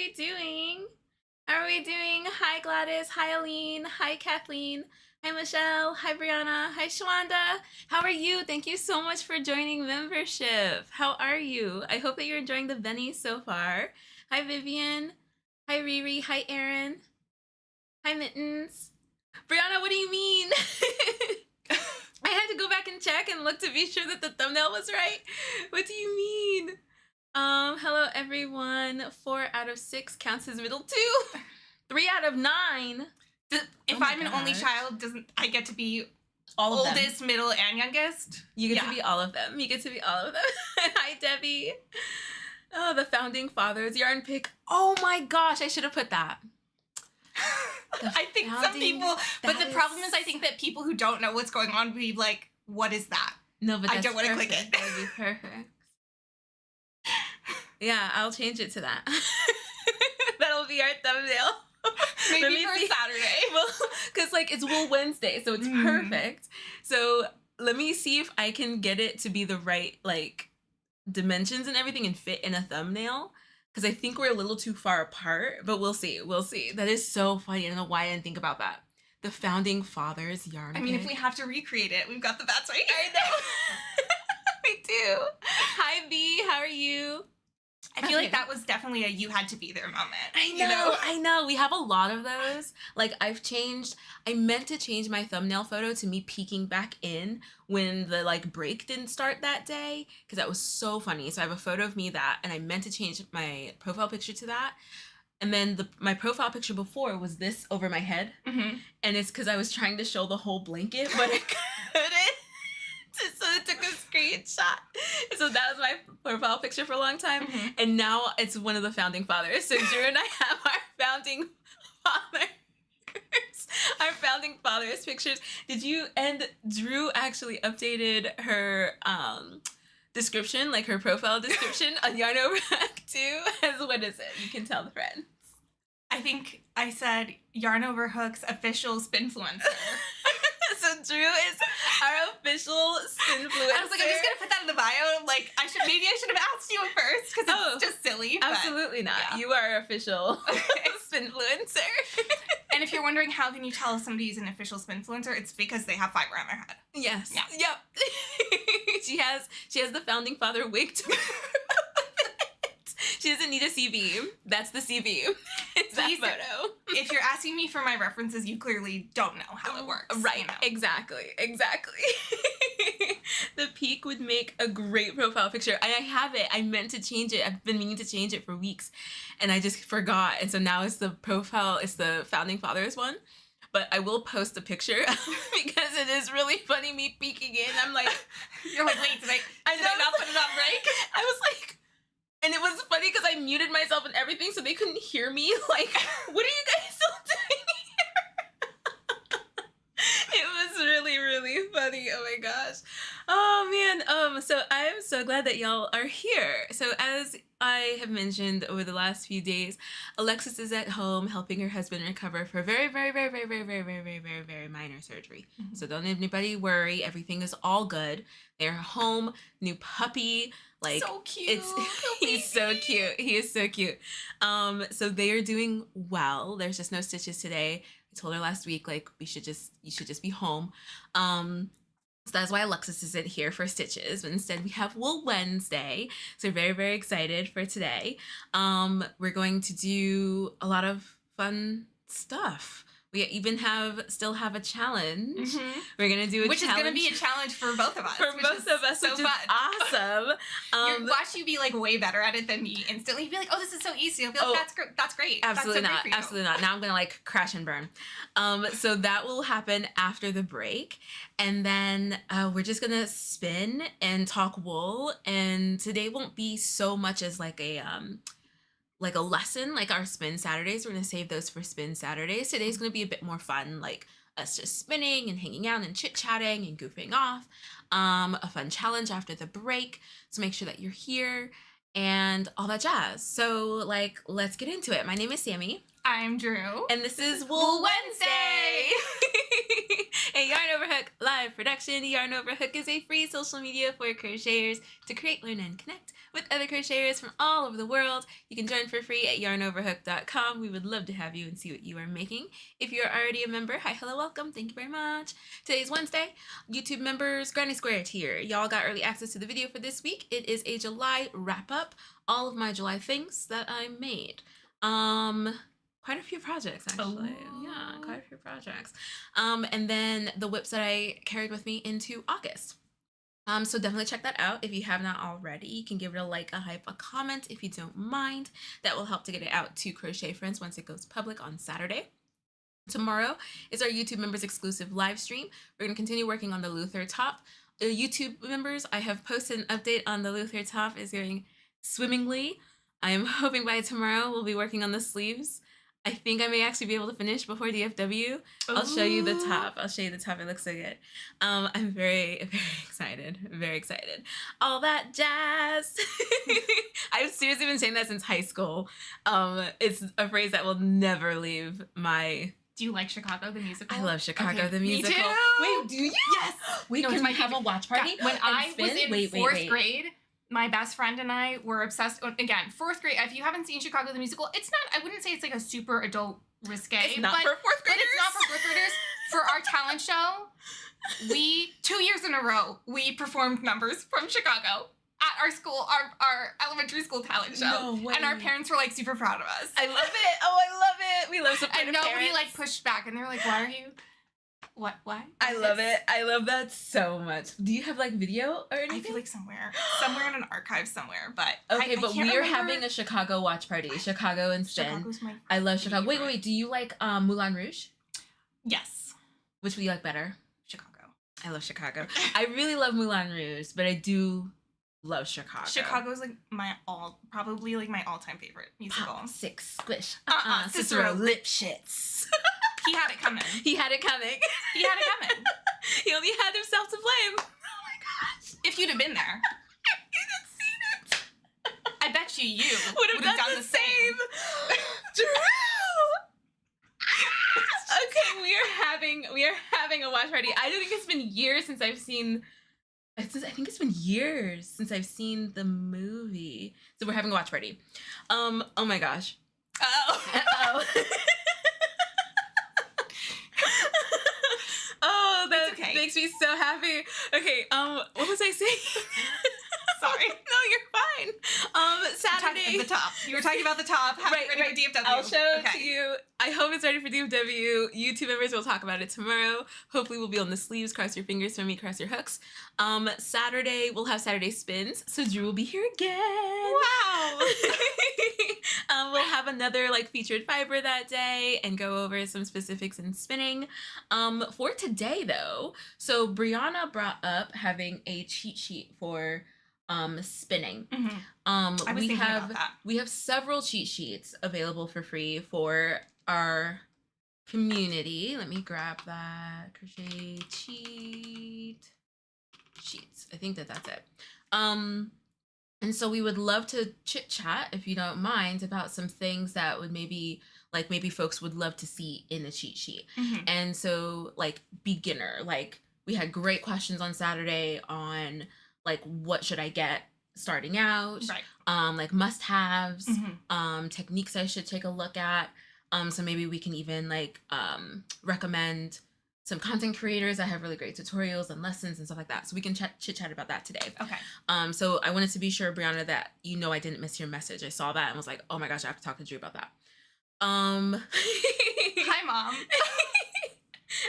we doing? How are we doing? Hi, Gladys. Hi, Aline. Hi, Kathleen. Hi, Michelle. Hi, Brianna. Hi, Shawanda. How are you? Thank you so much for joining membership. How are you? I hope that you're enjoying the bennies so far. Hi, Vivian. Hi, Riri. Hi, Erin. Hi, Mittens. Brianna, what do you mean? I had to go back and check and look to be sure that the thumbnail was right. What do you mean? Hello everyone. 4 out of 6 counts as middle 2. 3 out of 9. If I'm an only child, doesn't I get to be all of oldest, them. Middle, and youngest? You get to be all of them. You get to be all of them. Hi, Debbie. Oh, the founding fathers yarn pick. Oh my gosh, I should have put that. I think some people, but the problem is I think that people who don't know what's going on will be like, what is that? No, but I don't want to click it. That would be perfect. Yeah, I'll change it to that. That'll be our thumbnail. Maybe for Saturday. Well, because like it's Wool Wednesday, so it's perfect. So let me see if I can get it to be the right like dimensions and everything and fit in a thumbnail. Because I think we're a little too far apart, but we'll see. We'll see. That is so funny. I don't know why I didn't think about that. The founding fathers yarn. I mean, if we have to recreate it, we've got the bats right here. I know. We do. Hi, B. How are you? I feel like that was definitely a you had to be there moment. I know. We have a lot of those. Like I meant to change my thumbnail photo to me peeking back in when the like break didn't start that day because that was so funny. So I have a photo of me and I meant to change my profile picture to that. And then my profile picture before was this over my head. Mm-hmm. And it's because I was trying to show the whole blanket, but I couldn't. So I took a screenshot. So that was my profile picture for a long time. Mm-hmm. And now it's one of the founding fathers. So Drew and I have our founding fathers pictures. And Drew actually updated her description, like her profile description on Yarn Over Hack too. As what is it? You can tell the friends. I think I said Yarn Over Hook's official spinfluencer. So Drew is our official spinfluencer. I was like, I'm just gonna put that in the bio. Like, maybe I should have asked you at first because it's just silly. Absolutely not. Yeah. You are our official spinfluencer. And if you're wondering how can you tell if somebody's an official spinfluencer, it's because they have fiber on their head. Yes. Yeah. Yep. She has the founding father wig to She doesn't need a CV. That's the CV. It's that photo. If you're asking me for my references, you clearly don't know how it works. Right. You know? Exactly. The peak would make a great profile picture. I have it. I meant to change it. I've been meaning to change it for weeks, and I just forgot. And so now it's the profile. It's the founding fathers one. But I will post a picture because it is really funny me peeking in. I'm like, you're like, wait, did I not put it on break? I was like. And it was funny because I muted myself and everything so they couldn't hear me. Like, what are you guys still doing here? It was really, really funny. Oh my gosh. Oh man. So I'm so glad that y'all are here. So as I have mentioned over the last few days, Alexis is at home helping her husband recover for very, very, very, very, very, very, very, very, very, very minor surgery. Mm-hmm. So don't anybody worry. Everything is all good. They're home, new puppy. Like so cute. He's so cute. He is so cute. So they are doing well. There's just no stitches today. I told her last week, like, you should just be home. So that's why Alexis isn't here for stitches, but instead we have Wool Wednesday. So we're very, very excited for today. We're going to do a lot of fun stuff. We even still have a challenge. Mm-hmm. We're gonna do which challenge. Is gonna be a challenge for both of us. For both of us, so which is awesome. Watch you be like way better at it than me instantly. You'll be like, oh, this is so easy. You'll be like, that's great. Absolutely that's so not. Great for you. Absolutely not. Now I'm gonna like crash and burn. So that will happen after the break, and then we're just gonna spin and talk wool. And today won't be so much as like a lesson, like our Spin Saturdays. We're going to save those for Spin Saturdays. Today's going to be a bit more fun, like us just spinning and hanging out and chit-chatting and goofing off. A fun challenge after the break. So make sure that you're here and all that jazz. So like, let's get into it. My name is Sammy. I'm Drew. And this is Wool Wednesday. A Yarn Over Hook live production. Yarn Over Hook is a free social media for crocheters to create, learn, and connect with other crocheters from all over the world. You can join for free at yarnoverhook.com. We would love to have you and see what you are making. If you're already a member, hi, hello, welcome. Thank you very much. Today's Wednesday. YouTube members, Granny Square tier. Y'all got early access to the video for this week. It is a July wrap-up. All of my July things that I made. Quite a few projects, actually. Oh. Yeah, quite a few projects. And then the whips that I carried with me into August. So definitely check that out if you have not already. You can give it a like, a hype, a comment if you don't mind. That will help to get it out to crochet friends once it goes public on Saturday. Tomorrow is our YouTube members exclusive live stream. We're going to continue working on the Luther top. YouTube members, I have posted an update on the Luther top. Is going swimmingly. I am hoping by tomorrow we'll be working on the sleeves. I think I may actually be able to finish before DFW. I'll show you the top. It looks so good. I'm very, very excited. Very excited. All that jazz. I've seriously been saying that since high school. It's a phrase that will never leave my... Do you like Chicago the musical? I love Chicago the musical. Me too. Wait, do you? Yes. Wait, no, can we have a watch party? When I was in fourth grade. grade, my best friend and I were obsessed. Again, fourth grade. If you haven't seen Chicago the musical, it's not. I wouldn't say it's like a super adult risque. It's not for fourth graders. But it's not for fourth graders. For our talent show, 2 years in a row, we performed numbers from Chicago at our school, our elementary school talent show. No way. And our parents were like super proud of us. I love it. Oh, I love it. We love supportive And nobody parents. like pushed back, and they were like, "Why are you? What? I love it. I love that so much. Do you have like video or anything? I feel like somewhere in an archive somewhere, but okay, I but can't we are remember. having a Chicago watch party. Chicago and Spin. Chicago's my I love Chicago. favorite. Wait. Do you like Moulin Rouge? Yes, Which do you like better? Chicago. I love Chicago. I really love Moulin Rouge, but I do love Chicago. Chicago's like probably like my all-time favorite musical. Pop, six, squish. Cicero. Lip shits. He had it coming. He had it coming. He had it coming. He only had himself to blame. Oh my gosh. If you'd have been there, You didn't see it. I bet you Would have done the same. Drew. Okay, we are having a watch party. I think it's been years since I've seen. I think it's been years since I've seen the movie. So we're having a watch party. Oh my gosh. Oh. Oh, that It's okay. makes me so happy. Okay, what was I saying? Sorry. No, you're fine. Saturday. The top. You were talking about the top. Have it ready for DFW. I'll show it Okay. to you. I hope it's ready for DFW. YouTube members will talk about it tomorrow. Hopefully we'll be on the sleeves. Cross your fingers for me, cross your hooks. Saturday, we'll have Saturday spins. So Drew will be here again. Wow. We'll have another like featured fiber that day and go over some specifics in spinning. For today though, so Brianna brought up having a cheat sheet for spinning. Mm-hmm. I was thinking about that. We have several cheat sheets available for free for our community. Let me grab that crochet cheat sheets. I think that's it. And so we would love to chit chat, if you don't mind, about some things that would maybe folks would love to see in a cheat sheet. Mm-hmm. And so like beginner, like we had great questions on Saturday on like what should I get starting out, Right. like must-haves, Mm-hmm. techniques I should take a look at. So maybe we can even like recommend some content creators that have really great tutorials and lessons and stuff like that. So we can chit-chat about that today. Okay. So I wanted to be sure, Brianna, that you know I didn't miss your message. I saw that and was like, oh my gosh, I have to talk to Drew about that. Hi, Mom.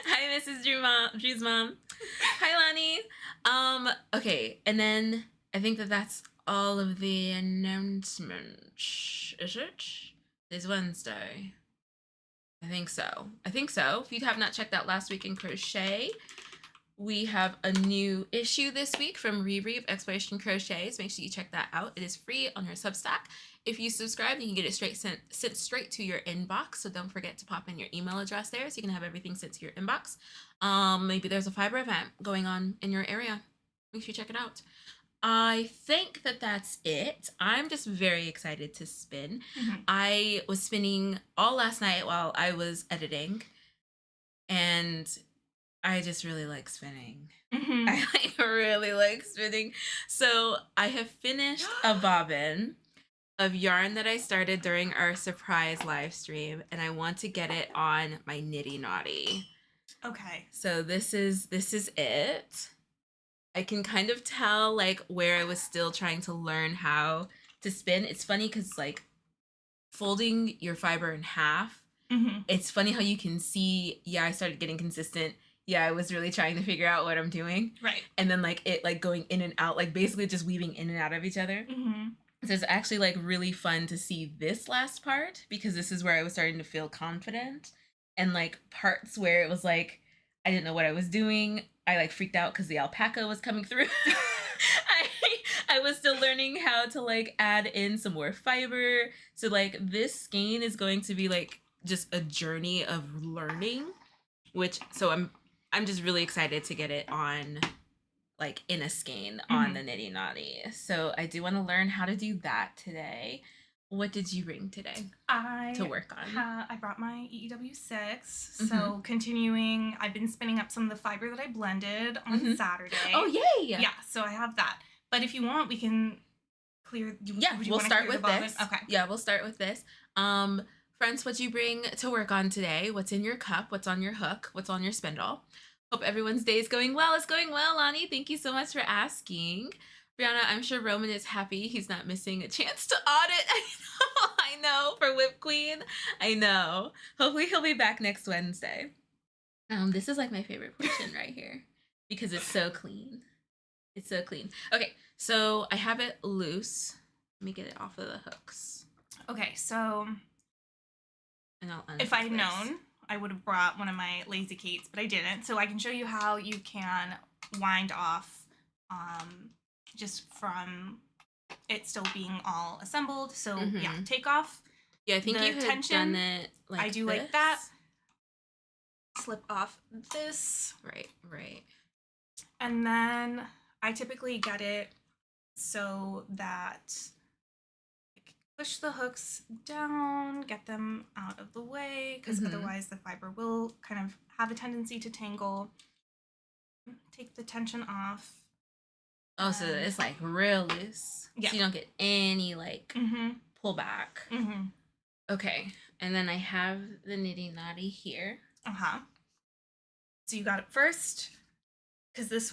Hi, Mrs. Drew's mom. Hi, Lonnie. Okay, and then I think that's all of the announcements. Is it? It's Wednesday. I think so. If you have not checked out Last Week in Crochet, we have a new issue this week from Riri of Exploration Crochets. Make sure you check that out. It is free on her Substack. If you subscribe, you can get it sent straight to your inbox. So don't forget to pop in your email address there so you can have everything sent to your inbox. Maybe there's a fiber event going on in your area. Make sure you check it out. I think that's it. I'm just very excited to spin. Mm-hmm. I was spinning all last night while I was editing, and I just really like spinning. Mm-hmm. I really like spinning. So I have finished a bobbin of yarn that I started during our surprise live stream, and I want to get it on my Nitty Naughty. Okay. So this is it. I can kind of tell like where I was still trying to learn how to spin. It's funny because like folding your fiber in half, Mm-hmm. it's funny how you can see, yeah, I started getting consistent. Yeah, I was really trying to figure out what I'm doing. Right. And then like it like going in and out, like basically just weaving in and out of each other. Mm-hmm. So it's actually like really fun to see this last part because this is where I was starting to feel confident, and like parts where it was like I didn't know what I was doing. I like freaked out because the alpaca was coming through. I was still learning how to like add in some more fiber. So like this skein is going to be like just a journey of learning, which so I'm just really excited to get it on like in a skein on the Nitty Naughty. So I do want to learn how to do that today. What did you bring today to work on? I brought my EEW6. So continuing, I've been spinning up some of the fiber that I blended on Saturday. Oh, yay! Yeah, so I have that. But if you want, we can clear. We'll start with this. Okay. Yeah, we'll start with this. Friends, what'd you bring to work on today? What's in your cup? What's on your hook? What's on your spindle? Hope everyone's day is going well. It's going well, Lonnie. Thank you so much for asking. Brianna, I'm sure Roman is happy he's not missing a chance to audit. I know, for Whip Queen. I know. Hopefully he'll be back next Wednesday. This is like my favorite portion right here because it's so clean. It's so clean. Okay, so I have it loose. Let me get it off of the hooks. Okay, so And I'll if I had known, I would have brought one of my Lazy Kates, but I didn't. So I can show you how you can wind off just from it still being all assembled. So yeah, take off. Yeah, I think the you had tension. done it like I do this. like that. Slip off this. Right. And then I typically get it so that I can push the hooks down, get them out of the way, because otherwise the fiber will kind of have a tendency to tangle. Take the tension off. Oh, so it's like real loose. Yeah. So you don't get any like pullback. Okay. And then I have the Nitty Naughty here. So you got it first. Because this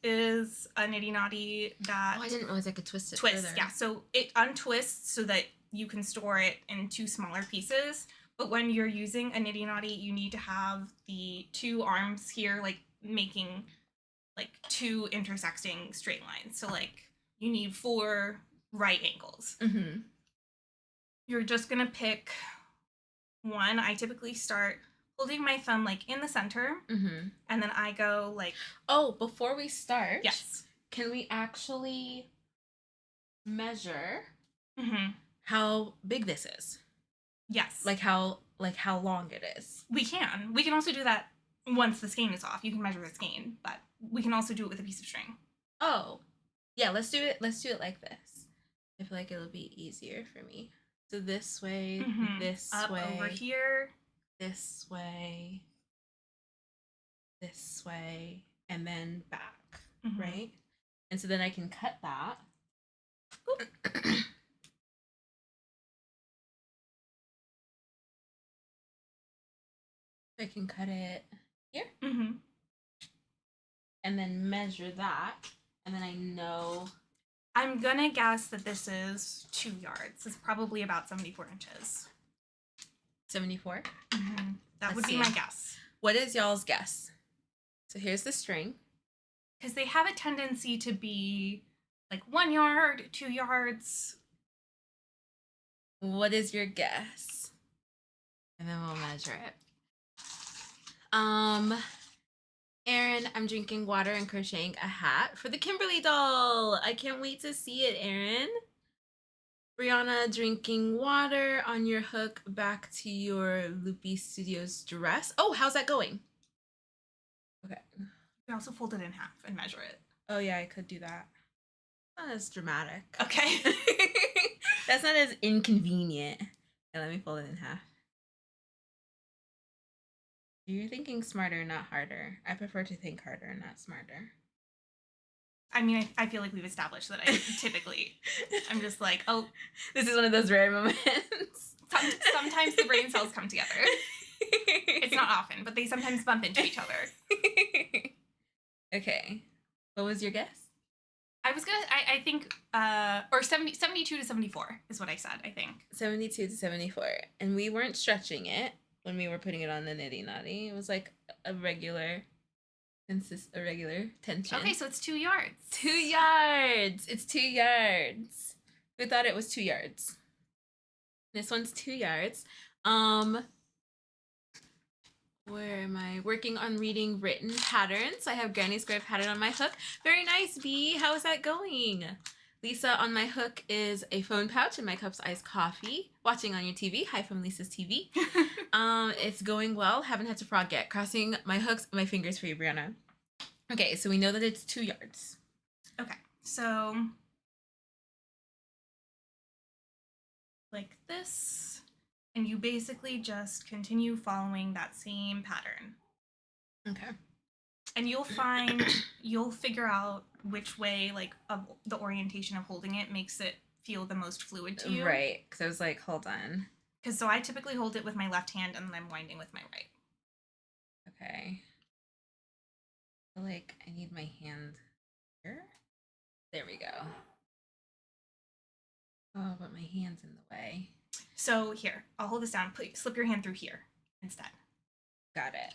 is a Nitty Naughty that... Oh, I didn't realize I could twist it Twist, further. yeah. So it untwists so that you can store it in two smaller pieces. But when you're using a Nitty Naughty, you need to have the two arms here, like, making, like, two intersecting straight lines. So, like, you need 4 right angles. You're just going to pick one. I typically start holding my thumb, like, in the center. And then I go, like... Oh, before we start... Yes. Can we actually measure how big this is? Yes. Like how long it is? We can. We can also do that once the skein is off. You can measure the skein, but we can also do it with a piece of string. Oh. Yeah, let's do it like this. I feel like it'll be easier for me. So this way, this up way. Over here. This way. This way. And then back. Right? And so then I can cut that. I can cut it here. And then measure that. And then I know... I'm going to guess that this is 2 yards. It's probably about 74 inches. 74? That would be my guess. What is y'all's guess? So here's the string. Because they have a tendency to be like 1 yard, 2 yards. What is your guess? And then we'll measure it. Erin, I'm drinking water and crocheting a hat for the Kimberly doll. I can't wait to see it, Erin. Brianna, drinking water on your hook back to your Loopy Studios dress. Oh, how's that going? Okay. You can also fold it in half and measure it. Oh, yeah, I could do that. Not as dramatic. Okay. That's not as inconvenient. Okay, let me fold it in half. You're thinking smarter, not harder. I prefer to think harder, not smarter. I mean, I feel like we've established that I typically, I'm just like, oh, This is one of those rare moments. sometimes the brain cells come together. It's not often, but they sometimes bump into each other. Okay. What was your guess? I think, or 72 to 74 is what I said, I think. 72 to 74. And we weren't stretching it when we were putting it on the nitty naughty. It was like a regular tension. Okay, so it's 2 yards. 2 yards. It's 2 yards. We thought it was 2 yards. This one's 2 yards. Where am I? Working on reading written patterns. I have Granny Square pattern on my hook. Very nice, B. How is that going? Lisa on my hook is a phone pouch and my cup's iced coffee. Watching on your TV. Hi from Lisa's TV. It's going well. Haven't had to frog yet. Crossing my hooks, my fingers for you, Brianna. Okay, so we know that it's 2 yards. Okay, so like this. And you basically just continue following that same pattern. Okay. And you'll figure out which way, like, the orientation of holding it makes it feel the most fluid to you. Right, because I was like, hold on. Because so I typically hold it with my left hand and then I'm winding with my right. Okay. I feel like I need my hand here. There we go. Oh, but my hand's in the way. So here, I'll hold this down. Slip your hand through here instead. Got it.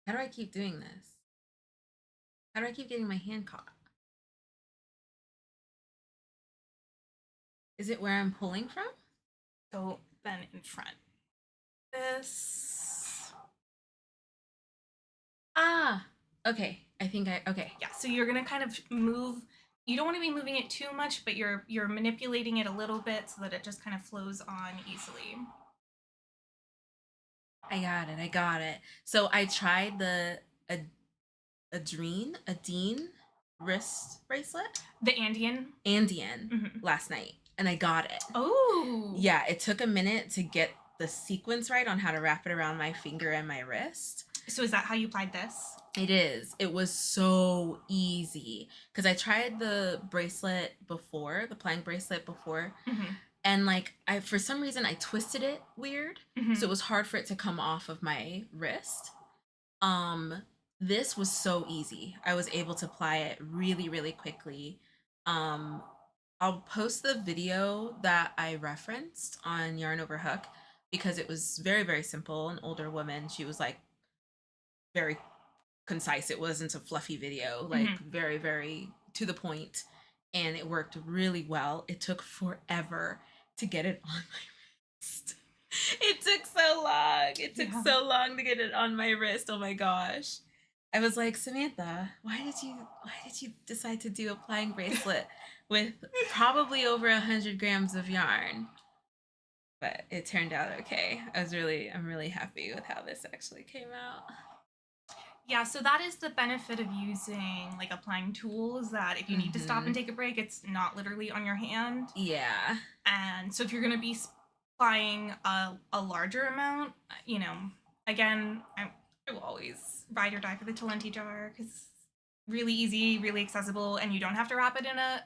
How do I keep doing this? How do I keep getting my hand caught? Is it where I'm pulling from? So then in front. This. Ah, okay. Okay. Yeah, so you're gonna kind of move. You don't want to be moving it too much, but you're manipulating it a little bit so that it just kind of flows on easily. I got it. So I tried the Adine wrist bracelet. The Andean last night, and I got it. Oh. Yeah, it took a minute to get the sequence right on how to wrap it around my finger and my wrist. So is that how you applied this? It is. It was so easy because I tried the bracelet before, the playing bracelet before, and like for some reason I twisted it weird, so it was hard for it to come off of my wrist. This was so easy. I was able to apply it really, really quickly. I'll post the video that I referenced on Yarn Over Hook because it was very, very simple. An older woman, she was like very concise. It wasn't a fluffy video, like very, very to the point, and it worked really well. It took forever to get it on my wrist. It took so long. It took so long to get it on my wrist. Oh my gosh. I was like, Samantha, why did you decide to do a plying bracelet with probably over 100 grams of yarn? But it turned out okay. I'm really happy with how this actually came out. Yeah, so that is the benefit of using like applying tools, that if you need to stop and take a break, it's not literally on your hand. Yeah. And so if you're going to be applying a larger amount, you know, again, I will always ride or die for the Talenti jar because it's really easy, really accessible, and you don't have to wrap it in a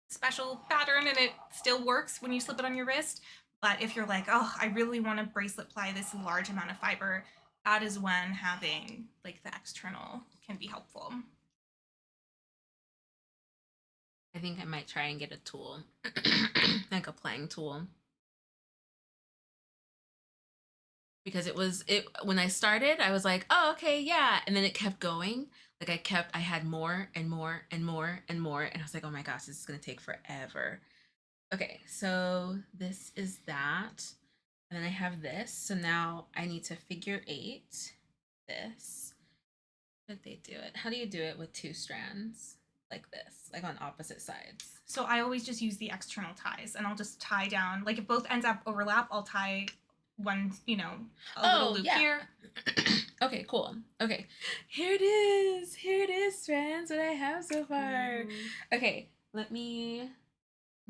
special pattern, and it still works when you slip it on your wrist. But if you're like, oh, I really want to bracelet ply this large amount of fiber, that is when having like the external can be helpful. I think I might try and get a tool, like a plying tool. Because when I started, I was like, oh, okay, yeah. And then it kept going. Like I had more and more and more and more. And I was like, oh my gosh, this is going to take forever. Okay, so this is that. And then I have this. So now I need to figure 8 this. How did they do it? How do you do it with 2 strands? Like this, like on opposite sides. So I always just use the external ties, and I'll just tie down. Like if both ends up overlap, I'll tie one, you know, a little loop here. Okay, cool. Okay, here it is, friends, what I have so far. Okay, let me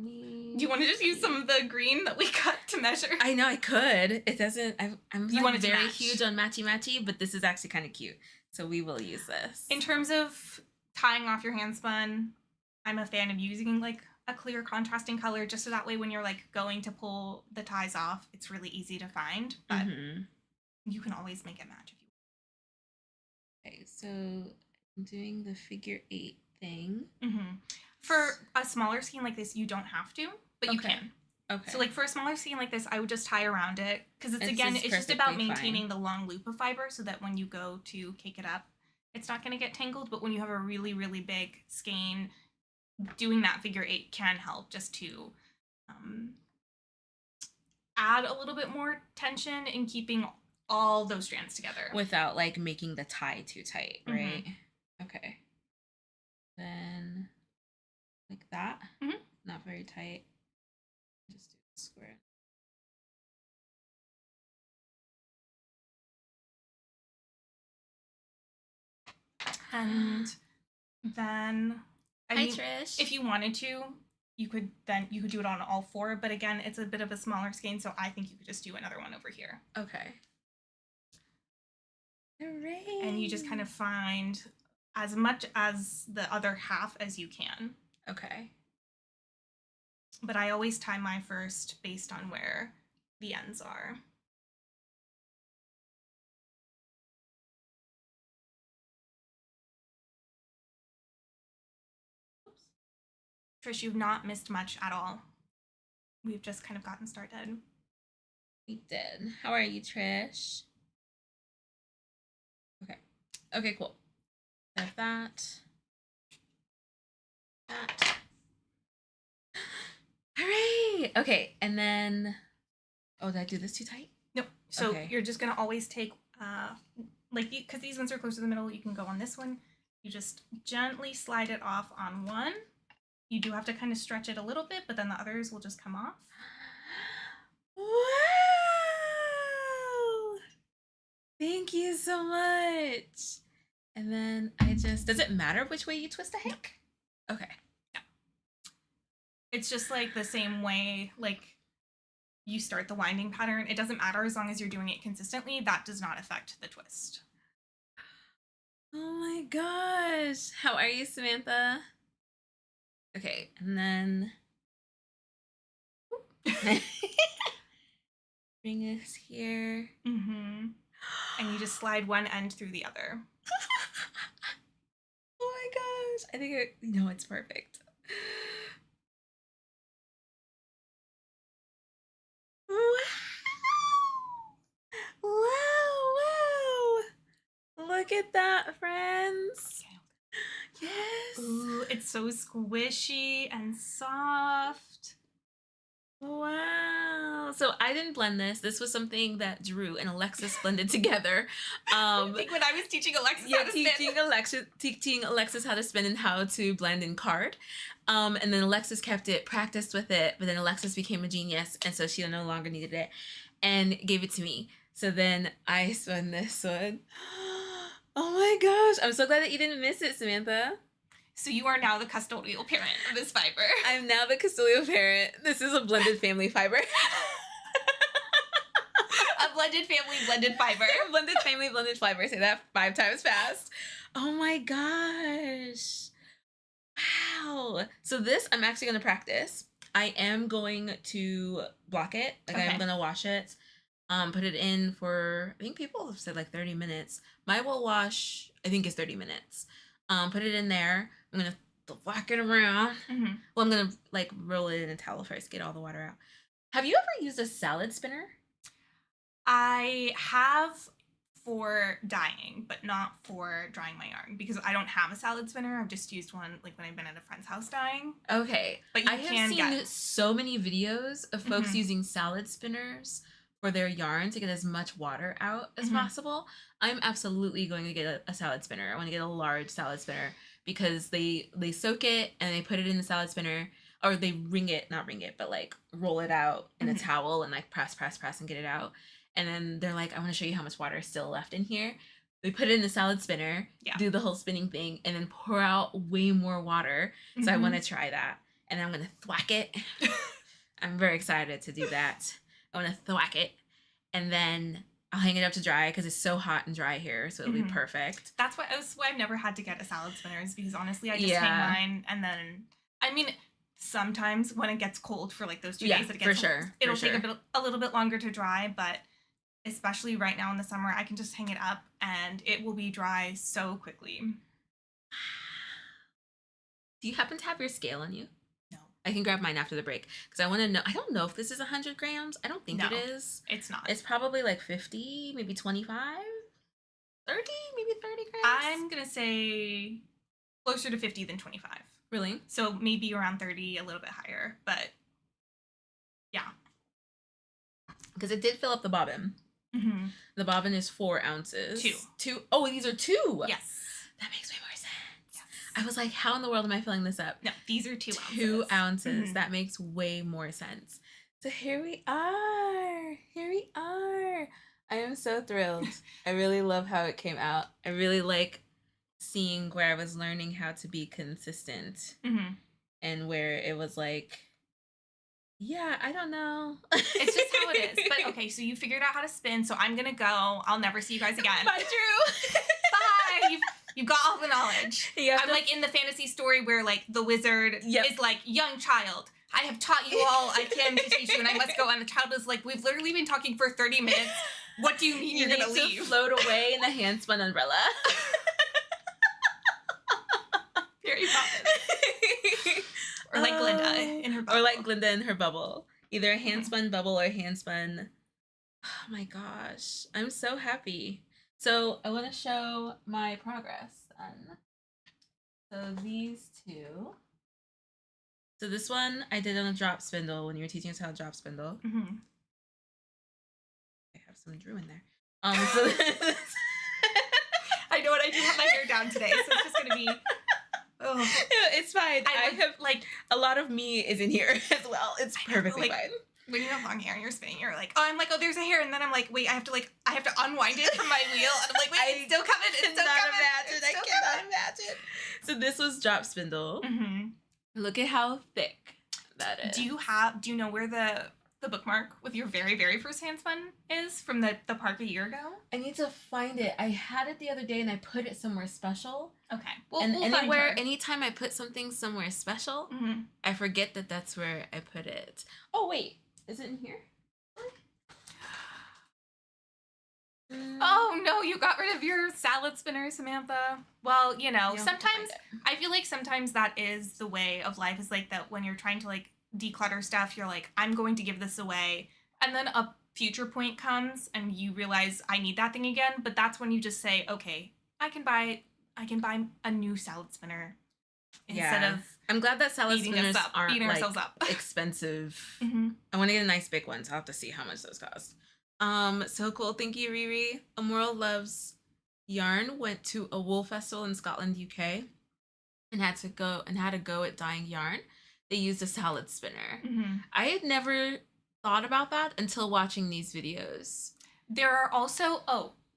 Do you want to just use some of the green that we cut to measure? I know I could. It doesn't. I'm You want it to very match. huge on matchy, but this is actually kind of cute. So we will use this. In terms of tying off your handspun, I'm a fan of using like a clear contrasting color just so that way when you're like going to pull the ties off, it's really easy to find. But you can always make it match if you Okay, so I'm doing the figure 8 thing. For a smaller skein like this, you don't have to, but you can. Okay. So like for a smaller skein like this, I would just tie around it because it's just about maintaining the long loop of fiber so that when you go to cake it up, it's not going to get tangled. But when you have a really, really big skein, doing that figure 8 can help just to add a little bit more tension in keeping all those strands together. Without like making the tie too tight, right? Okay. Then like that. Not very tight. Just do a square. And then Trish. if you wanted to, you could do it on all 4, but again, it's a bit of a smaller skein, so I think you could just do another one over here. Okay. Hooray. And you just kind of find as much as the other half as you can. Okay. But I always tie my first based on where the ends are. Oops. Trish, you've not missed much at all. We've just kind of gotten started. We did. How are you, Trish? Okay. Okay, cool. There's that. That. Hooray! Okay, and then... Oh, did I do this too tight? Nope. So you're just going to always take... because these ones are close to the middle, you can go on this one. You just gently slide it off on one. You do have to kind of stretch it a little bit, but then the others will just come off. Wow! Thank you so much. And then I just... Does it matter which way you twist a hank? Okay. Yeah. It's just like the same way, like you start the winding pattern. It doesn't matter as long as you're doing it consistently. That does not affect the twist. Oh my gosh. How are you, Samantha? Okay, and then bring this here. And you just slide one end through the other. Oh my gosh. I think it's perfect. Wow. Wow. Look at that, friends. Yes. Ooh, it's so squishy and soft. Wow. So I didn't blend this. This was something that Drew and Alexis blended together. I think when I was teaching Alexis how to spin. Teaching Alexis how to spin and how to blend in card. And then Alexis kept it, practiced with it, but then Alexis became a genius, and so she no longer needed it and gave it to me. So then I spun this one. Oh my gosh. I'm so glad that you didn't miss it, Samantha. So you are now the custodial parent of this fiber. I'm now the custodial parent. This is a blended family fiber. A blended family, blended fiber. Blended family, blended fiber. Say that 5 times fast. Oh my gosh. Wow. So this, I'm actually going to practice. I am going to block it. Like I'm going to wash it. Put it in for, I think people have said like 30 minutes. My will wash, I think is 30 minutes. Put it in there. I'm going to whack it around. Well, I'm going to like roll it in a towel first, get all the water out. Have you ever used a salad spinner? I have for dyeing, but not for drying my yarn because I don't have a salad spinner. I've just used one like when I've been at a friend's house dyeing. Okay. But you I have seen so many videos of folks using salad spinners for their yarn to get as much water out as possible. I'm absolutely going to get a salad spinner. I want to get a large salad spinner because they soak it and they put it in the salad spinner, or they not ring it, but like roll it out in a towel and like press and get it out. And then they're like, I want to show you how much water is still left in here. They put it in the salad spinner, do the whole spinning thing, and then pour out way more water. So I want to try that. and I'm gonna thwack it. I'm very excited to do that. I'm gonna thwack it, and then I'll hang it up to dry because it's so hot and dry here, so it'll be perfect. That's why I've never had to get a salad spinner, is because honestly, I just hang mine, and then I mean, sometimes when it gets cold for like those 2 days that it gets cold, it'll take a little bit longer to dry, but especially right now in the summer, I can just hang it up and it will be dry so quickly. Do you happen to have your scale on you? No. I can grab mine after the break because I want to know. I don't know if this is 100 grams. I don't think it is. It's not. It's probably like 50, maybe 25, 30, maybe 30 grams. I'm going to say closer to 50 than 25. Really? So maybe around 30, a little bit higher, but yeah. Because it did fill up the bobbin. Mm-hmm. The bobbin is 4 ounces. 2. Oh, these are 2. Yes. That makes way more sense. Yes. I was like, how in the world am I filling this up? No, these are 2 ounces. 2 ounces. That makes way more sense. So here we are. Here we are. I am so thrilled. I really love how it came out. I really like seeing where I was learning how to be consistent and where it was like, yeah, I don't know. It's just how it is. But okay, so you figured out how to spin, so I'm gonna go. I'll never see you guys again. Bye, Drew. Bye. You've got all the knowledge. I'm like in the fantasy story where like the wizard is like, young child, I have taught you all I can to teach you, and I must go. And the child is like, we've literally been talking for 30 minutes. What do you mean you're gonna leave? To float away in the handspun umbrella. Very Poppins. Or like Glinda in her bubble. Or like Glinda in her bubble. Either a handspun bubble or a handspun. Oh my gosh. I'm so happy. So I want to show my progress then. So these 2. So this one I did on a drop spindle when you were teaching us how to drop spindle. I have some Drew in there. So I know what, I do have my hair down today, so it's just gonna be. Oh. It's fine. I have like a lot of me is in here as well. It's perfectly fine. When you have long hair and you're spinning, you're like, oh, I'm like, oh, there's a hair, and then I'm like, wait, I have to unwind it from my wheel, and I'm like, wait, it's still coming. It's still coming. I cannot imagine. So this was drop spindle. Look at how thick that is. Do you know where the bookmark with your very, very first handspun is from the park a year ago? I need to find it. I had it the other day and I put it somewhere special. Okay. We'll anytime I put something somewhere special, I forget that that's where I put it. Oh, wait. Is it in here? Oh, no, you got rid of your salad spinner, Samantha. Well, sometimes, I feel like sometimes that is the way of life, is like that when you're trying to like declutter stuff, you're like, I'm going to give this away. And then a future point comes and you realize I need that thing again. But that's when you just say, okay, I can buy a new salad spinner instead of. I'm glad that salad spinners aren't like up. expensive. I want to get a nice big one, so I'll have to see how much those cost. So cool. Thank you, Riri. Immoral Loves Yarn went to a wool festival in Scotland, UK, and had to go at dyeing yarn. They used a salad spinner. I had never thought about that until watching these videos. There are also,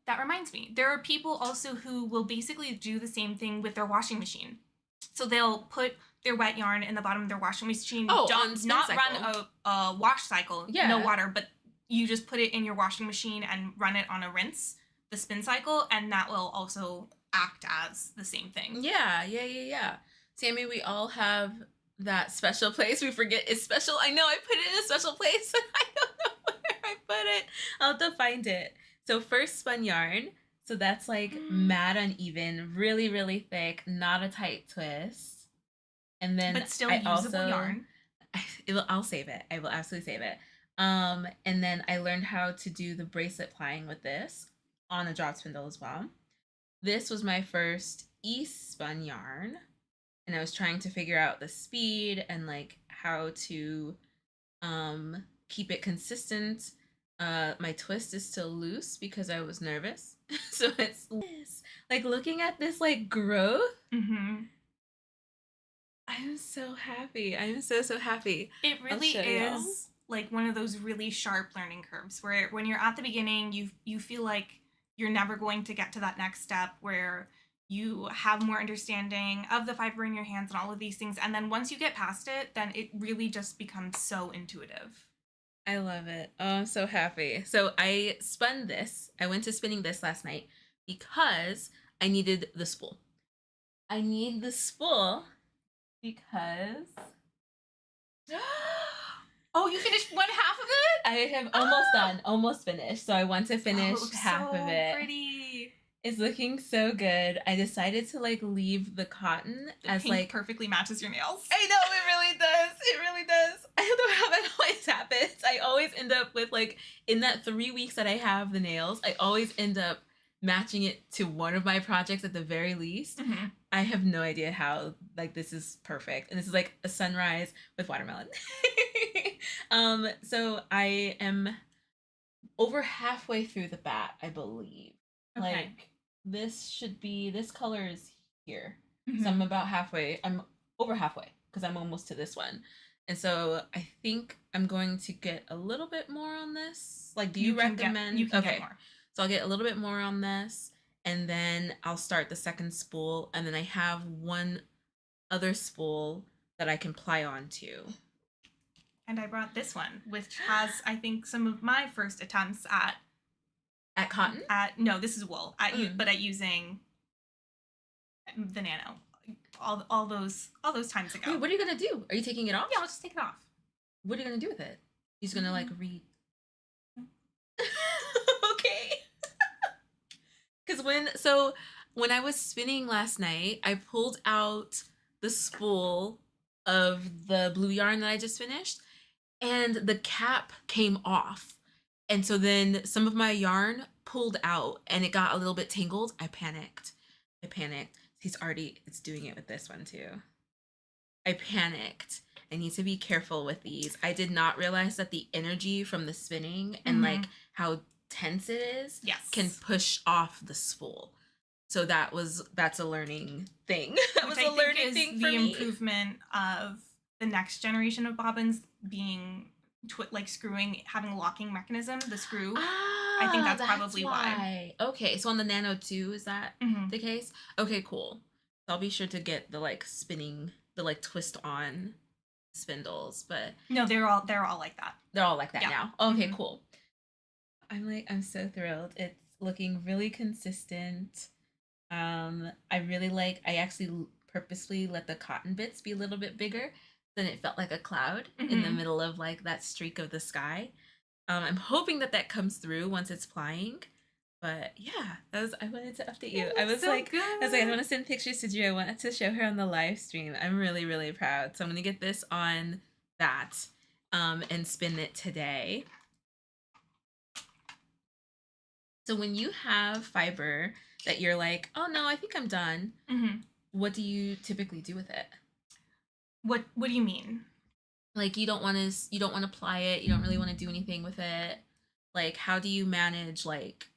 that reminds me, there are people also who will basically do the same thing with their washing machine. So they'll put their wet yarn in the bottom of their washing machine. Not run a wash cycle, no water, but you just put it in your washing machine and run it on a rinse, the spin cycle, and that will also act as the same thing. Yeah. Sammy, we all have that special place. We forget it's special. I know I put it in a special place and I don't know where I put it. I'll have to find it. So first spun yarn. So that's like mad uneven, really, really thick, not a tight twist. And then but still usable yarn. I'll save it. I will absolutely save it. And then I learned how to do the bracelet plying with this on a drop spindle as well. This was my first spun yarn, and I was trying to figure out the speed and like how to keep it consistent. My twist is still loose because I was nervous. So it's loose. Like looking at this like growth. I'm so happy. I'm so happy. It really is like one of those really sharp learning curves where when you're at the beginning, you feel like you're never going to get to that next step where you have more understanding of the fiber in your hands and all of these things. And then once you get past it, then it really just becomes so intuitive. I love it. Oh, I'm so happy. So I spun this. I went to spinning this last night because I needed the spool. I need the spool because Oh, you finished one half of it? I have almost done, almost finished. So I want to finish Oh, half so of it. Pretty. It's looking so good. I decided to like leave the cotton The as pink like perfectly matches your nails. I know it really does. It really does. I don't know how that always happens. I always end up with like in that 3 weeks that I have the nails, I always end up matching it to one of my projects at the very least. Mm-hmm. I have no idea how. Like this is perfect. And this is like a sunrise with watermelon. So I am over halfway through the bat, I believe. Okay. Like this color is here. Mm-hmm. So I'm about halfway. I'm over halfway because I'm almost to this one. And so I think I'm going to get a little bit more on this. Like, do you recommend? You can get more. So I'll get a little bit more on this, and then I'll start the second spool, and then I have one other spool that I can ply onto. And I brought this one, which has, I think, some of my first attempts at cotton. No, this is wool. But at using the nano, all those times ago. Wait, what are you gonna do? Are you taking it off? Yeah, I'll just take it off. What are you gonna do with it? He's gonna like read. Okay. Because when I was spinning last night, I pulled out the spool of the blue yarn that I just finished, and the cap came off. And so then some of my yarn pulled out and it got a little bit tangled. I panicked. It's doing it with this one too. I panicked. I need to be careful with these. I did not realize that the energy from the spinning and like how tense it is can push off the spool. So that's a learning thing. That was a learning thing for me. The improvement of the next generation of bobbins being like screwing, having a locking mechanism, the screw. I think that's probably why. Okay, so on the Nano 2, is that the case? Okay, cool. So I'll be sure to get the like spinning, the like twist on spindles, but no, they're all like that. They're all like that now. Okay, cool. I'm so thrilled. It's looking really consistent. I actually purposely let the cotton bits be a little bit bigger, then it felt like a cloud in the middle of like that streak of the sky. I'm hoping that comes through once it's plying. But yeah, I wanted to update you. I was like, I don't want to send pictures to Drew. I wanted to show her on the live stream. I'm really, really proud. So I'm gonna get this on that and spin it today. So when you have fiber that you're like, oh no, I think I'm done, what do you typically do with it? What do you mean? Like you don't want to ply it, you don't really want to do anything with it. Like how do you manage like,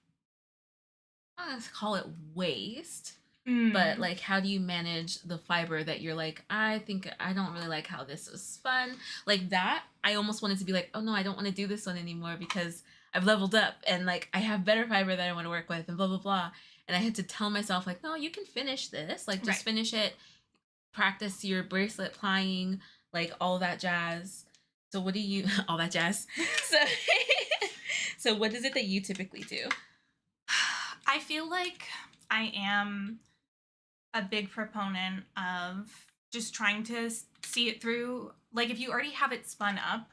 I don't call it waste, but like how do you manage the fiber that you're like, I think I don't really like how this was spun. Like that, I almost wanted to be like, oh no, I don't want to do this one anymore because I've leveled up and like I have better fiber that I want to work with and blah blah blah. And I had to tell myself like, no, you can finish this. Like just finish it, practice your bracelet plying, like all that jazz. So what do you all that jazz? So what is it that you typically do? I feel like I am a big proponent of just trying to see it through. Like if you already have it spun up,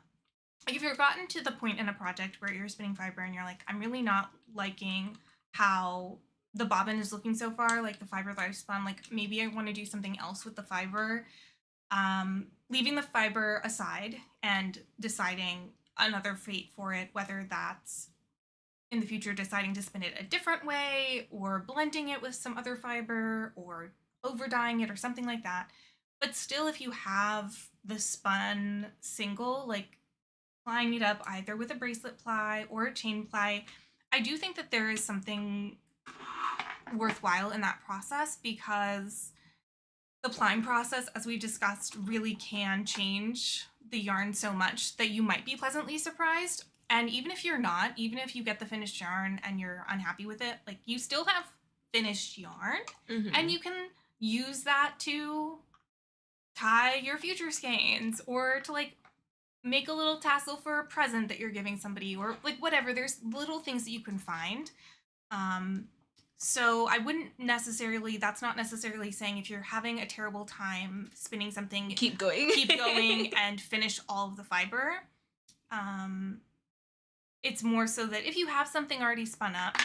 like if you've gotten to the point in a project where you're spinning fiber and you're like, I'm really not liking how the bobbin is looking so far, like the fiber that I've spun, like maybe I want to do something else with the fiber. Leaving the fiber aside and deciding another fate for it, whether that's in the future deciding to spin it a different way or blending it with some other fiber or over dyeing it or something like that. But still, if you have the spun single, like plying it up either with a bracelet ply or a chain ply, I do think that there is something worthwhile in that process because the plying process, as we've discussed, really can change the yarn so much that you might be pleasantly surprised. And even if you're not, even if you get the finished yarn and you're unhappy with it, like you still have finished yarn, Mhm. and you can use that to tie your future skeins or to like make a little tassel for a present that you're giving somebody, or like whatever. There's little things that you can find. So I wouldn't necessarily, that's not necessarily saying if you're having a terrible time spinning something, Keep going. keep going and finish all of the fiber. It's more so that if you have something already spun up,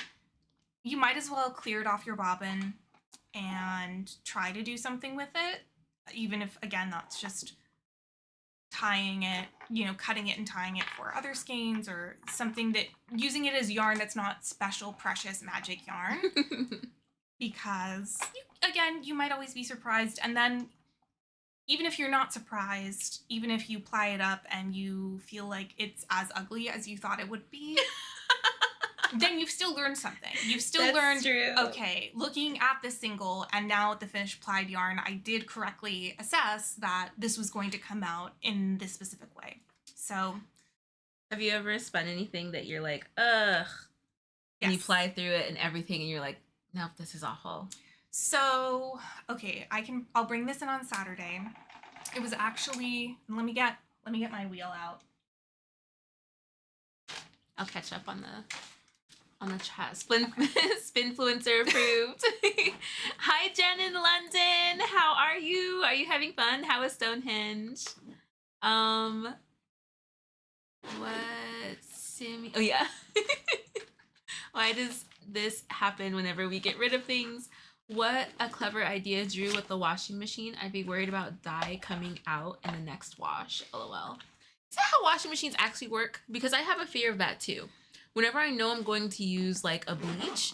you might as well clear it off your bobbin and try to do something with it, even if, again, that's just tying it, you know, cutting it and tying it for other skeins, or something that, using it as yarn that's not special, precious, magic yarn. Because, again, you might always be surprised. And then, even if you're not surprised, even if you ply it up and you feel like it's as ugly as you thought it would be, then you've still learned something. You've still learned, true. okay, looking at this single and now at the finished plied yarn, I did correctly assess that this was going to come out in this specific way. So, have you ever spun anything that you're like, ugh, and you yes. ply through it and everything, and you're like, nope, this is awful? So, okay, I'll bring this in on Saturday. It was actually, let me get my wheel out. I'll catch up on the chat. Spinfluencer approved. Hi, Jen in London. How are you? Are you having fun? How is Stonehenge? What, Sammy? Oh yeah. Why does this happen whenever we get rid of things? What a clever idea, Drew, with the washing machine. I'd be worried about dye coming out in the next wash. LOL. Is that how washing machines actually work? Because I have a fear of that too. Whenever I know I'm going to use like a bleach,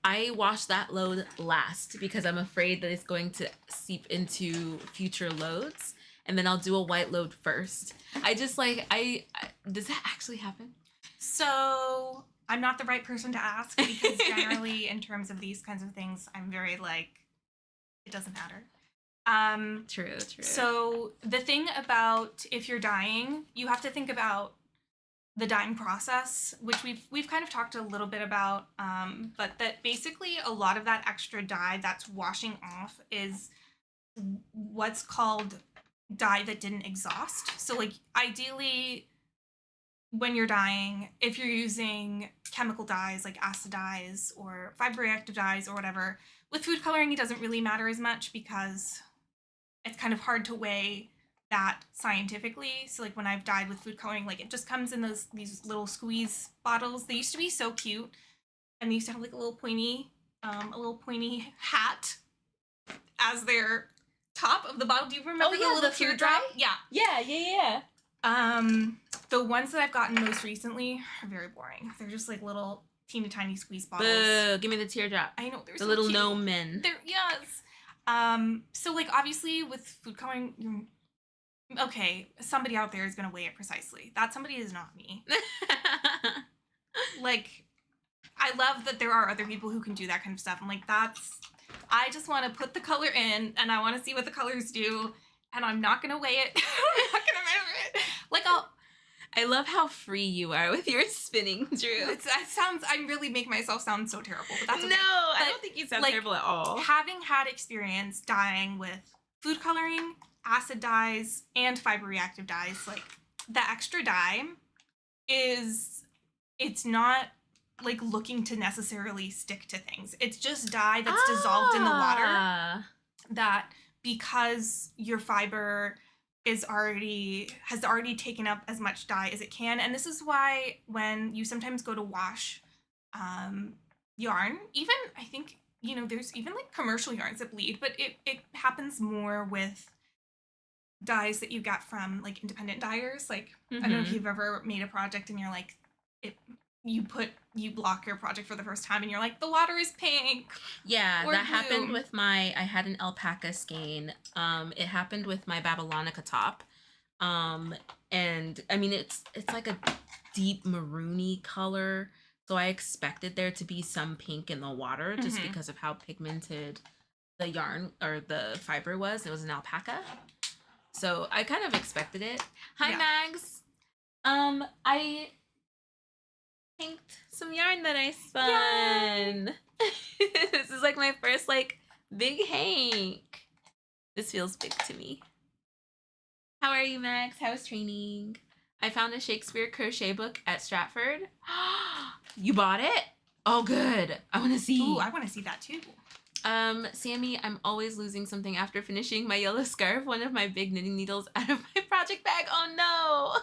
I wash that load last because I'm afraid that it's going to seep into future loads, and then I'll do a white load first. I just like, does that actually happen? So I'm not the right person to ask, because generally in terms of these kinds of things, I'm very like, it doesn't matter. True. So the thing about if you're dyeing, you have to think about the dyeing process, which we've kind of talked a little bit about, but that basically a lot of that extra dye that's washing off is what's called dye that didn't exhaust. So like ideally, when you're dyeing, if you're using chemical dyes like acid dyes or fiber reactive dyes or whatever, with food coloring it doesn't really matter as much because it's kind of hard to weigh that scientifically. So like when I've dyed with food coloring, like it just comes in these little squeeze bottles. They used to be so cute, and they used to have like a little pointy hat as their top of the bottle. Do you remember the little teardrop? Yeah. The ones that I've gotten most recently are very boring. They're just like little teeny tiny squeeze bottles. Boo, give me the teardrop. I know, they're the so little cute. gnome men. They're, yes. So like obviously with food coloring, okay, somebody out there is gonna weigh it precisely. That somebody is not me. Like, I love that there are other people who can do that kind of stuff. I'm like, I just want to put the color in and I want to see what the colors do, and I'm not gonna weigh it. I'm not gonna measure it. Like I love how free you are with your spinning, Drew. I really make myself sound so terrible, but that's okay. No, I don't think you sound terrible at all. Having had experience dyeing with food coloring, acid dyes, and fiber reactive dyes, like the extra dye it's not like looking to necessarily stick to things. It's just dye that's dissolved in the water, that because your fiber has already taken up as much dye as it can. And this is why when you sometimes go to wash yarn, even I think, you know, there's even like commercial yarns that bleed, but it happens more with dyes that you get from like independent dyers. Like, I don't know if you've ever made a project and you're like, you block your project for the first time and you're like, the water is pink. Yeah, that blue. happened with I had an alpaca skein. It happened with my Babylonica top. And I mean, it's like a deep maroony color. So I expected there to be some pink in the water just because of how pigmented the yarn or the fiber was. It was an alpaca. So I kind of expected it. Hi, Mags. I pinked some yarn that I spun. This is like my first like big hank. This feels big to me. How are you, Max? How's training? I found a Shakespeare crochet book at Stratford. You bought it? Oh, good. I want to see. Ooh, I want to see that too. Sammy, I'm always losing something after finishing my yellow scarf, one of my big knitting needles out of my project bag. Oh no.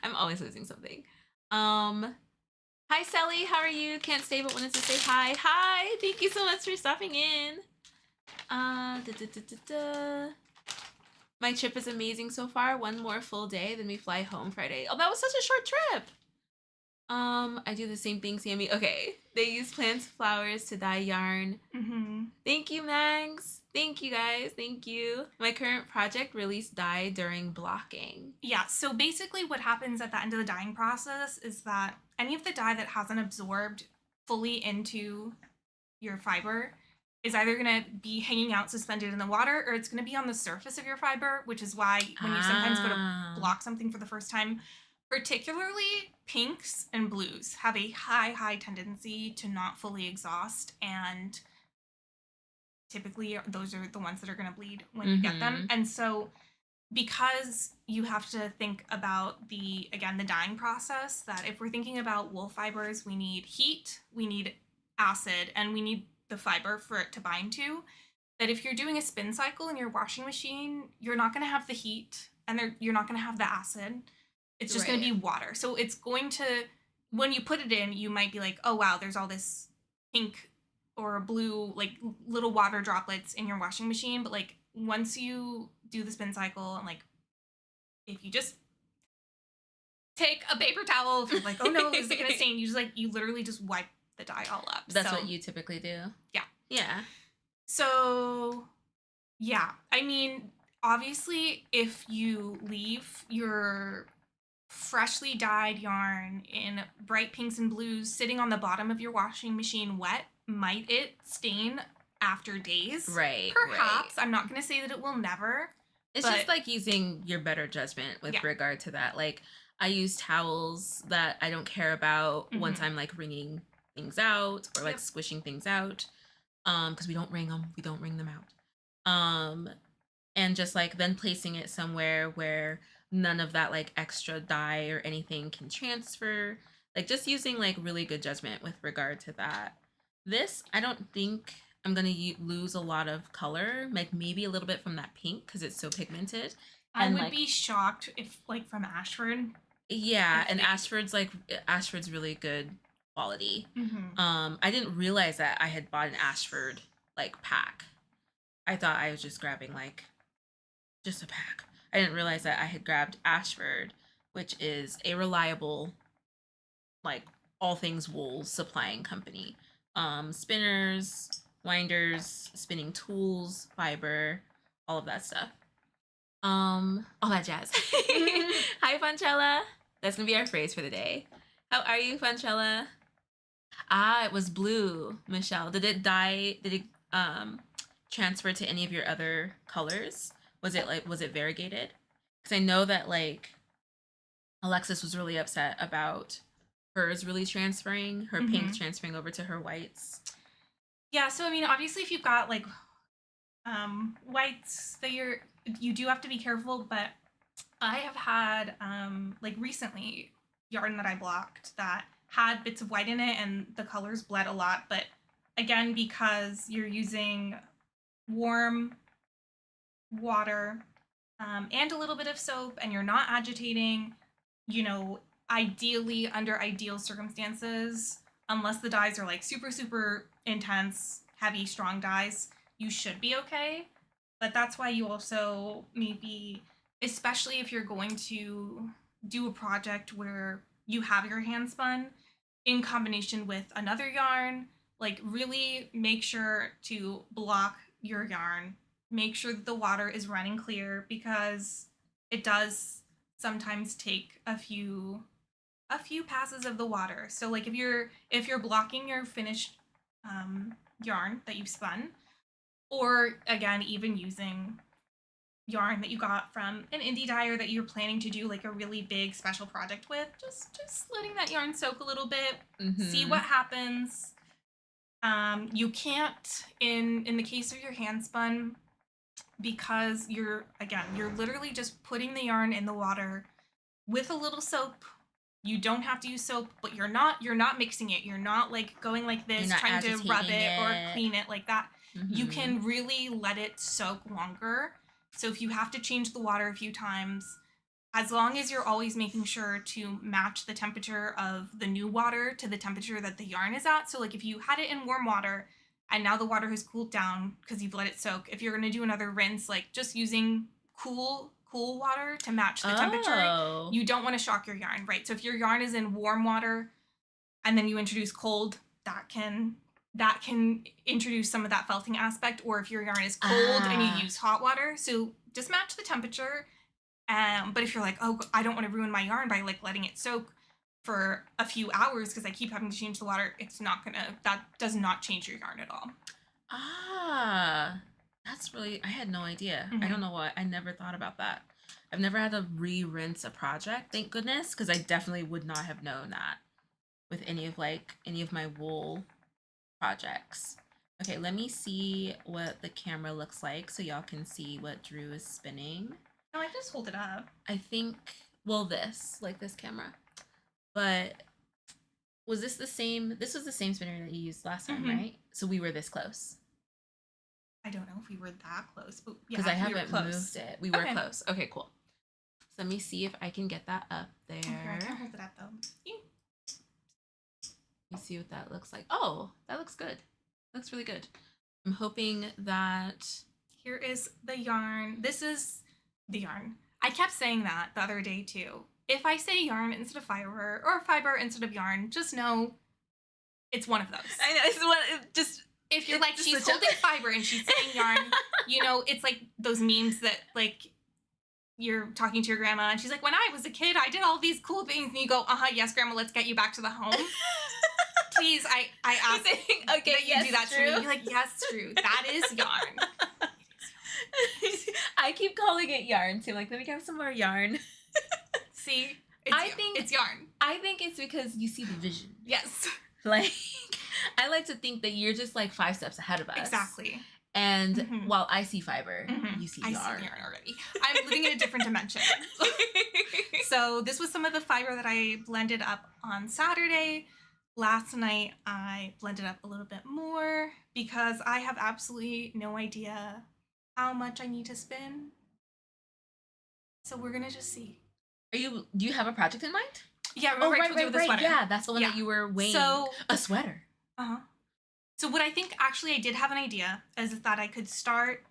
I'm always losing something. Hi Sally, how are you? Can't stay but wanted to say hi. Hi, thank you so much for stopping in. My trip is amazing so far. One more full day, then we fly home Friday. Oh, that was such a short trip. I do the same thing, Sammy. Okay. They use plants, flowers to dye yarn. Mm-hmm. Thank you, Mags. Thank you, guys. Thank you. My current project released dye during blocking. Yeah, so basically what happens at the end of the dyeing process is that any of the dye that hasn't absorbed fully into your fiber is either going to be hanging out suspended in the water or it's going to be on the surface of your fiber, which is why when you sometimes go to block something for the first time, particularly pinks and blues have a high tendency to not fully exhaust, and typically those are the ones that are going to bleed when you get them. And so because you have to think about the dyeing process, that if we're thinking about wool fibers, we need heat, we need acid, and we need the fiber for it to bind to, that if you're doing a spin cycle in your washing machine, you're not going to have the heat and you're not going to have the acid. It's just going to be water. So it's going to, when you put it in, you might be like, oh wow, there's all this pink or blue, like little water droplets in your washing machine. But like once you do the spin cycle, and like if you just take a paper towel, if you're like, oh no, is it going to stain? You literally just wipe the dye all up. That's what you typically do? Yeah. Yeah. So, yeah. I mean, obviously, if you leave your freshly dyed yarn in bright pinks and blues sitting on the bottom of your washing machine wet, might it stain after days? Right. Perhaps. Right. I'm not going to say that it will never. It's just like using your better judgment with regard to that. Like, I use towels that I don't care about once I'm like wringing things out or like squishing things out, because we don't wring them out, and just like then placing it somewhere where none of that like extra dye or anything can transfer, like just using like really good judgment with regard to that. This, I don't think I'm gonna lose a lot of color, like maybe a little bit from that pink because it's so pigmented. I would be shocked if like from Ashford. Yeah, and Ashford's really good quality. I didn't realize that I had bought an Ashford like pack. I thought I was just grabbing like just a pack. I didn't realize that I had grabbed Ashford, which is a reliable like all things wool supplying company. Spinners, winders, spinning tools, fiber, all of that stuff. All that jazz. Hi, Funchella. That's gonna be our phrase for the day. How are you, Funchella? Ah, it was blue, Michelle. Did it transfer to any of your other colors? Was it variegated? Because I know that like Alexis was really upset about hers really transferring, her pinks transferring over to her whites. Yeah, so I mean, obviously if you've got like whites that you do have to be careful, but I have had like recently yarn that I blocked that had bits of white in it and the colors bled a lot, but again, because you're using warm water and a little bit of soap and you're not agitating, you know, ideally under ideal circumstances, unless the dyes are like super intense, heavy, strong dyes, you should be okay. But that's why you also maybe, especially if you're going to do a project where you have your hand spun in combination with another yarn, like really make sure to block your yarn, make sure that the water is running clear, because it does sometimes take a few passes of the water. So like if you're blocking your finished yarn that you've spun, or again even using yarn that you got from an indie dyer that you're planning to do like a really big special project with, just letting that yarn soak a little bit, see what happens. You can't in the case of your hand spun, because you're literally just putting the yarn in the water with a little soap. You don't have to use soap, but you're not mixing it. You're not like going like You're this not trying to rub agitating it or it. clean it like that. You Mm-hmm. can really let it soak longer. So if you have to change the water a few times, as long as you're always making sure to match the temperature of the new water to the temperature that the yarn is at. So like if you had it in warm water and now the water has cooled down because you've let it soak, if you're going to do another rinse, like just using cool water to match the temperature, you don't want to shock your yarn, right? So if your yarn is in warm water and then you introduce cold, that can introduce some of that felting aspect. Or if your yarn is cold and you use hot water, so just match the temperature. But if you're like, oh, I don't want to ruin my yarn by like letting it soak for a few hours because I keep having to change the water, that does not change your yarn at all. That's really, I had no idea. Mm-hmm. I don't know why. I never thought about that. I've never had to re-rinse a project, thank goodness, because I definitely would not have known that with any of my wool projects. Okay, let me see what the camera looks like so y'all can see what Drew is spinning. No, I just hold it up. I think, well, this camera. But was this the same? This was the same spinner that you used last time, right? So we were this close. I don't know if we were that close, but yeah, because I haven't moved it. We were close. Okay, cool. So let me see if I can get that up there. Okay, I can't hold it up though. Let me see what that looks like. Oh, that looks good. Looks really good. I'm hoping that here is the yarn. This is the yarn. I kept saying that the other day too. If I say yarn instead of fiber or fiber instead of yarn, just know it's one of those. I know it's what just if you're like she's holding fiber and she's saying yarn, you know, it's like those memes that like you're talking to your grandma and she's like, when I was a kid, I did all these cool things, and you go, yes, grandma, let's get you back to the home. Please, I ask okay, that you do that Drew. to me. You're like, yes, Drew, that is yarn. I keep calling it yarn too. Like, let me get some more yarn. See, it's yarn. I think it's because you see the vision. Yes. Like, I like to think that you're just like 5 steps ahead of us. Exactly. And while I see fiber, you see yarn. I see yarn already. I'm living in a different dimension. So this was some of the fiber that I blended up on Saturday. Last night, I blended up a little bit more because I have absolutely no idea how much I need to spin. So we're going to just see. Do you have a project in mind? Yeah, remember I told you with the sweater. Yeah, that's the one that you were weighing. So, a sweater. So what I think actually I did have an idea is that I could start,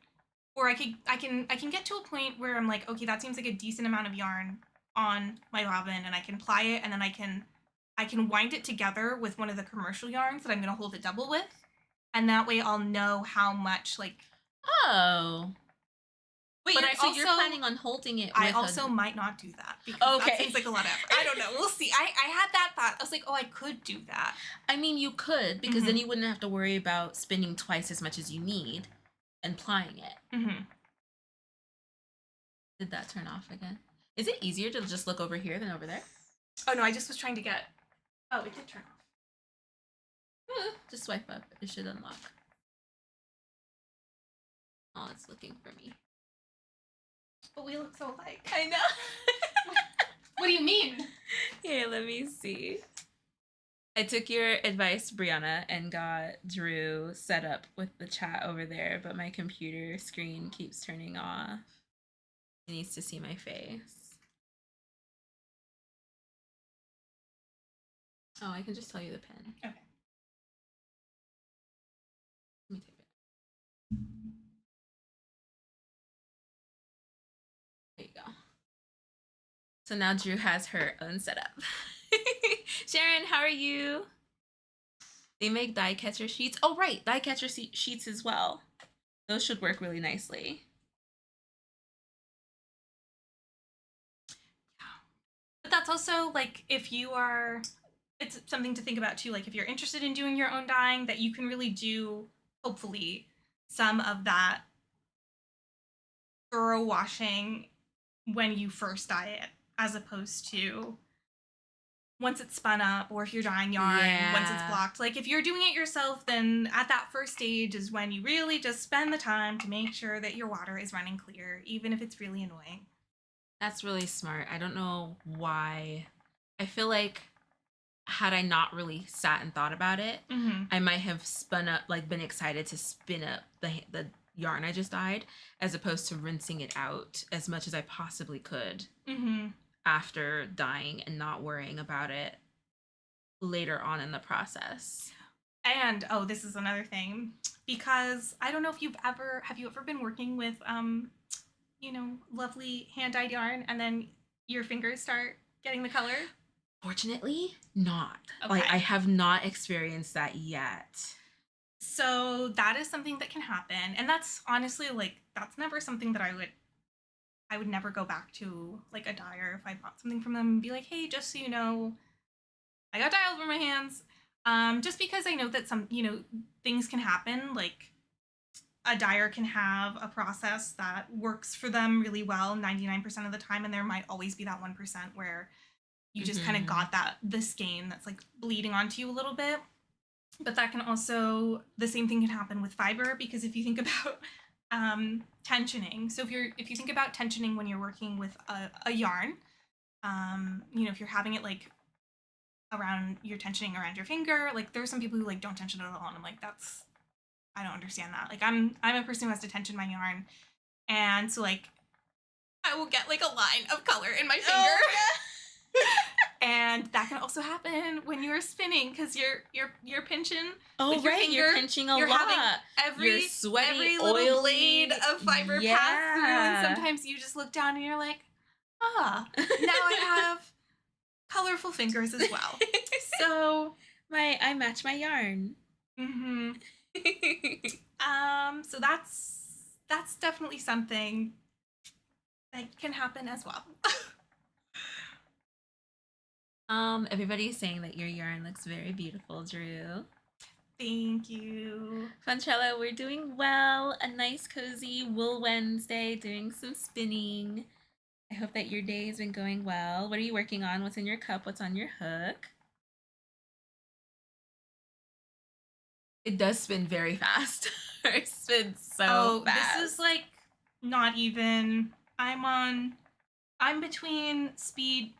or I can get to a point where I'm like, okay, that seems like a decent amount of yarn on my bobbin, and I can ply it, and then I can wind it together with one of the commercial yarns that I'm gonna hold it double with, and that way I'll know how much like. Oh. Wait, but you're planning on holding it with I also might not do that because that seems like a lot of effort. I don't know. We'll see. I had that thought. I was like, oh, I could do that. I mean, you could, because then you wouldn't have to worry about spinning twice as much as you need and plying it. Did that turn off again? Is it easier to just look over here than over there? Oh, no, I just was trying to get... Oh, it did turn off. Just swipe up. It should unlock. Oh, it's looking for me. But we look so alike. I know. What do you mean? Here, let me see. I took your advice, Brianna, and got Drew set up with the chat over there, but my computer screen keeps turning off. He needs to see my face. Oh, I can just tell you the pin. Okay. Let me type it. There you go. So now Drew has her own setup. Sharon, how are you? They make die catcher sheets. Oh, right. Die catcher sheets as well. Those should work really nicely. But that's also like if you are, it's something to think about too. Like if you're interested in doing your own dyeing, that you can really do, hopefully, some of that thorough washing when you first dye it, as opposed to once it's spun up, or if you're drying yarn, once it's Yeah. blocked. Like, if you're doing it yourself, then at that first stage is when you really just spend the time to make sure that your water is running clear, even if it's really annoying. That's really smart. I don't know why. I feel like had I not really sat and thought about it, Mm-hmm. I might have spun up, like been excited to spin up the yarn I just dyed, as opposed to rinsing it out as much as I possibly could Mm-hmm. after dyeing and not worrying about it later on in the process. And oh, this is another thing, because I don't know if have you ever been working with lovely hand dyed yarn, and then your fingers start getting the color? Fortunately, not. Okay. Like, I have not experienced that yet. So that is something that can happen, and that's honestly, like, that's never something that I would never go back to, like, a dyer if I bought something from them and be like, hey, just so you know, I got dye all over my hands. Just because I know that some, things can happen. Like, a dyer can have a process that works for them really well 99% of the time, and there might always be that 1% where you just kind of got the skein that's like bleeding onto you a little bit. But that can also, the same thing can happen with fiber, because if you think about tensioning, so if you think about tensioning when you're working with a yarn, if you're having it like you're tensioning around your finger, like there's some people who like don't tension it at all, and I'm like, I don't understand that. Like, I'm a person who has to tension my yarn, and so like I will get like a line of color in my finger. Oh, and that can also happen when you're spinning, because you're pinching. Oh, with your right, finger. You're pinching a lot. Every sweaty, every little oily blade of fiber pass through, and sometimes you just look down and you're like, now I have colorful fingers as well. So I match my yarn. Mm-hmm. So that's definitely something that can happen as well. Everybody's saying that your yarn looks very beautiful, Drew. Thank you. Fonchella, we're doing well. A nice cozy Wool Wednesday, doing some spinning. I hope that your day has been going well. What are you working on? What's in your cup? What's on your hook? It does spin very fast. It spins so fast. This is like not even. I'm between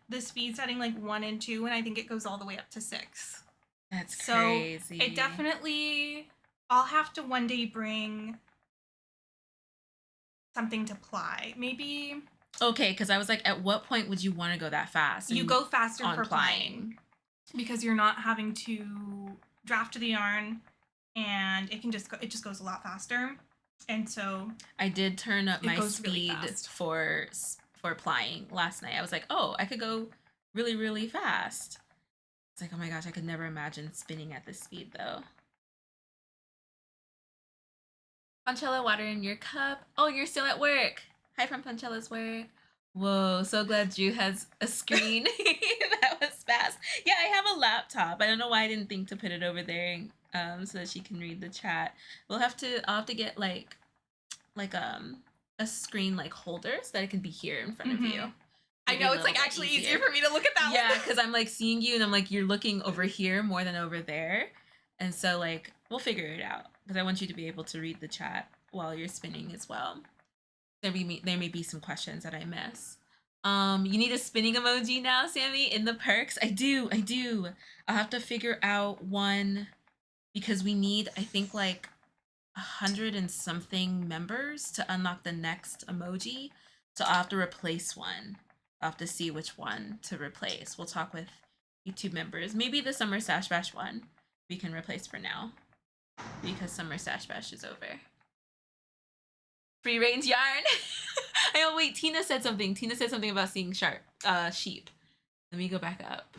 the speed setting like 1 and 2, and I think it goes all the way up to 6. That's crazy. So it definitely, I'll have to one day bring something to ply. Maybe. Okay, because I was like, at what point would you want to go that fast? You go faster for plying, because you're not having to draft the yarn, and it just goes a lot faster. And so I did turn up my speed really for plying last night. I was like, oh, I could go really, really fast. It's like, oh my gosh, I could never imagine spinning at this speed though. Ponchella, water in your cup. Oh, you're still at work. Hi from Ponchella's work. Whoa, so glad Drew has a screen. That was fast. Yeah, I have a laptop. I don't know why I didn't think to put it over there so that she can read the chat. I'll have to get like a screen like holder so that it can be here in front of you. I know, it's like actually easier for me to look at that one. Yeah, because I'm like seeing you and I'm like, you're looking over here more than over there. And so like, we'll figure it out, because I want you to be able to read the chat while you're spinning as well. There may be some questions that I miss. You need a spinning emoji now, Sammy, in the perks? I do. I'll have to figure out one, because we need, I think, like 100 and something members to unlock the next emoji. So I'll have to replace one. I'll have to see which one to replace. We'll talk with YouTube members. Maybe the Summer Stash Bash one we can replace for now, because Summer Stash Bash is over. Free range yarn. Oh wait, Tina said something. Tina said something about seeing sheep. Let me go back up.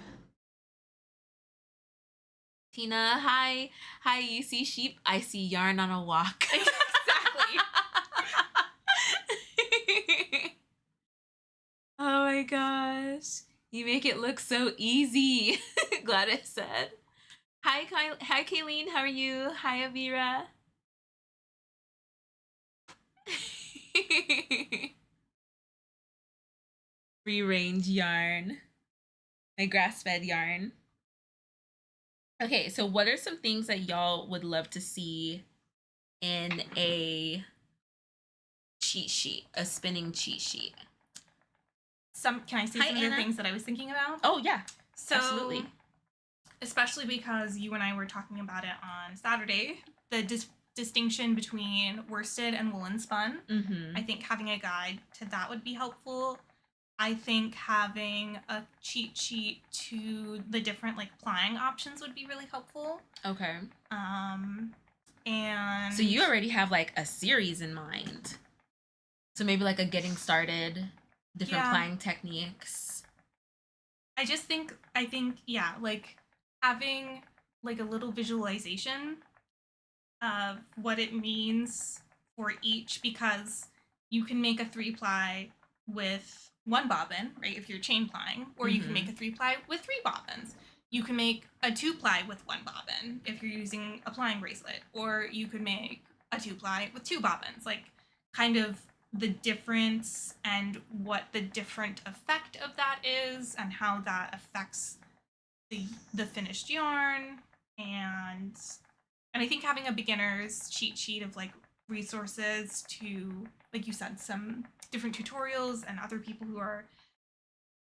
Tina, hi. You see sheep? I see yarn on a walk. Exactly. Oh my gosh. You make it look so easy, Gladys said. Hi, Kayleen. How are you? Hi, Avira. Free range yarn. My grass-fed yarn. Okay, so what are some things that y'all would love to see in a cheat sheet, a spinning cheat sheet? Can I say some of the things that I was thinking about? Oh yeah, so absolutely. Especially because you and I were talking about it on Saturday, the distinction between worsted and woolen spun. Mm-hmm. I think having a guide to that would be helpful. I think having a cheat sheet to the different like plying options would be really helpful. Okay. And so you already have like a series in mind. So maybe like a getting started, different plying techniques. I think yeah, like having like a little visualization of what it means for each, because you can make a 3-ply with 1 bobbin, right, if you're chain plying, or you can make a 3-ply with 3 bobbins. You can make a 2-ply with 1 bobbin if you're using a plying bracelet, or you could make a 2-ply with 2 bobbins. Like, kind of the difference and what the different effect of that is and how that affects the finished yarn. And I think having a beginner's cheat sheet of like resources to, like you said, some different tutorials and other people who are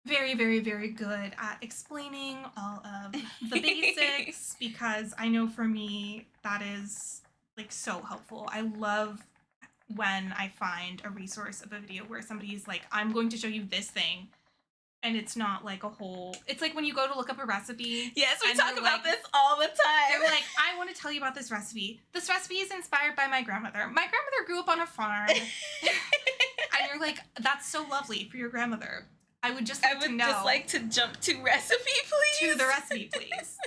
very, very, very good at explaining all of the basics, because I know for me that is like so helpful. I love when I find a resource of a video where somebody's like, I'm going to show you this thing, and it's not like a whole, it's like when you go to look up a recipe. Yes, we talk about this all the time. They're like, I want to tell you about this recipe. This recipe is inspired by my grandmother. My grandmother grew up on a farm. And you're like, that's so lovely for your grandmother. I would just like to know. just like to jump to recipe, please. To the recipe, please.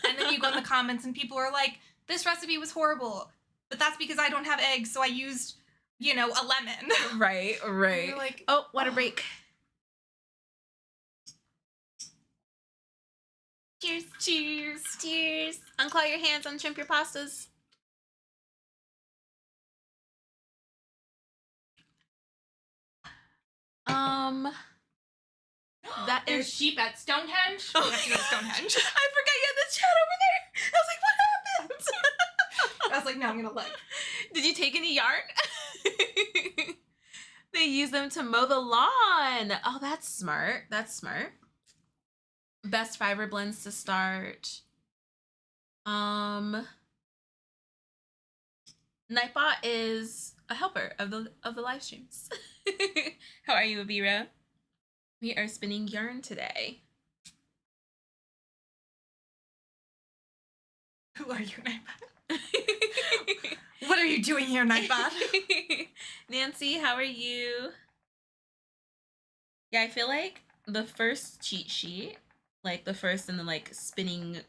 And then you go in the comments and people are like, this recipe was horrible, but that's because I don't have eggs, so I used, a lemon. Right. And you're like, oh, water break. Cheers. Cheers. Cheers. Unclaw your hands, unshrimp your pastas. There's sheep at Stonehenge. Oh, we have to go to Stonehenge. I forgot you had the chat over there. I was like, what happened? I was like, no, I'm gonna look. Did you take any yarn? They use them to mow the lawn. Oh, that's smart. That's smart. Best fiber blends to start. Nightbot is a helper of the live streams. How are you, Avira? We are spinning yarn today. Who are you, Nightbot? What are you doing here, Nightbot? Nancy, how are you? Yeah, I feel like the first cheat sheet, like the first in the like spinning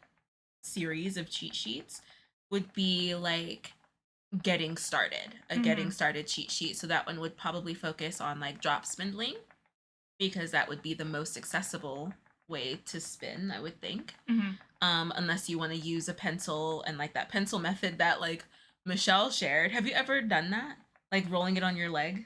series of cheat sheets, would be like getting started, getting started cheat sheet. So that one would probably focus on like drop spindling, because that would be the most accessible way to spin, I would think. Unless you want to use a pencil and like that pencil method that like Michelle shared. Have you ever done that? Like rolling it on your leg?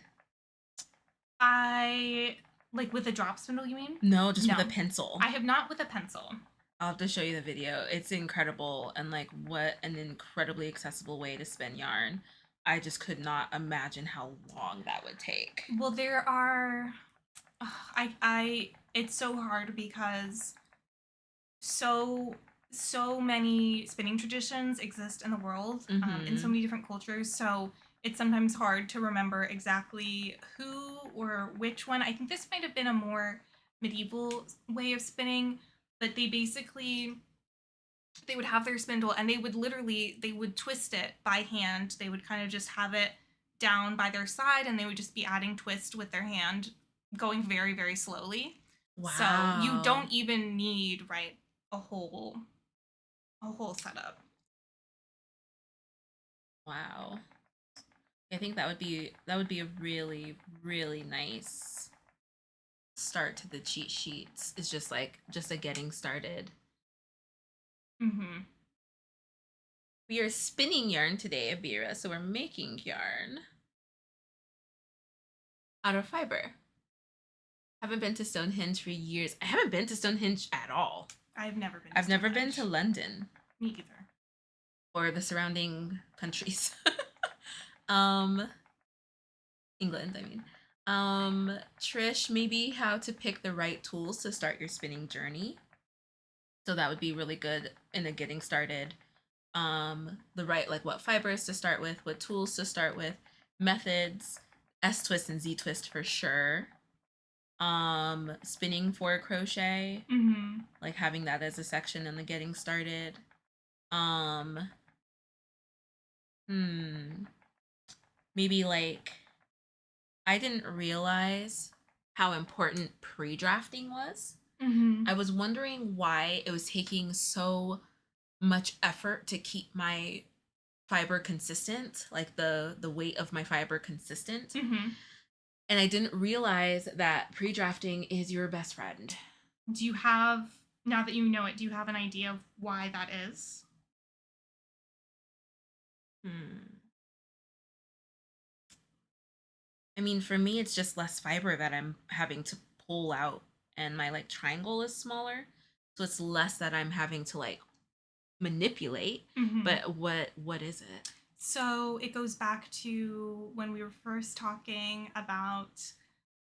Like with a drop spindle, you mean? No, just with a pencil. I have not with a pencil. I'll have to show you the video. It's incredible, and like what an incredibly accessible way to spin yarn. I just could not imagine how long that would take. Well, there are it's so hard because so many spinning traditions exist in the world, in so many different cultures, so it's sometimes hard to remember exactly who or which one. I think this might have been a more medieval way of spinning, but they would have their spindle and they would twist it by hand. They would kind of just have it down by their side and they would just be adding twist with their hand, going very, very slowly. Wow. So you don't even need, right, a whole setup. Wow. I think that would be a really, really nice start to the cheat sheets. It's just a getting started. We are spinning yarn today, Avira, so we're making yarn out of fiber. Haven't been to Stonehenge for years. I haven't been to Stonehenge at all. I've never been. I've never been to London. Me either. Or the surrounding countries. um, England, I mean. Trish, maybe how to pick the right tools to start your spinning journey. So that would be really good in the getting started. The right, like what fibers to start with, what tools to start with, methods, S twist and Z twist for sure. Spinning for crochet, like having that as a section in the getting started. Maybe like I didn't realize how important pre-drafting was. I was wondering why it was taking so much effort to keep my fiber consistent, like the weight of my fiber consistent. And I didn't realize that pre-drafting is your best friend. Do you have, now that you know it, do you have an idea of why that is? I mean, for me, it's just less fiber that I'm having to pull out, and my like triangle is smaller, so it's less that I'm having to like manipulate. But what is it? So it goes back to when we were first talking about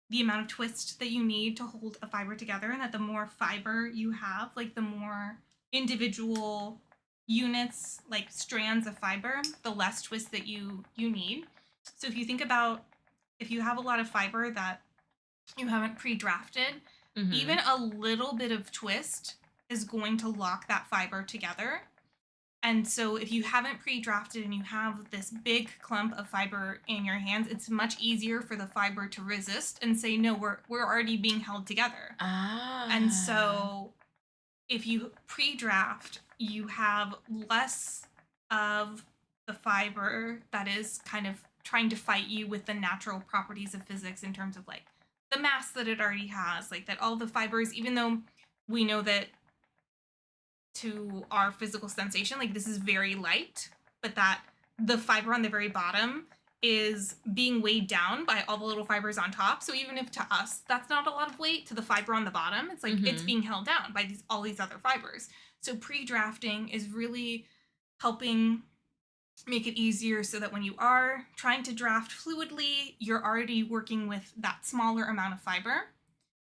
the amount of twist that you need to hold a fiber together, and that the more fiber you have, like the more individual units, like strands of fiber, the less twist that you need. So if you think about, if you have a lot of fiber that you haven't pre-drafted, even a little bit of twist is going to lock that fiber together. And so if you haven't pre-drafted and you have this big clump of fiber in your hands, it's much easier for the fiber to resist and say, no, we're already being held together. And so if you pre-draft, you have less of the fiber that is kind of trying to fight you with the natural properties of physics in terms of like the mass that it already has, like that all the fibers, even though we know that to our physical sensation, like this is very light, but that the fiber on the very bottom is being weighed down by all the little fibers on top. So even if to us that's not a lot of weight, to the fiber on the bottom, it's like it's being held down by all these other fibers. So pre-drafting is really helping make it easier so that when you are trying to draft fluidly, you're already working with that smaller amount of fiber,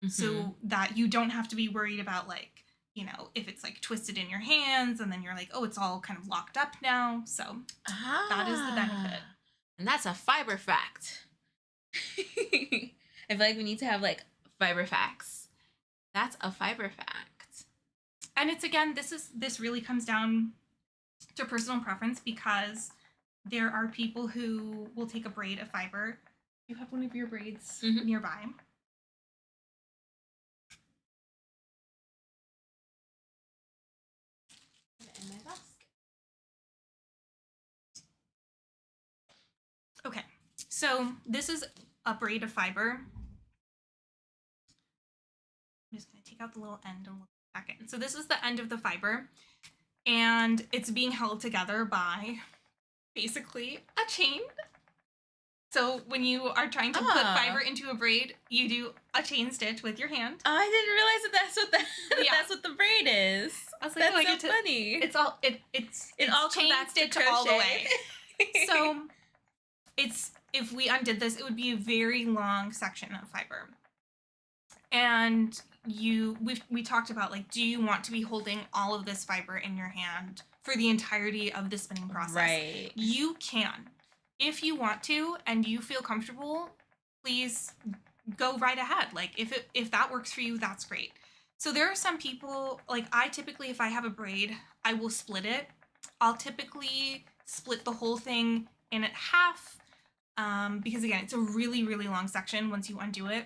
so that you don't have to be worried about like, you know, if it's like twisted in your hands and then you're like, oh, it's all kind of locked up now. So that is the benefit. And that's a fiber fact. I feel like we need to have like fiber facts. That's a fiber fact. And it's, again, this really comes down to personal preference, because there are people who will take a braid of fiber. You have one of your braids nearby. In my basket. Okay, so this is a braid of fiber. I'm just going to take out the little end and look back in. So this is the end of the fiber, and it's being held together by basically a chain. So when you are trying to put fiber into a braid, you do a chain stitch with your hand. Oh, I didn't realize that that's what the braid is. I was like, that's so funny. It's all chain stitch all the way. So if we undid this, it would be a very long section of fiber. And we talked about, like, do you want to be holding all of this fiber in your hand for the entirety of the spinning process? Right. You can. If you want to and you feel comfortable, please go right ahead. Like, if that works for you, that's great. So there are some people, like I typically, if I have a braid, I will split it. I'll typically split the whole thing in half, because again, it's a really, really long section once you undo it.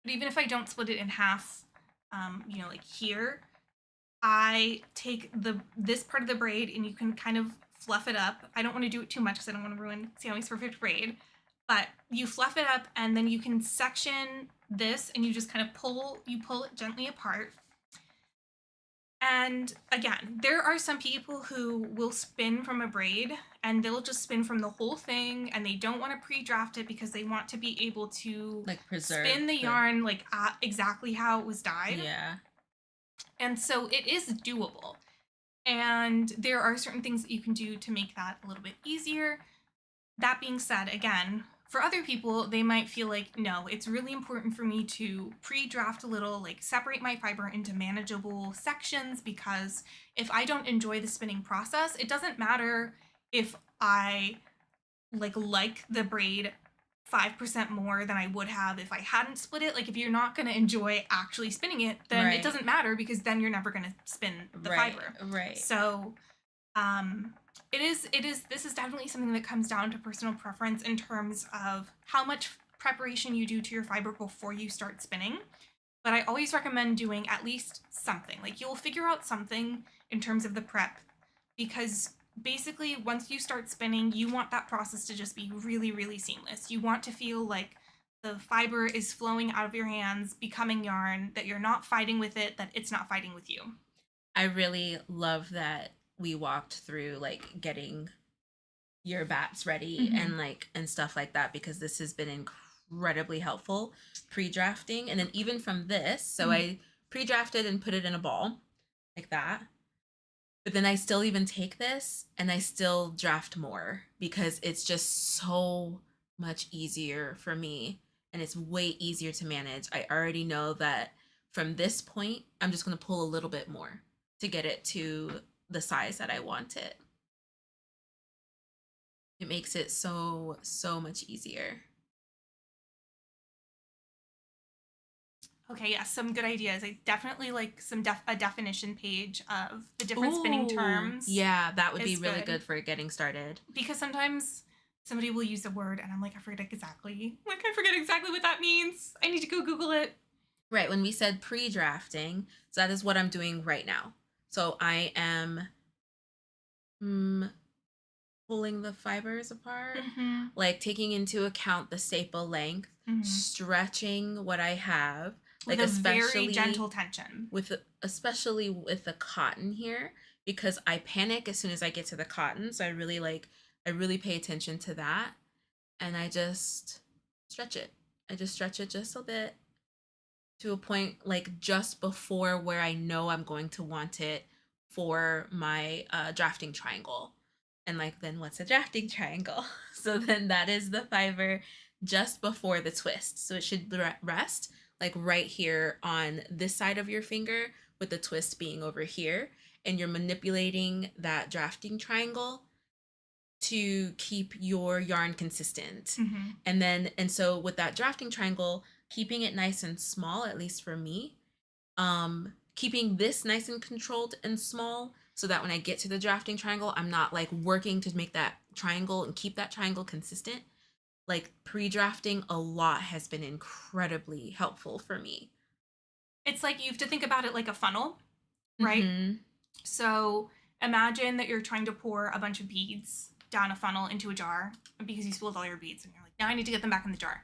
But even if I don't split it in half, you know, like here, I take this part of the braid and you can kind of fluff it up. I don't want to do it too much because I don't want to ruin Sammy's perfect braid. But you fluff it up and then you can section this and you just kind of pull it gently apart. And again, there are some people who will spin from a braid and they'll just spin from the whole thing and they don't want to pre-draft it because they want to be able to like preserve spin the yarn like exactly how it was dyed. Yeah. And so it is doable. And there are certain things that you can do to make that a little bit easier. That being said, again, for other people, they might feel like, no, it's really important for me to pre-draft a little, like separate my fiber into manageable sections, because if I don't enjoy the spinning process, it doesn't matter if I like the braid 5% more than I would have if I hadn't split it. Like if you're not going to enjoy actually spinning it, then Right. it doesn't matter, because then you're never going to spin the fiber. Right. So, this is definitely something that comes down to personal preference in terms of how much preparation you do to your fiber before you start spinning. But I always recommend doing at least something. Like you'll figure out something in terms of the prep, because basically once you start spinning, you want that process to just be really, really seamless. You want to feel like the fiber is flowing out of your hands, becoming yarn, that you're not fighting with it, that it's not fighting with you. I really love that we walked through like getting your bats ready and stuff like that, because this has been incredibly helpful pre-drafting. And then even from this, so I pre-drafted and put it in a ball like that. But then I still even take this and I still draft more, because it's just so much easier for me and it's way easier to manage. I already know that from this point, I'm just going to pull a little bit more to get it to the size that I want it. It makes it so much easier. Okay, yeah, some good ideas. I definitely like a definition page of the different spinning terms. Yeah, that would be really good for getting started. Because sometimes somebody will use a word and I'm like, I forget exactly what that means. I need to go Google it. Right, when we said pre-drafting, so that is what I'm doing right now. So I am pulling the fibers apart, like taking into account the staple length, stretching what I have, with like a very gentle tension. Especially with the cotton here, because I panic as soon as I get to the cotton. So I really pay attention to that, and I just stretch it. I just stretch it just a bit to a point like just before where I know I'm going to want it for my drafting triangle. And like, then what's a drafting triangle? So then that is the fiber just before the twist. So it should rest like right here on this side of your finger, with the twist being over here. And you're manipulating that drafting triangle to keep your yarn consistent. And so with that drafting triangle, keeping it nice and small, at least for me, keeping this nice and controlled and small, so that when I get to the drafting triangle, I'm not like working to make that triangle and keep that triangle consistent. Like pre-drafting a lot has been incredibly helpful for me. It's like you have to think about it like a funnel, right? So imagine that you're trying to pour a bunch of beads down a funnel into a jar, because you spilled all your beads and you're like, now I need to get them back in the jar.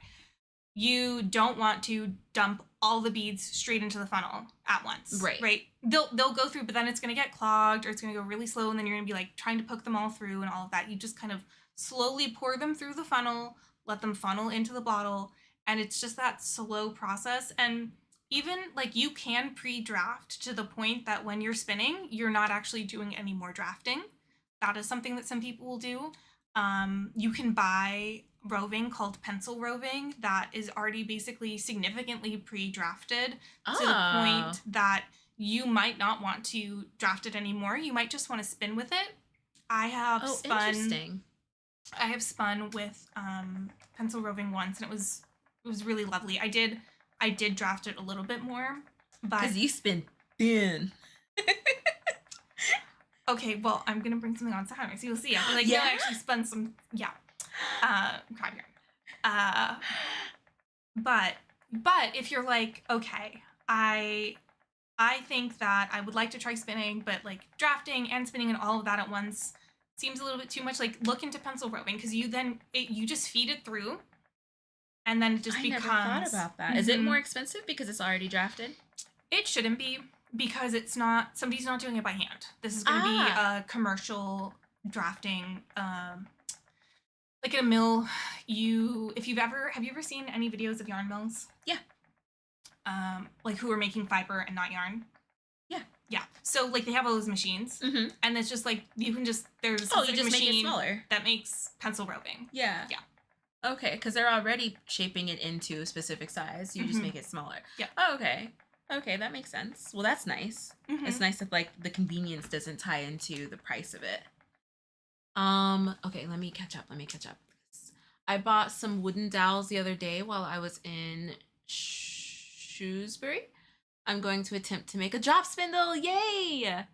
You don't want to dump all the beads straight into the funnel at once. Right. They'll go through, but then it's going to get clogged, or it's going to go really slow, and then you're going to be like trying to poke them all through and all of that. You just kind of slowly pour them through the funnel, let them funnel into the bottle, and it's just that slow process. And even like you can pre-draft to the point that when you're spinning, you're not actually doing any more drafting. That is something that some people will do. You can buy roving called pencil roving that is already basically significantly pre-drafted to the point that you might not want to draft it anymore. You might just want to spin with it. I have spun with pencil roving once, and it was really lovely. I did draft it a little bit more, but because you spin thin. Okay, well, I'm gonna bring something on Saturday, so you'll see. I actually spun some crab yarn. But if you're like, okay, I think that I would like to try spinning, but like drafting and spinning and all of that at once seems a little bit too much. Like, look into pencil roving, because you just feed it through, and then it just becomes. I never thought about that. Is it more expensive because it's already drafted? It shouldn't be. because somebody's not doing it by hand. This is going to be a commercial drafting, like in a mill. Have you ever seen any videos of yarn mills? Yeah. Like who are making fiber and not yarn? Yeah. So like they have all those machines, and it's just like there's a specific just machine make it smaller that makes pencil roving. Yeah. Okay, because they're already shaping it into a specific size. You just make it smaller. Yeah. Oh, okay. Okay, that makes sense. Well, that's nice. It's nice that like the convenience doesn't tie into the price of it. Okay, let me catch up. I bought some wooden dowels the other day while I was in Shrewsbury. I'm going to attempt to make a drop spindle. Yay!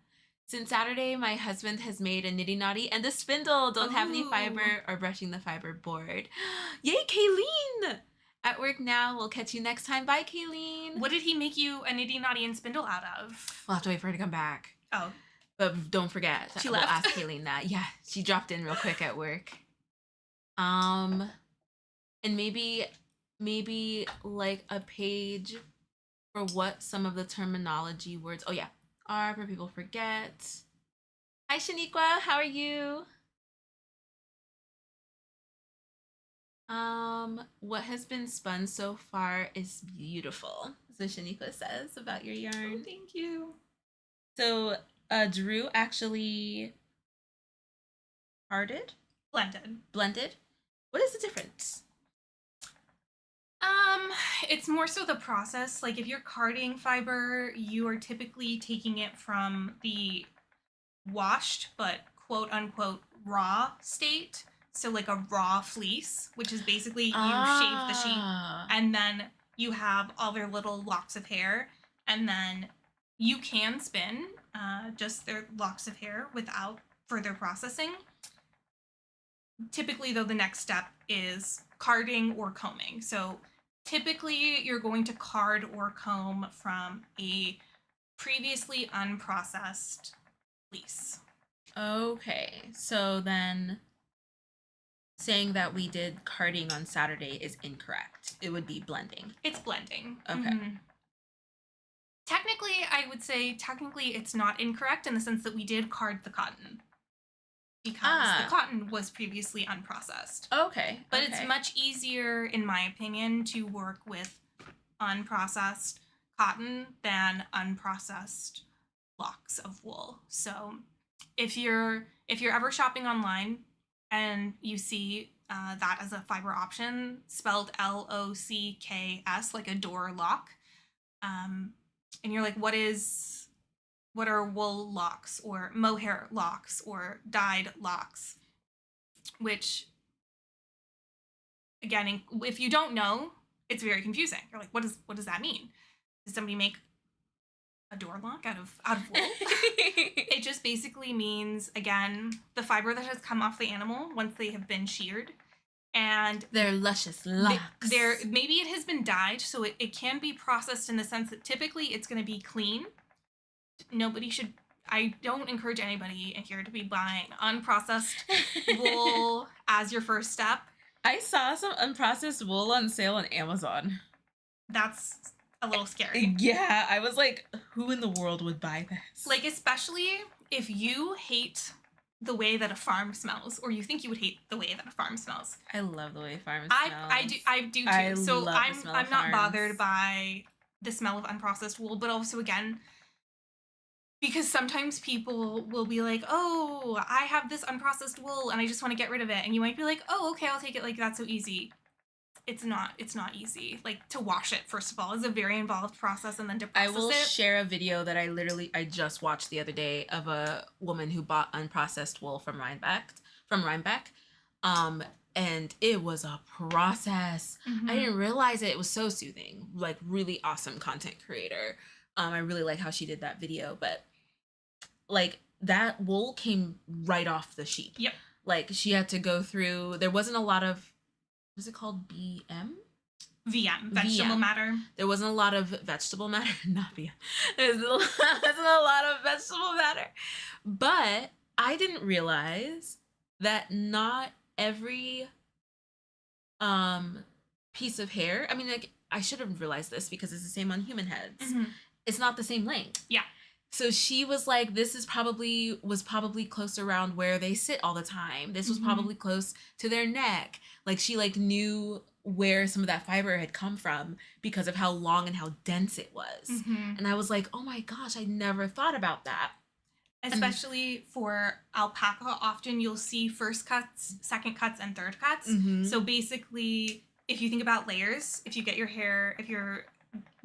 Since Saturday, my husband has made a nitty knotty and a spindle. Don't have any fiber or brushing the fiber board. Yay, Kayleen! At work now. We'll catch you next time. Bye, Kayleen. What did he make you a nitty knotty and spindle out of? We'll have to wait for her to come back. Oh. But don't forget. She we'll left? ask Kayleen that. Yeah, she dropped in real quick at work. And maybe like a page for what some of the terminology words. Oh yeah, are for people forget. Hi Shaniqua, how are you? What has been spun so far is beautiful. So Shaniqua says about your yarn. Oh, thank you. So Drew actually blended. What is the difference? It's more so the process. Like if you're carding fiber, you are typically taking it from the washed but quote unquote raw state. So like a raw fleece, which is basically you shave the sheep and then you have all their little locks of hair, and then you can spin just their locks of hair without further processing. Typically though, the next step is carding or combing. So typically you're going to card or comb from a previously unprocessed fleece. Okay, so then saying that we did carding on Saturday is incorrect. It would be blending. It's blending. Okay. Technically, I would say it's not incorrect in the sense that we did card the cotton because the cotton was previously unprocessed. Okay. But it's much easier, in my opinion, to work with unprocessed cotton than unprocessed locks of wool. So if you're ever shopping online and you see that as a fiber option, spelled LOCKS, like a door lock, and you're like, what are wool locks or mohair locks or dyed locks? Which, again, if you don't know, it's very confusing. You're like, what does that mean? Did somebody make a door lock out of wool? It just basically means, again, the fiber that has come off the animal once they have been sheared. And they're luscious locks. Maybe it has been dyed, so it can be processed in the sense that typically it's going to be clean. I don't encourage anybody in here to be buying unprocessed wool as your first step. I saw some unprocessed wool on sale on Amazon. That's a little scary. Yeah, I was like, who in the world would buy this? Like, especially if you hate the way that a farm smells, or you think you would hate the way that a farm smells. I love the way farms smell. I do too. So I'm not bothered by the smell of unprocessed wool, but also, again, because sometimes people will be like, oh, I have this unprocessed wool and I just want to get rid of it. And you might be like, oh, okay, I'll take it. Like, that's so easy. It's not easy. Like, to wash it, first of all, is a very involved process, and then to process it. I will share a video that I just watched the other day of a woman who bought unprocessed wool from Rhinebeck. And it was a process. I didn't realize it. It was so soothing. Like, really awesome content creator. I really like how she did that video, but like, that wool came right off the sheep. Yep. Like, she had to go through, there wasn't a lot of, was it called VM? VM, vegetable matter. There wasn't a lot of vegetable matter, not VM. There wasn't a lot of vegetable matter. But I didn't realize that not every piece of hair, I mean, like, I should have realized this because it's the same on human heads. it's not the same length. Yeah. So she was like, this is was probably close around where they sit all the time. This was probably close to their neck. Like she like knew where some of that fiber had come from because of how long and how dense it was. And I was like, oh my gosh, I never thought about that. Especially for alpaca, often you'll see first cuts, second cuts, and third cuts. So basically, if you think about layers, if you're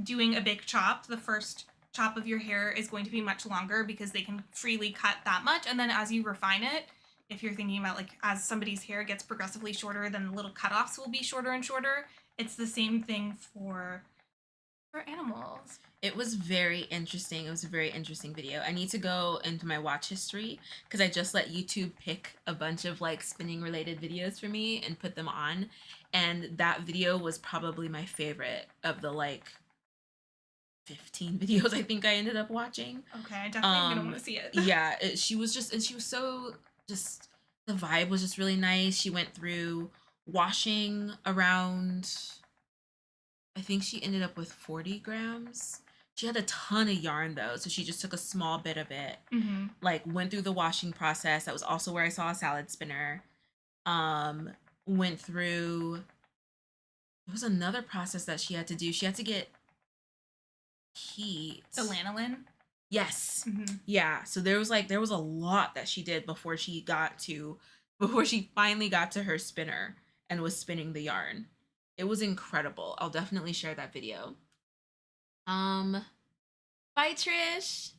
doing a big chop, the first chop of your hair is going to be much longer because they can freely cut that much. And then as you refine it, if you're thinking about like as somebody's hair gets progressively shorter, then the little cutoffs will be shorter and shorter. It's the same thing for animals. It was very interesting. It was a very interesting video. I need to go into my watch history because I just let YouTube pick a bunch of like spinning related videos for me and put them on. And that video was probably my favorite of the like 15 videos I think I ended up watching. Okay, I definitely gonna want to see it. Yeah, she was so just, the vibe was just really nice. She went through washing around, I think she ended up with 40 grams. She had a ton of yarn though, so she just took a small bit of it, like went through the washing process. That was also where I saw a salad spinner. Went through, it was another process that she had to do. She had to get heat. The lanolin? Yes. Yeah. So there was a lot that she did before she finally got to her spinner and was spinning the yarn. It was incredible. I'll definitely share that video. Bye Trish.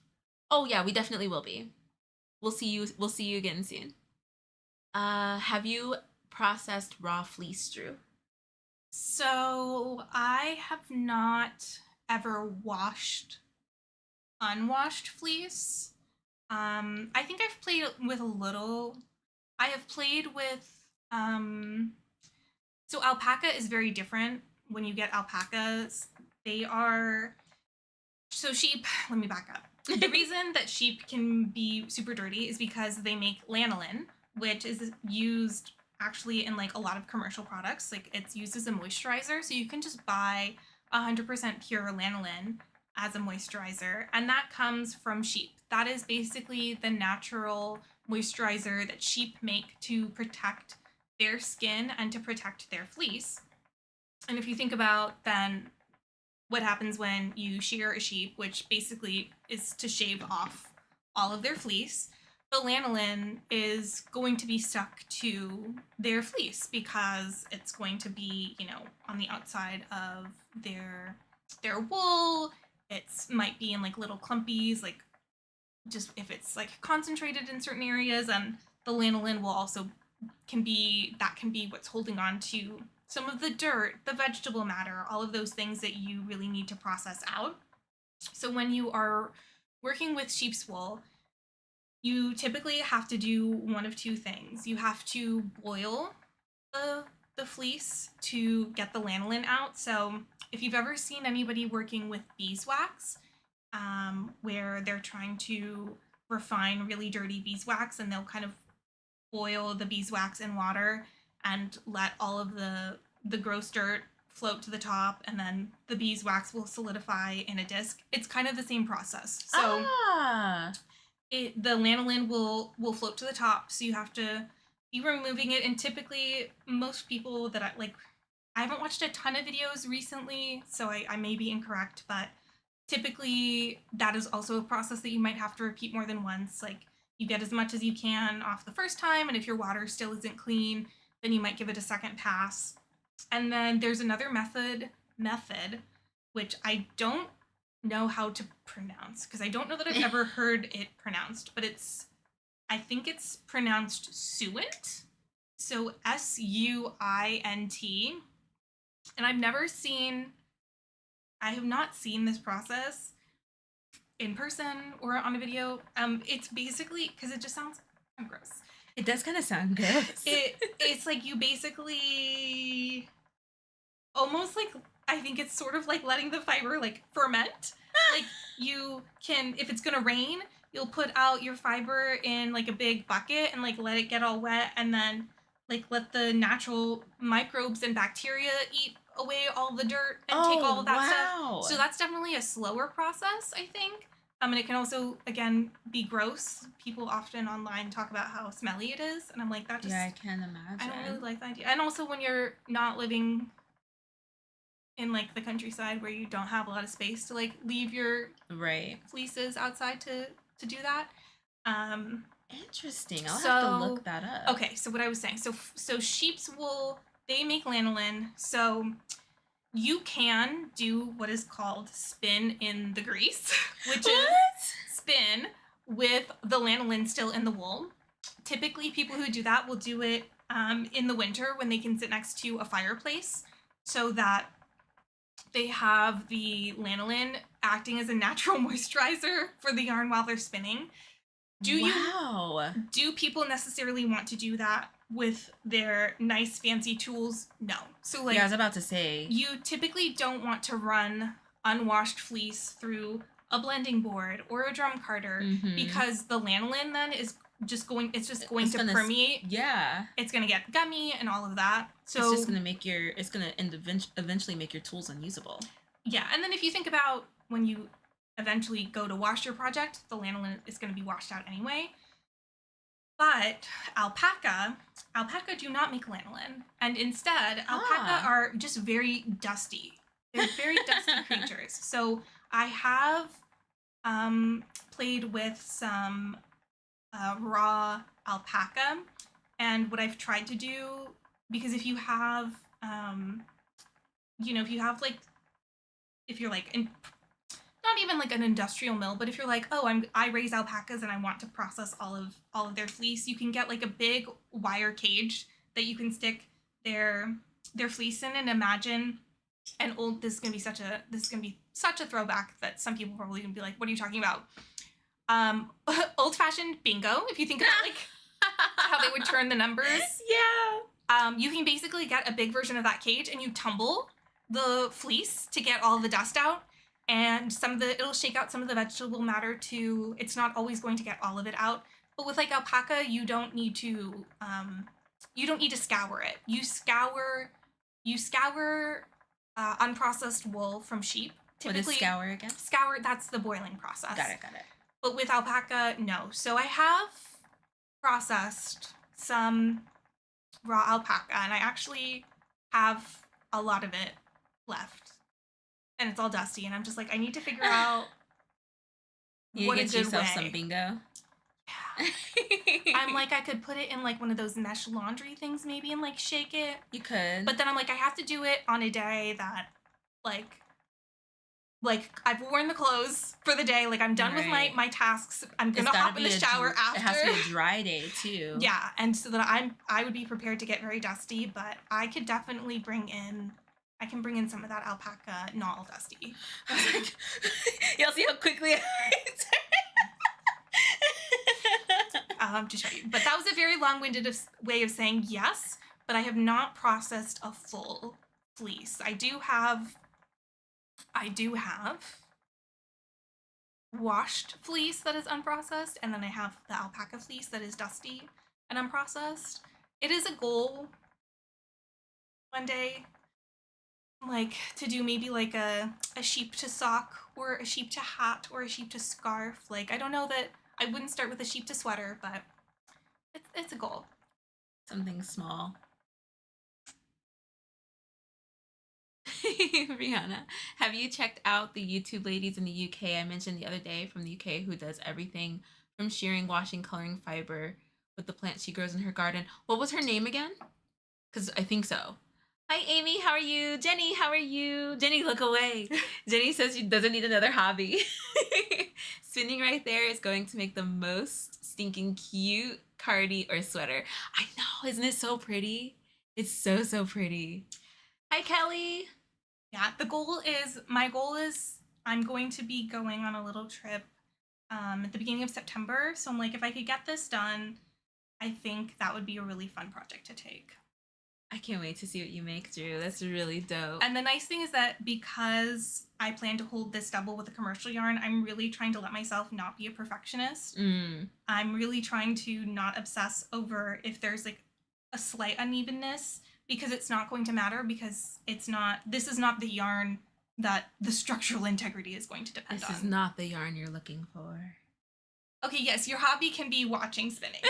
Oh yeah, we definitely will be. We'll see you again soon. Have you processed raw fleece, Drew? So I have not ever washed unwashed fleece. I think I've played with a little. I have played with so alpaca is very different. When you get alpacas, they are so sheep. Let me back up. The reason that sheep can be super dirty is because they make lanolin, which is used actually in like a lot of commercial products. Like it's used as a moisturizer, so you can just buy 100% pure lanolin as a moisturizer, and that comes from sheep. That is basically the natural moisturizer that sheep make to protect their skin and to protect their fleece. And if you think about then what happens when you shear a sheep, which basically is to shave off all of their fleece, the lanolin is going to be stuck to their fleece because it's going to be, on the outside of their wool. It's might be in like little clumpies, like just if it's like concentrated in certain areas, and the lanolin will also can be what's holding on to some of the dirt, the vegetable matter, all of those things that you really need to process out. So when you are working with sheep's wool, you typically have to do one of two things. You have to boil the fleece to get the lanolin out. So if you've ever seen anybody working with beeswax, where they're trying to refine really dirty beeswax, and they'll kind of boil the beeswax in water and let all of the gross dirt float to the top, and then the beeswax will solidify in a disc. It's kind of the same process. So the lanolin will float to the top, so you have to be removing it. And typically, most people that I haven't watched a ton of videos recently, so I may be incorrect, but typically that is also a process that you might have to repeat more than once. Like you get as much as you can off the first time, and if your water still isn't clean, then you might give it a second pass. And then there's another method, which I don't know how to pronounce because I don't know that I've ever heard it pronounced, but I think it's pronounced suint. So SUINT. And I have not seen this process in person or on a video. It's basically, because it just sounds gross. It does kind of sound gross. It's like you basically almost like, I think it's sort of like letting the fiber like ferment. Like you can, if it's gonna rain, you'll put out your fiber in like a big bucket and like let it get all wet, and then like let the natural microbes and bacteria eat away all the dirt and take all of that wow. stuff. So that's definitely a slower process, I think. And it can also, again, be gross. People often online talk about how smelly it is, and I'm like, that just... Yeah, I can imagine. I don't really like the idea. And also when you're not living in, like, the countryside where you don't have a lot of space to, like, leave your fleeces outside to do that. Interesting. I'll have to look that up. Okay, so what I was saying. So sheep's wool, they make lanolin, so... You can do what is called spin in the grease, which is spin with the lanolin still in the wool. Typically, people who do that will do it in the winter when they can sit next to a fireplace so that they have the lanolin acting as a natural moisturizer for the yarn while they're spinning. Do people necessarily want to do that with their nice fancy tools? No. So, like, yeah, I was about to say, you typically don't want to run unwashed fleece through a blending board or a drum carder because the lanolin then is just going to permeate. Yeah. It's going to get gummy and all of that. So it's just going to eventually make your tools unusable. Yeah, and then if you think about when you eventually go to wash your project, the lanolin is going to be washed out anyway. But alpaca do not make lanolin. And instead, alpaca are just very dusty. They're very dusty creatures. So I have played with some raw alpaca. And what I've tried to do, because if you have, if you're like in... not even like an industrial mill, but if you're like, oh, I raise alpacas and I want to process all of their fleece, you can get like a big wire cage that you can stick their fleece in. And imagine this is gonna be such a throwback that some people probably gonna be like, what are you talking about? Old-fashioned bingo. If you think about like how they would turn the numbers, you can basically get a big version of that cage and you tumble the fleece to get all the dust out. And it'll shake out some of the vegetable matter too. It's not always going to get all of it out. But with like alpaca, you don't need to scour it. You scour unprocessed wool from sheep. Typically, what is scour again? Scour, that's the boiling process. Got it. But with alpaca, no. So I have processed some raw alpaca, and I actually have a lot of it left. And it's all dusty, and I'm just like, I need to figure out what a good way. Some bingo. Yeah. I'm like, I could put it in like one of those mesh laundry things maybe and like shake it. You could. But then I'm like, I have to do it on a day that like I've worn the clothes for the day. Like I'm done with my tasks. I'm gonna hop in the shower after. It has to be a dry day too. Yeah, and so that I would be prepared to get very dusty, but I could definitely bring in some of that alpaca, not all dusty. I was like, y'all see how quickly to show you. But that was a very long-winded way of saying yes, but I have not processed a full fleece. I do have washed fleece that is unprocessed, and then I have the alpaca fleece that is dusty and unprocessed. It is a goal one day, like, to do maybe like a sheep to sock or a sheep to hat or a sheep to scarf. Like, I don't know that I wouldn't start with a sheep to sweater, but it's a goal. Something small. Rihanna, have you checked out the YouTube ladies in the UK I mentioned the other day from the UK who does everything from shearing, washing, coloring fiber with the plants she grows in her garden? What was her name again? Because I think so. Hi, Amy. How are you? Jenny, how are you? Jenny, look away. Jenny says she doesn't need another hobby. Spinning right there is going to make the most stinking cute cardi or sweater. I know. Isn't it so pretty? It's so, so pretty. Hi, Kelly. Yeah, my goal is I'm going to be going on a little trip at the beginning of September. So I'm like, if I could get this done, I think that would be a really fun project to take. I can't wait to see what you make, Drew. That's really dope. And the nice thing is that because I plan to hold this double with a commercial yarn, I'm really trying to let myself not be a perfectionist. I'm really trying to not obsess over if there's like a slight unevenness, because it's not going to matter because this is not the yarn that the structural integrity is going to depend on. This is not the yarn you're looking for. Okay, yes, your hobby can be watching spinning.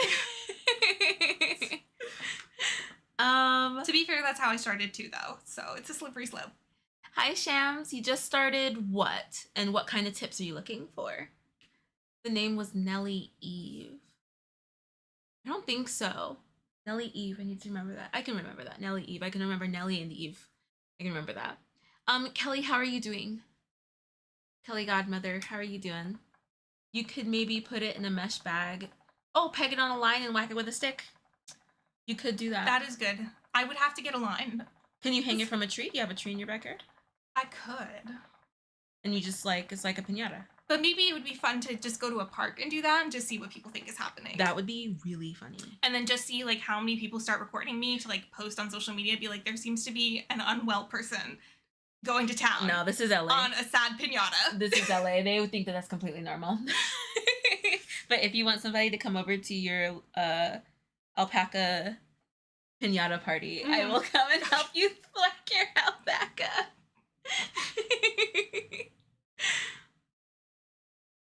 To be fair, that's how I started too, though. So it's a slippery slope. Hi, Shams. You just started what? And what kind of tips are you looking for? The name was Nellie Eve. I don't think so. Nellie Eve. I need to remember that. I can remember that. Nellie Eve. I can remember Nellie and Eve. I can remember that. Kelly, how are you doing? Kelly Godmother, how are you doing? You could maybe put it in a mesh bag. Oh, peg it on a line and whack it with a stick. You could do that. That is good. I would have to get a line. Can you hang it from a tree? Do you have a tree in your backyard? I could. And you just it's like a piñata. But maybe it would be fun to just go to a park and do that and just see what people think is happening. That would be really funny. And then just see like how many people start recording me to like post on social media, be like, there seems to be an unwell person going to town. No, this is LA. On a sad piñata. This is LA. They would think that that's completely normal. But if you want somebody to come over to your alpaca piñata party, I will come and help you whack your alpaca.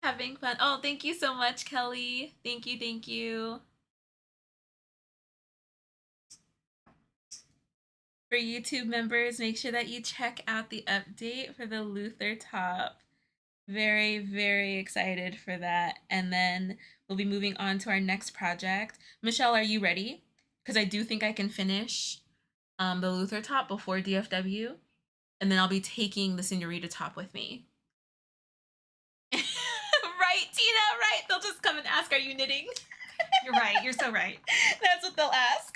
Having fun. Oh, thank you so much, Kelly. Thank you, thank you. For YouTube members, make sure that you check out the update for the Luther top. Very, very excited for that. And then we'll be moving on to our next project. Michelle, are you ready? Because I do think I can finish the Luther top before DFW. And then I'll be taking the Senorita top with me. Right, Tina, right? They'll just come and ask, are you knitting? You're right. You're so right. That's what they'll ask.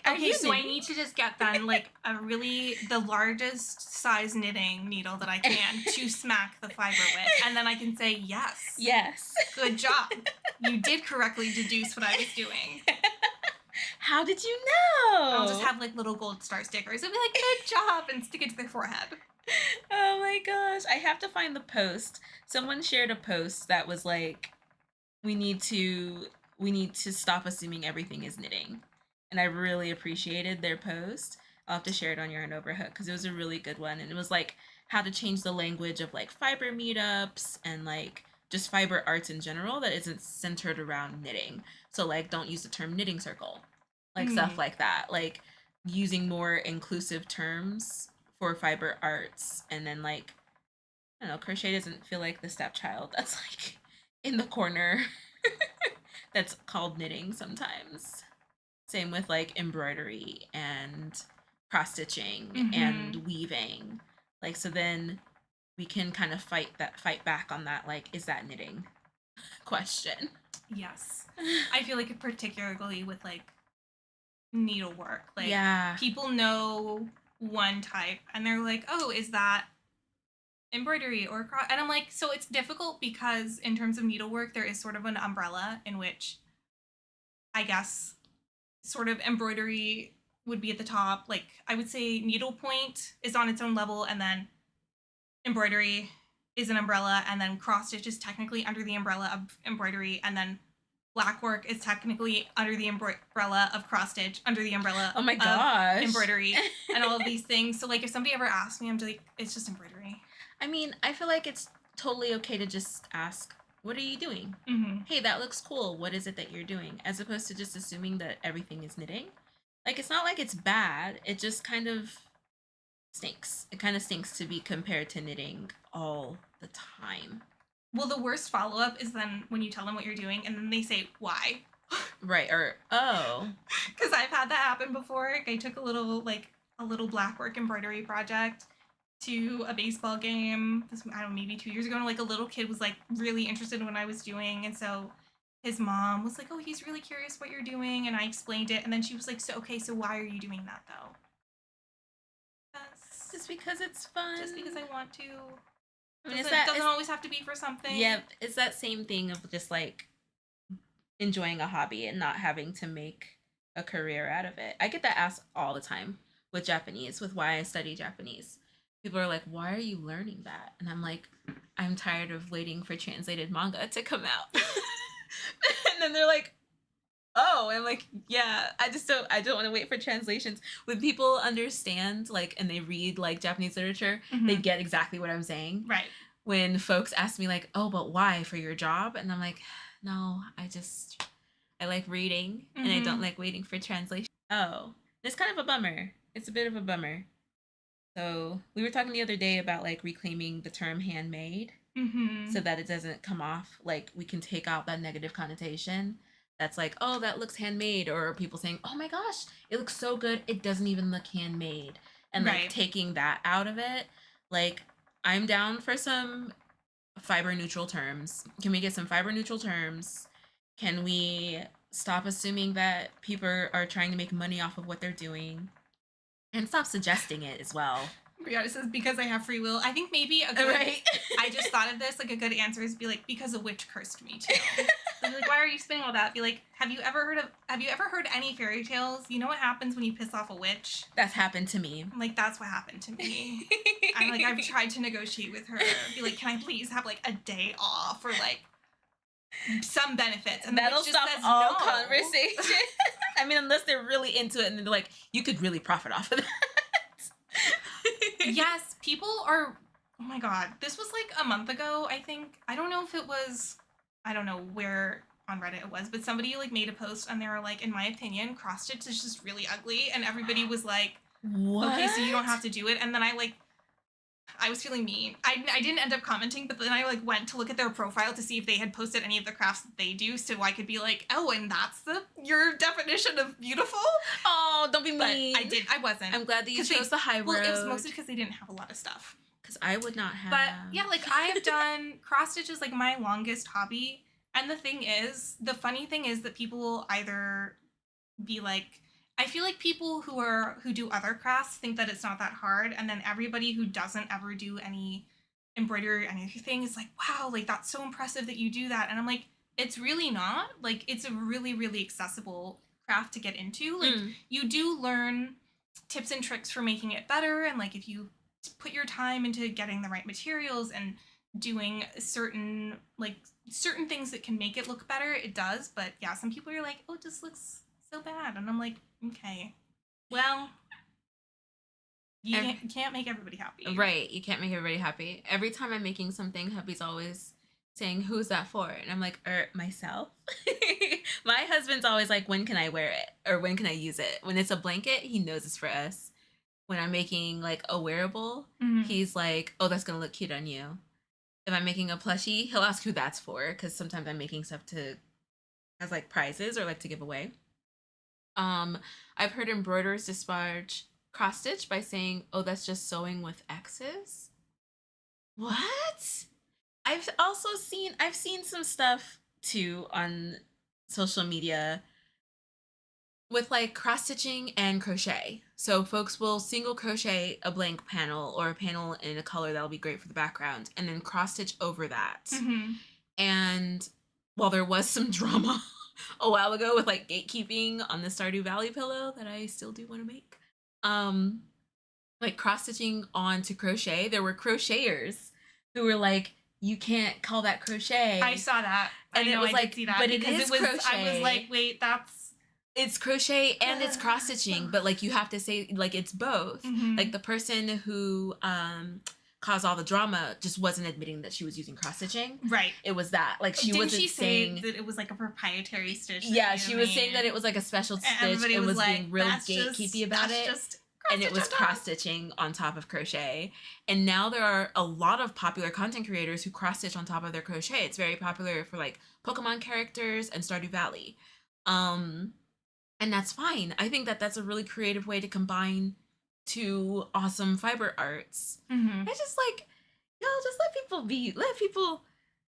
Okay, so I need to just get then like the largest size knitting needle that I can to smack the fiber with. And then I can say, yes. Yes. Good job. You did correctly deduce what I was doing. How did you know? I'll just have like little gold star stickers. It'll be like, good job, and stick it to their forehead. Oh my gosh. I have to find the post. Someone shared a post that was like, we need to stop assuming everything is knitting. And I really appreciated their post. I'll have to share it on Yarn Overhook because it was a really good one. And it was like how to change the language of like fiber meetups and like just fiber arts in general that isn't centered around knitting. So like don't use the term knitting circle, like stuff like that. Like using more inclusive terms for fiber arts. And then like, I don't know, crochet doesn't feel like the stepchild that's like in the corner that's called knitting sometimes. Same with like embroidery and cross stitching and weaving. Like, so then we can kind of fight back on that, like, is that knitting question? Yes. I feel like particularly with like needlework, like people know one type and they're like, oh, is that embroidery or cross? And I'm like, so it's difficult because in terms of needlework, there is sort of an umbrella in which I guess sort of embroidery would be at the top. Like I would say needlepoint is on its own level, and then embroidery is an umbrella, and then cross stitch is technically under the umbrella of embroidery, and then black work is technically under the umbrella of cross stitch, under the umbrella of embroidery, and all of these things. So like if somebody ever asks me, I'm just like, it's just embroidery. I mean, I feel like it's totally okay to just ask, what are you doing? Hey, that looks cool. What is it that you're doing? As opposed to just assuming that everything is knitting. Like, it's not like it's bad. It just kind of stinks. It kind of stinks to be compared to knitting all the time. Well, the worst follow-up is then when you tell them what you're doing and then they say, why? Right, or, oh. Because I've had that happen before. I took a little black work embroidery project to a baseball game, I don't know, maybe 2 years ago, and like a little kid was like really interested in what I was doing, and so his mom was like, oh, he's really curious what you're doing, and I explained it, and then she was like, so why are you doing that though? Just because it's fun. Just because I want to. I mean, it doesn't always have to be for something. Yeah, it's that same thing of just like enjoying a hobby and not having to make a career out of it. I get that asked all the time with Japanese, with why I study Japanese. People are like, why are you learning that? And I'm like, I'm tired of waiting for translated manga to come out. And then they're like, oh, I'm like, yeah, I don't want to wait for translations. When people understand, like, and they read, like, Japanese literature, they get exactly what I'm saying. Right. When folks ask me, like, oh, but why, for your job? And I'm like, no, I like reading, and I don't like waiting for translation. Oh, it's kind of a bummer. It's a bit of a bummer. So we were talking the other day about, like, reclaiming the term handmade so that it doesn't come off, like, we can take out that negative connotation that's like, oh, that looks handmade, or people saying, oh my gosh, it looks so good, it doesn't even look handmade. And like taking that out of it, like, I'm down for some fiber neutral terms. Can we get some fiber neutral terms? Can we stop assuming that people are trying to make money off of what they're doing? And stop suggesting it as well. Brianna says, because I have free will. I think maybe a good, I just thought of this, like, a good answer is be like, because a witch cursed me too. So be like, why are you spinning all that? Be like, have you ever heard any fairy tales? You know what happens when you piss off a witch? That's happened to me. I'm like, that's what happened to me. I'm like, I've tried to negotiate with her. Be like, can I please have, like, a day off or, like, some benefits? And that'll just stop says all no. conversation. I mean, unless they're really into it and they're like, you could really profit off of that. Yes, people are. Oh my god, this was like a month ago, I think. I don't know if it was. I don't know where on Reddit it was, but somebody like made a post and they were like, in my opinion, cross stitch is just really ugly, and everybody was like, what? Okay, so you don't have to do it. And then I was feeling mean. I didn't end up commenting, but then I like went to look at their profile to see if they had posted any of the crafts that they do, so I could be like, oh, and that's your definition of beautiful? Oh, don't be mean. But I wasn't. I'm glad that you chose the high road. Well, it was mostly because they didn't have a lot of stuff. Because I would not have. But yeah, like I have done cross stitch is like my longest hobby. And the funny thing is that people will either be like, I feel like people who do other crafts think that it's not that hard, and then everybody who doesn't ever do any embroidery or anything is like, wow, like that's so impressive that you do that. And I'm like, it's really not. Like, it's a really, really accessible craft to get into. Like, you do learn tips and tricks for making it better, and like if you put your time into getting the right materials and doing certain things that can make it look better, it does. But yeah, some people are like, oh, it just looks so bad, and I'm like, okay, well, you can't make everybody happy. Right, you can't make everybody happy. Every time I'm making something, hubby's always saying, who's that for? And I'm like, myself. My husband's always like, when can I wear it? Or when can I use it? When it's a blanket, he knows it's for us. When I'm making like a wearable, he's like, oh, that's gonna look cute on you. If I'm making a plushie, he'll ask who that's for, because sometimes I'm making stuff as like prizes or like to give away. I've heard embroiderers disparage cross stitch by saying, oh, that's just sewing with X's. What? I've seen some stuff too on social media with like cross stitching and crochet. So folks will single crochet a blank panel or a panel in a color that'll be great for the background, and then cross stitch over that. And while there was some drama a while ago with like gatekeeping on the Stardew Valley pillow that I still do want to make, like cross stitching onto crochet, there were crocheters who were like, you can't call that crochet. I saw that, and it was like, but it is crochet. I was like, wait, it's crochet and it's cross stitching, but like you have to say like it's both. Like the person who caused all the drama just wasn't admitting that she was using cross stitching. Right. It was that like she wasn't saying that it was like a proprietary stitch. Yeah, she was saying that it was like a special stitch and was being real gatekeepy about it. And it was cross stitching on top of crochet. And now there are a lot of popular content creators who cross stitch on top of their crochet. It's very popular for like Pokemon characters and Stardew Valley. And that's fine. I think that that's a really creative way to combine two awesome fiber arts. I just like, just let people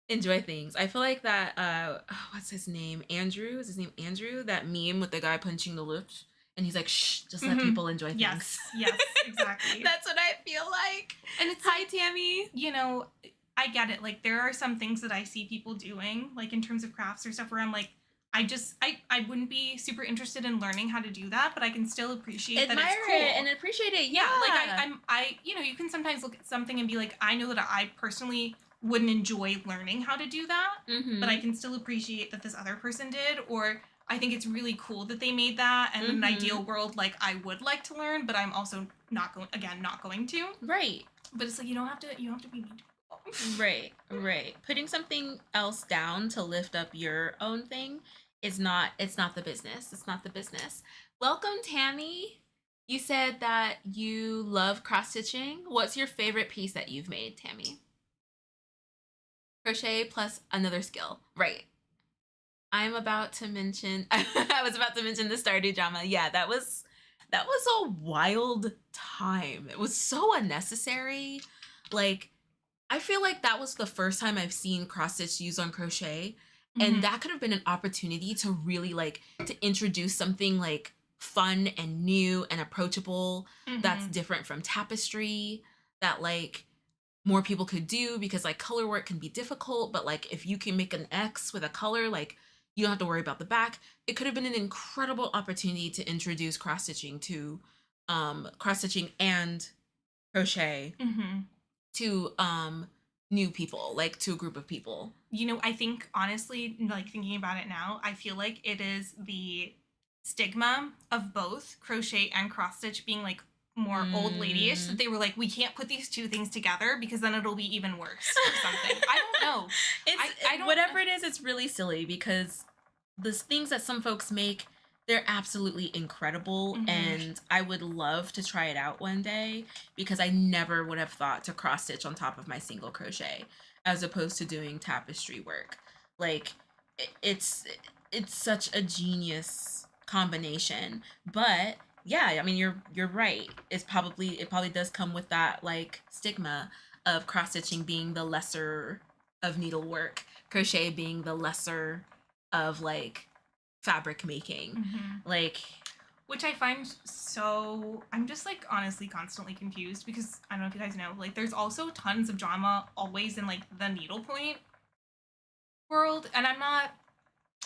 enjoy things. I feel like that, what's his name? Andrew? Is his name Andrew? That meme with the guy punching the lips. And he's like, shh, just let people enjoy things. Yes, exactly. That's what I feel like. And it's Hi, Tammy. You know, I get it. Like, there are some things that I see people doing, like in terms of crafts or stuff, where I'm like, I wouldn't be super interested in learning how to do that, but I can still appreciate that it's cool. Admire it and appreciate it. Yeah. Like you know, you can sometimes look at something and be like, I know that I personally wouldn't enjoy learning how to do that, but I Mm-hmm. can still appreciate that this other person did, or I think it's really cool that they made that. And in an Mm-hmm. ideal world, like I would like to learn, but I'm also not going to. Right. But it's like you don't have to be mean to people. Right. Right. Putting something else down to lift up your own thing is not, it's not the business. It's not the business. Welcome, Tammy. You said that you love cross stitching. What's your favorite piece that you've made, Tammy? Crochet plus another skill. Right. I'm about to mention I was about to mention the Stardew drama. Yeah, that was a wild time. It was so unnecessary. Like, I feel like that was the first time I've seen cross stitch used on crochet, and Mhm. that could have been an opportunity to really like to introduce something like fun and new and approachable that's Mhm. different from tapestry, that like more people could do, because like color work can be difficult, but like if you can make an X with a color, like you don't have to worry about the back. It could have been an incredible opportunity to introduce cross stitching and crochet Mhm. to new people, like to a group of people. You know, I think honestly, like thinking about it now, I feel like it is the stigma of both crochet and cross stitch being like more old ladyish, that Mm. they were like, we can't put these two things together because then it'll be even worse or something. I don't know. I don't. Whatever it is, it's really silly because the things that some folks make, they're absolutely incredible, Mhm. and I would love to try it out one day, because I never would have thought to cross stitch on top of my single crochet as opposed to doing tapestry work. Like, it's such a genius combination. But yeah, I mean, you're right. It probably does come with that like stigma of cross stitching being the lesser of needlework, crochet being the lesser of like fabric making. Mhm. Like, Which I find so. I'm just like honestly constantly confused because I don't know if you guys know, like there's also tons of drama always in like the needlepoint world, and I'm not.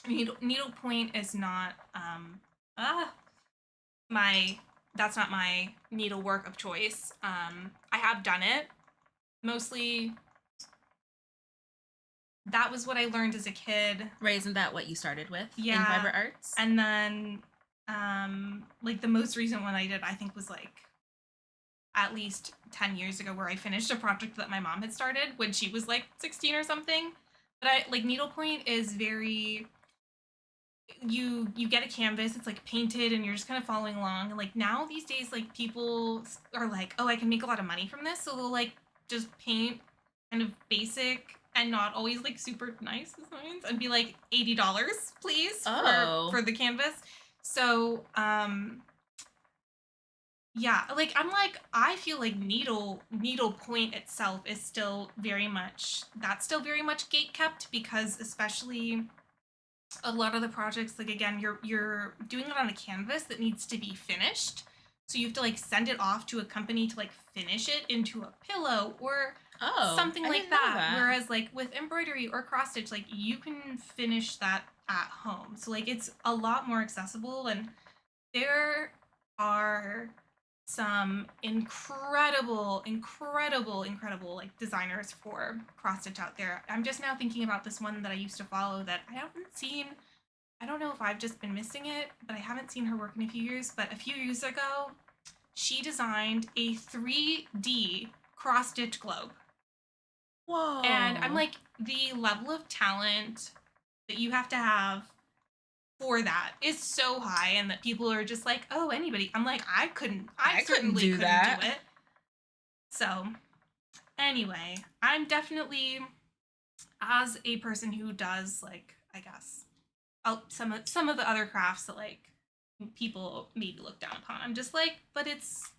Needlepoint is not ah my that's not my needlework of choice. I have done it mostly. That was what I learned as a kid. right, isn't that what you started with in Yeah, fiber arts? and then like the most recent one I did, I think, was like at least 10 years ago, where I finished a project that my mom had started when she was like 16 or something. But I like needlepoint is very, you get a canvas, it's like painted, and you're just kind of following along. And like now these days, like people are like, oh, I can make a lot of money from this, so they'll like just paint kind of basic and not always like super nice designs and be like $80 please Oh. for the canvas. So yeah, like I'm like, I feel like needle point itself is still very much, that's still very much gate kept, because especially a lot of the projects, like again, you're doing it on a canvas that needs to be finished, so you have to like send it off to a company to like finish it into a pillow or Oh, something I like didn't know that. that. Whereas like with embroidery or cross stitch, like you can finish that at home, so like it's a lot more accessible. And there are some incredible like designers for cross stitch out there. I'm just now thinking about this one that I used to follow that I haven't seen. I don't know if I've just been missing it, but I haven't seen her work in a few years. But a few years ago, she designed a 3D cross stitch globe. And I'm Whoa. like, the level of talent that you have to have for that is so high, and that people are just like, oh, anybody. I'm like, I Couldn't certainly do couldn't do that. it. So anyway, I'm definitely, as a person who does like, I guess, some of the other crafts that like people maybe look down upon, I'm just like, but it's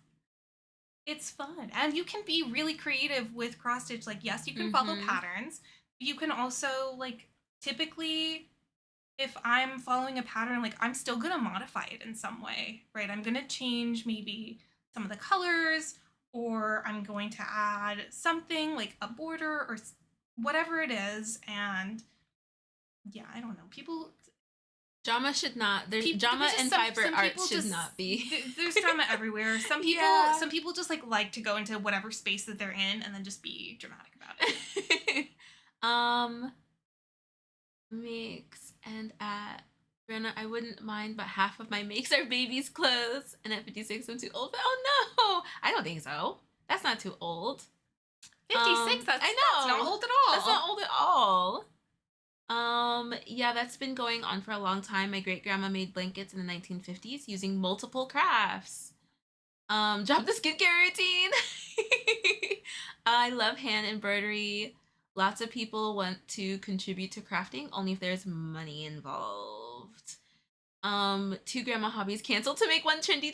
fun, and you can be really creative with cross stitch. Like, yes, you can follow Mm-hmm. patterns. You can also like, typically, if I'm following a pattern, like I'm still gonna modify it in some way, right? I'm gonna change maybe some of the colors, or I'm going to add something like a border or whatever it is. And yeah, I don't know. People, Drama should not. There's Peop- drama there's just and some- fiber some art people should just- not be. There's drama everywhere. Some people, Yeah. some people just like to go into whatever space that they're in and then just be dramatic about it. Makes and at Brenna, I wouldn't mind, but half of my makes are baby's clothes, and at 56 I'm too old. Oh no, I don't think so. That's not too old. 56. That's I know. That's not old at all. That's not old at all. Yeah, that's been going on for a long time. My great grandma made blankets in the 1950s using multiple crafts. Drop the skincare routine. I love hand embroidery. Lots of people want to contribute to crafting only if there's money involved. 2 grandma hobbies canceled to make one trendy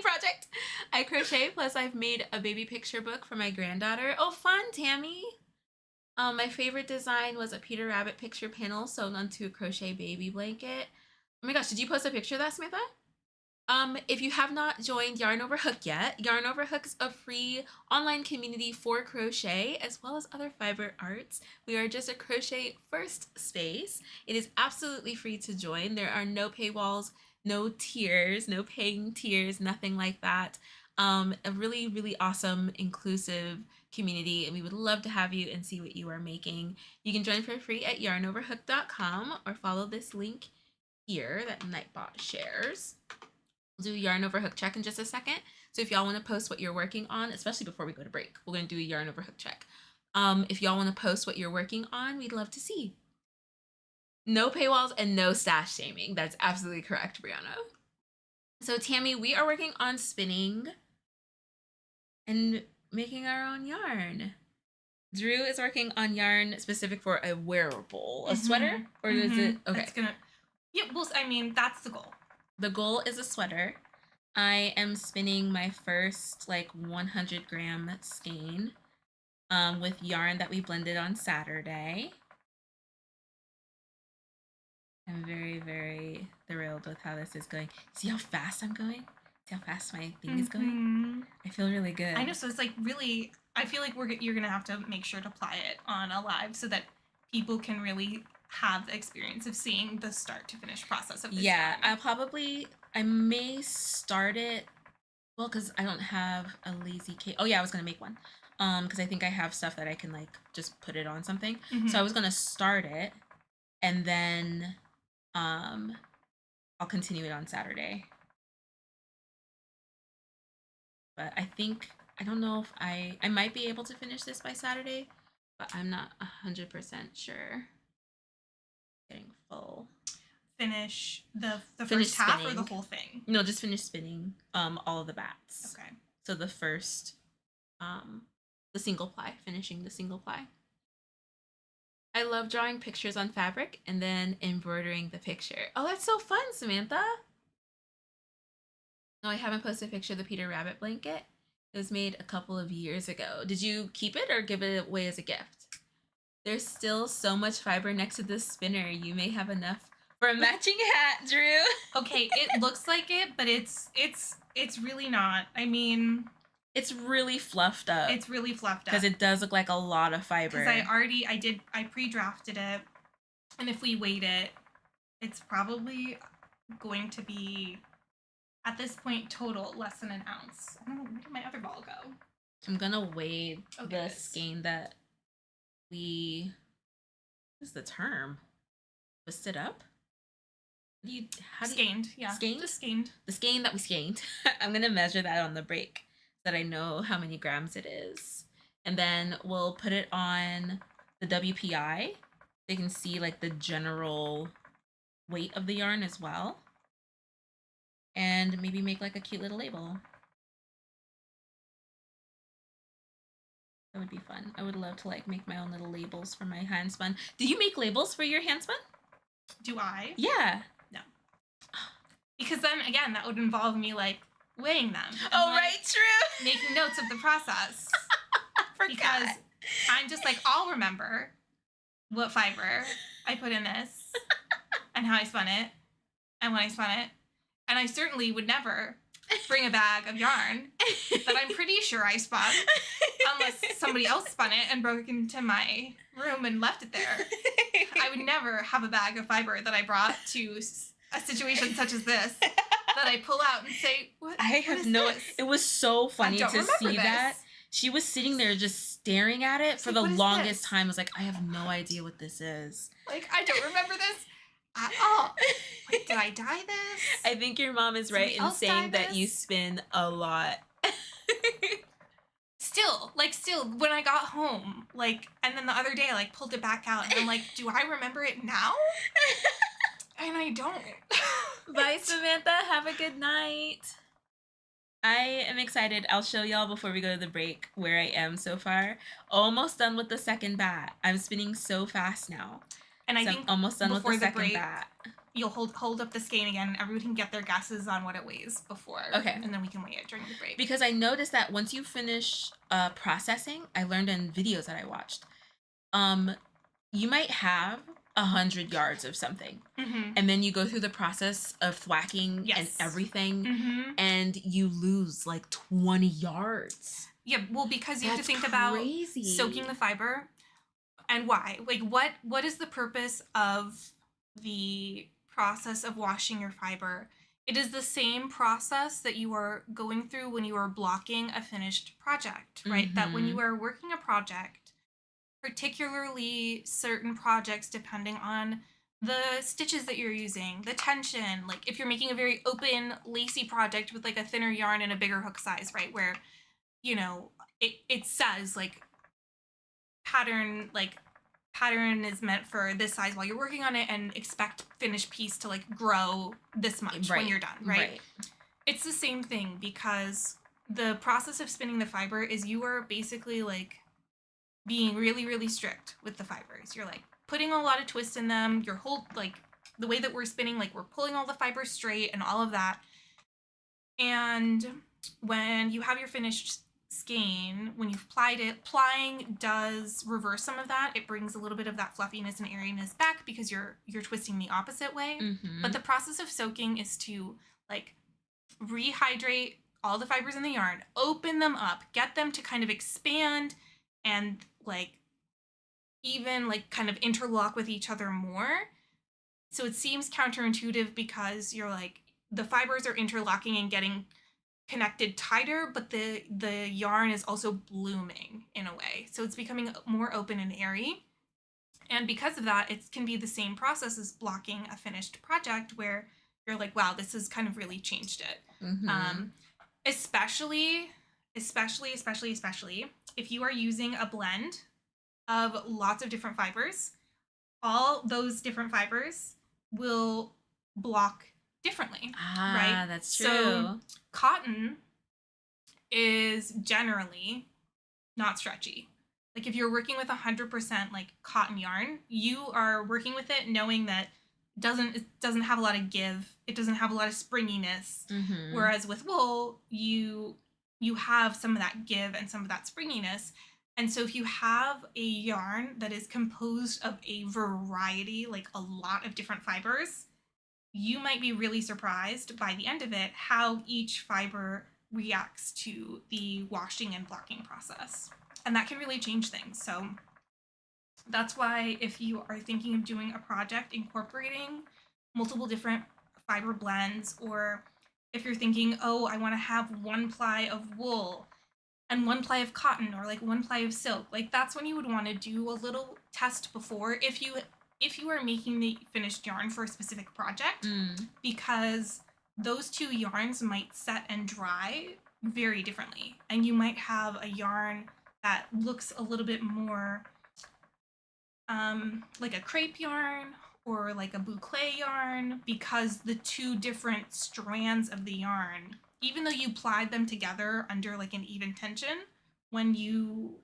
project. I crochet, plus I've made a baby picture book for my granddaughter. Oh, fun, Tammy. My favorite design was a Peter Rabbit picture panel sewn onto a crochet baby blanket. Oh my gosh, did you post a picture of that, Samantha? If you have not joined Yarn Over Hook yet, Yarn Over Hook is a free online community for crochet as well as other fiber arts. We are just a crochet first space. It is absolutely free to join. There are no paywalls, no tiers, no paying tiers, nothing like that. A really, really awesome, inclusive community, and we would love to have you and see what you are making. You can join for free at yarnoverhook.com or follow this link here that Nightbot shares. We'll do a Yarn Over Hook check in just a second. So if y'all want to post what you're working on, especially before we go to break, we're going to do a Yarn Over Hook check. If y'all want to post what you're working on, we'd love to see. No paywalls and no stash shaming. That's absolutely correct, Brianna. So Tammy, we are working on spinning and making our own yarn. Drew is working on yarn specific for a wearable, a sweater, or is it okay? Yeah, well, I mean, that's the goal. The goal is a sweater. I am spinning my first 100-gram skein with yarn that we blended on Saturday. I'm very, very thrilled with how this is going. See how fast I'm going? See how fast my thing is going? I feel really good. I know, so it's really, I feel like you're going to have to make sure to apply it on a live so that people can really have the experience of seeing the start to finish process of this yarn. I may start it, well, because I don't have a lazy cake. Oh yeah, I was going to make one. Because I think I have stuff that I can just put it on something. So I was going to start it and then I'll continue it on Saturday. But I don't know if I might be able to finish this by Saturday, but I'm not 100% sure. Getting full. Finish the Finish first half spinning. or the whole thing? No, just finish spinning all of the bats. Okay. So the first, the single ply, finishing the single ply. I love drawing pictures on fabric and then embroidering the picture. Oh, that's so fun, Samantha. No, I haven't posted a picture of the Peter Rabbit blanket. It was made a couple of years ago. Did you keep it or give it away as a gift? There's still so much fiber next to this spinner. You may have enough for a matching hat, Drew. Okay, it looks like it, but it's really not. I mean, it's really fluffed up. It's really fluffed up. Because it does look like a lot of fiber. Because I pre-drafted it, and if we weight it, it's probably going to be, at this point, total less than an ounce. I don't know, where did my other ball go? I'm gonna weigh the skein that we, what is the term? Twisted up? Skeined, yeah. Skeined? Just skeined. The skein that we skeined. I'm gonna measure that on the break so that I know how many grams it is. And then we'll put it on the WPI. They can see the general weight of the yarn as well. And maybe make a cute little label. That would be fun. I would love to make my own little labels for my hand spun. Do you make labels for your hand spun? Do I? Yeah. No. Because then again, that would involve me weighing them. Oh, right, true. Making notes of the process. Because I'm just I'll remember what fiber I put in this and how I spun it and when I spun it. And I certainly would never bring a bag of yarn that I'm pretty sure I spun, unless somebody else spun it and broke into my room and left it there. I would never have a bag of fiber that I brought to a situation such as this that I pull out and say, what is this? It was so funny to see this. that. She was sitting there just staring at it for the longest time. I was like, I have no idea what this is. Like, I don't remember this at all. Like, did I dye this? I think your mom is right in saying that you spin a lot. Still, when I got home, like, and then the other day I, like, pulled it back out, and I'm like, do I remember it now? And I don't. Bye, Samantha. Have a good night. I am excited. I'll show y'all before we go to the break where I am so far. Almost done with the second bat. I'm spinning so fast now. And I think I'm almost done with the second bat. You'll hold up the skein again. Everyone can get their guesses on what it weighs before. Okay. And then we can weigh it during the break. Because I noticed that once you finish processing, I learned in videos that I watched, you might have 100 yards of something. Mm-hmm. And then you go through the process of thwacking and everything, and you lose like 20 yards. Yeah, well, because you have to think about soaking the fiber and why. Like, what is the purpose of the process of washing your fiber? It is the same process that you are going through when you are blocking a finished project, right? That when you are working a project, particularly certain projects, depending on the stitches that you're using, the tension, like if you're making a very open, lacy project with like a thinner yarn and a bigger hook size, right? Where, you know, it says like pattern is meant for this size while you're working on it, and expect finished piece to like grow this much when you're done, right? It's the same thing, because the process of spinning the fiber is you are basically like being really, really strict with the fibers. You're like putting a lot of twist in them. Your whole, like the way that we're spinning, like we're pulling all the fibers straight and all of that. And when you have your finished skein, when you've plied it, plying does reverse some of that. It brings a little bit of that fluffiness and airiness back because you're twisting the opposite way. But the process of soaking is to like rehydrate all the fibers in the yarn, open them up, get them to kind of expand and like even like kind of interlock with each other more. So it seems counterintuitive because you're like the fibers are interlocking and getting connected tighter, but the yarn is also blooming in a way. So it's becoming more open and airy. And because of that, it can be the same process as blocking a finished project where you're like, wow, this has kind of really changed it. Especially if you are using a blend of lots of different fibers, all those different fibers will block differently, right? That's true. So cotton is generally not stretchy. Like if you're working with 100% like cotton yarn, you are working with it knowing that it doesn't have a lot of give. It doesn't have a lot of springiness. Whereas with wool, you have some of that give and some of that springiness. And so if you have a yarn that is composed of a variety, like a lot of different fibers, you might be really surprised by the end of it how each fiber reacts to the washing and blocking process. And that can really change things. So that's why if you are thinking of doing a project incorporating multiple different fiber blends, or if you're thinking, oh, I want to have one ply of wool and one ply of cotton, or like one ply of silk, like that's when you would want to do a little test before if you are making the finished yarn for a specific project, because those two yarns might set and dry very differently. And you might have a yarn that looks a little bit more like a crepe yarn or like a boucle yarn, because the two different strands of the yarn, even though you plied them together under like an even tension, when you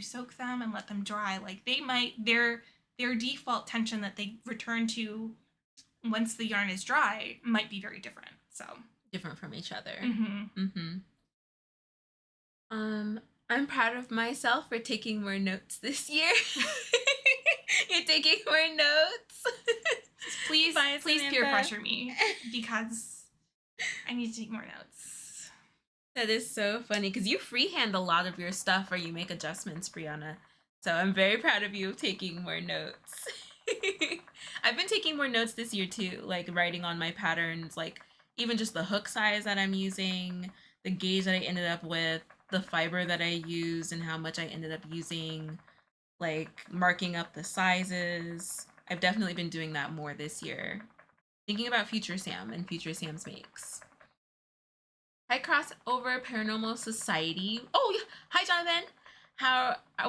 soak them and let them dry, like their default tension that they return to once the yarn is dry might be very different. So different from each other. I'm proud of myself for taking more notes this year. You're taking more notes. Please peer pressure me because I need to take more notes. That is so funny because you freehand a lot of your stuff or you make adjustments, Brianna. So I'm very proud of you taking more notes. I've been taking more notes this year too, like writing on my patterns, like even just the hook size that I'm using, the gauge that I ended up with, the fiber that I used, and how much I ended up using, like marking up the sizes. I've definitely been doing that more this year. Thinking about Future Sam and Future Sam's makes. Hi, Crossover Paranormal Society. Oh, yeah. Hi, Jonathan.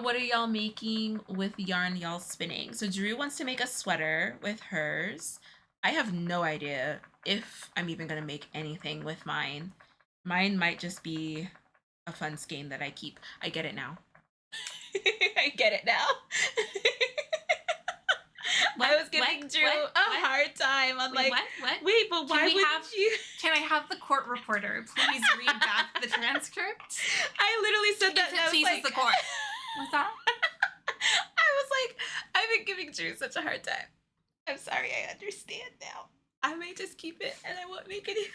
What are y'all making with yarn y'all spinning? So Drew wants to make a sweater with hers. I have no idea if I'm even gonna make anything with mine. Mine might just be a fun skein that I keep. I get it now. I get it now. I was giving Drew a hard time. I'm like, what? Wait, but why wouldn't you? Can I have the court reporter please read back the transcript? I literally said that. If it pleases the court. What's that? I was like, I've been giving Drew such a hard time. I'm sorry, I understand now. I may just keep it and I won't make any.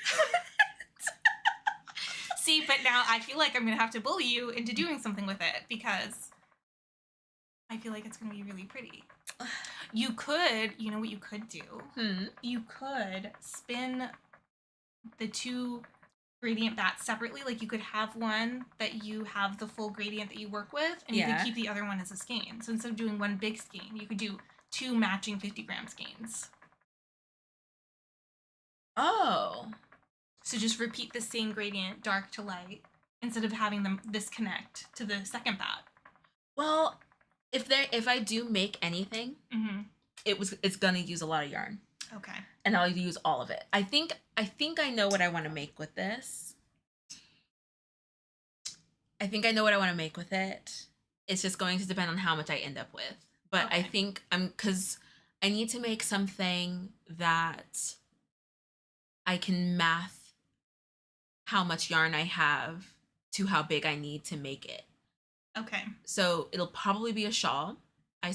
See, but now I feel like I'm going to have to bully you into doing something with it because I feel like it's going to be really pretty. You know what you could do? You could spin the two gradient bats separately. Like you could have one that you have the full gradient that you work with, and you could keep the other one as a skein. So instead of doing one big skein, you could do two matching 50-gram skeins. Oh. So just repeat the same gradient, dark to light, instead of having them disconnect to the second bat. Well, if I do make anything, it's gonna use a lot of yarn. Okay. And I'll use all of it. I think I know what I want to make with this. I think I know what I want to make with it. It's just going to depend on how much I end up with. But okay. I think because I need to make something that I can math how much yarn I have to how big I need to make it. Okay. So it'll probably be a shawl. I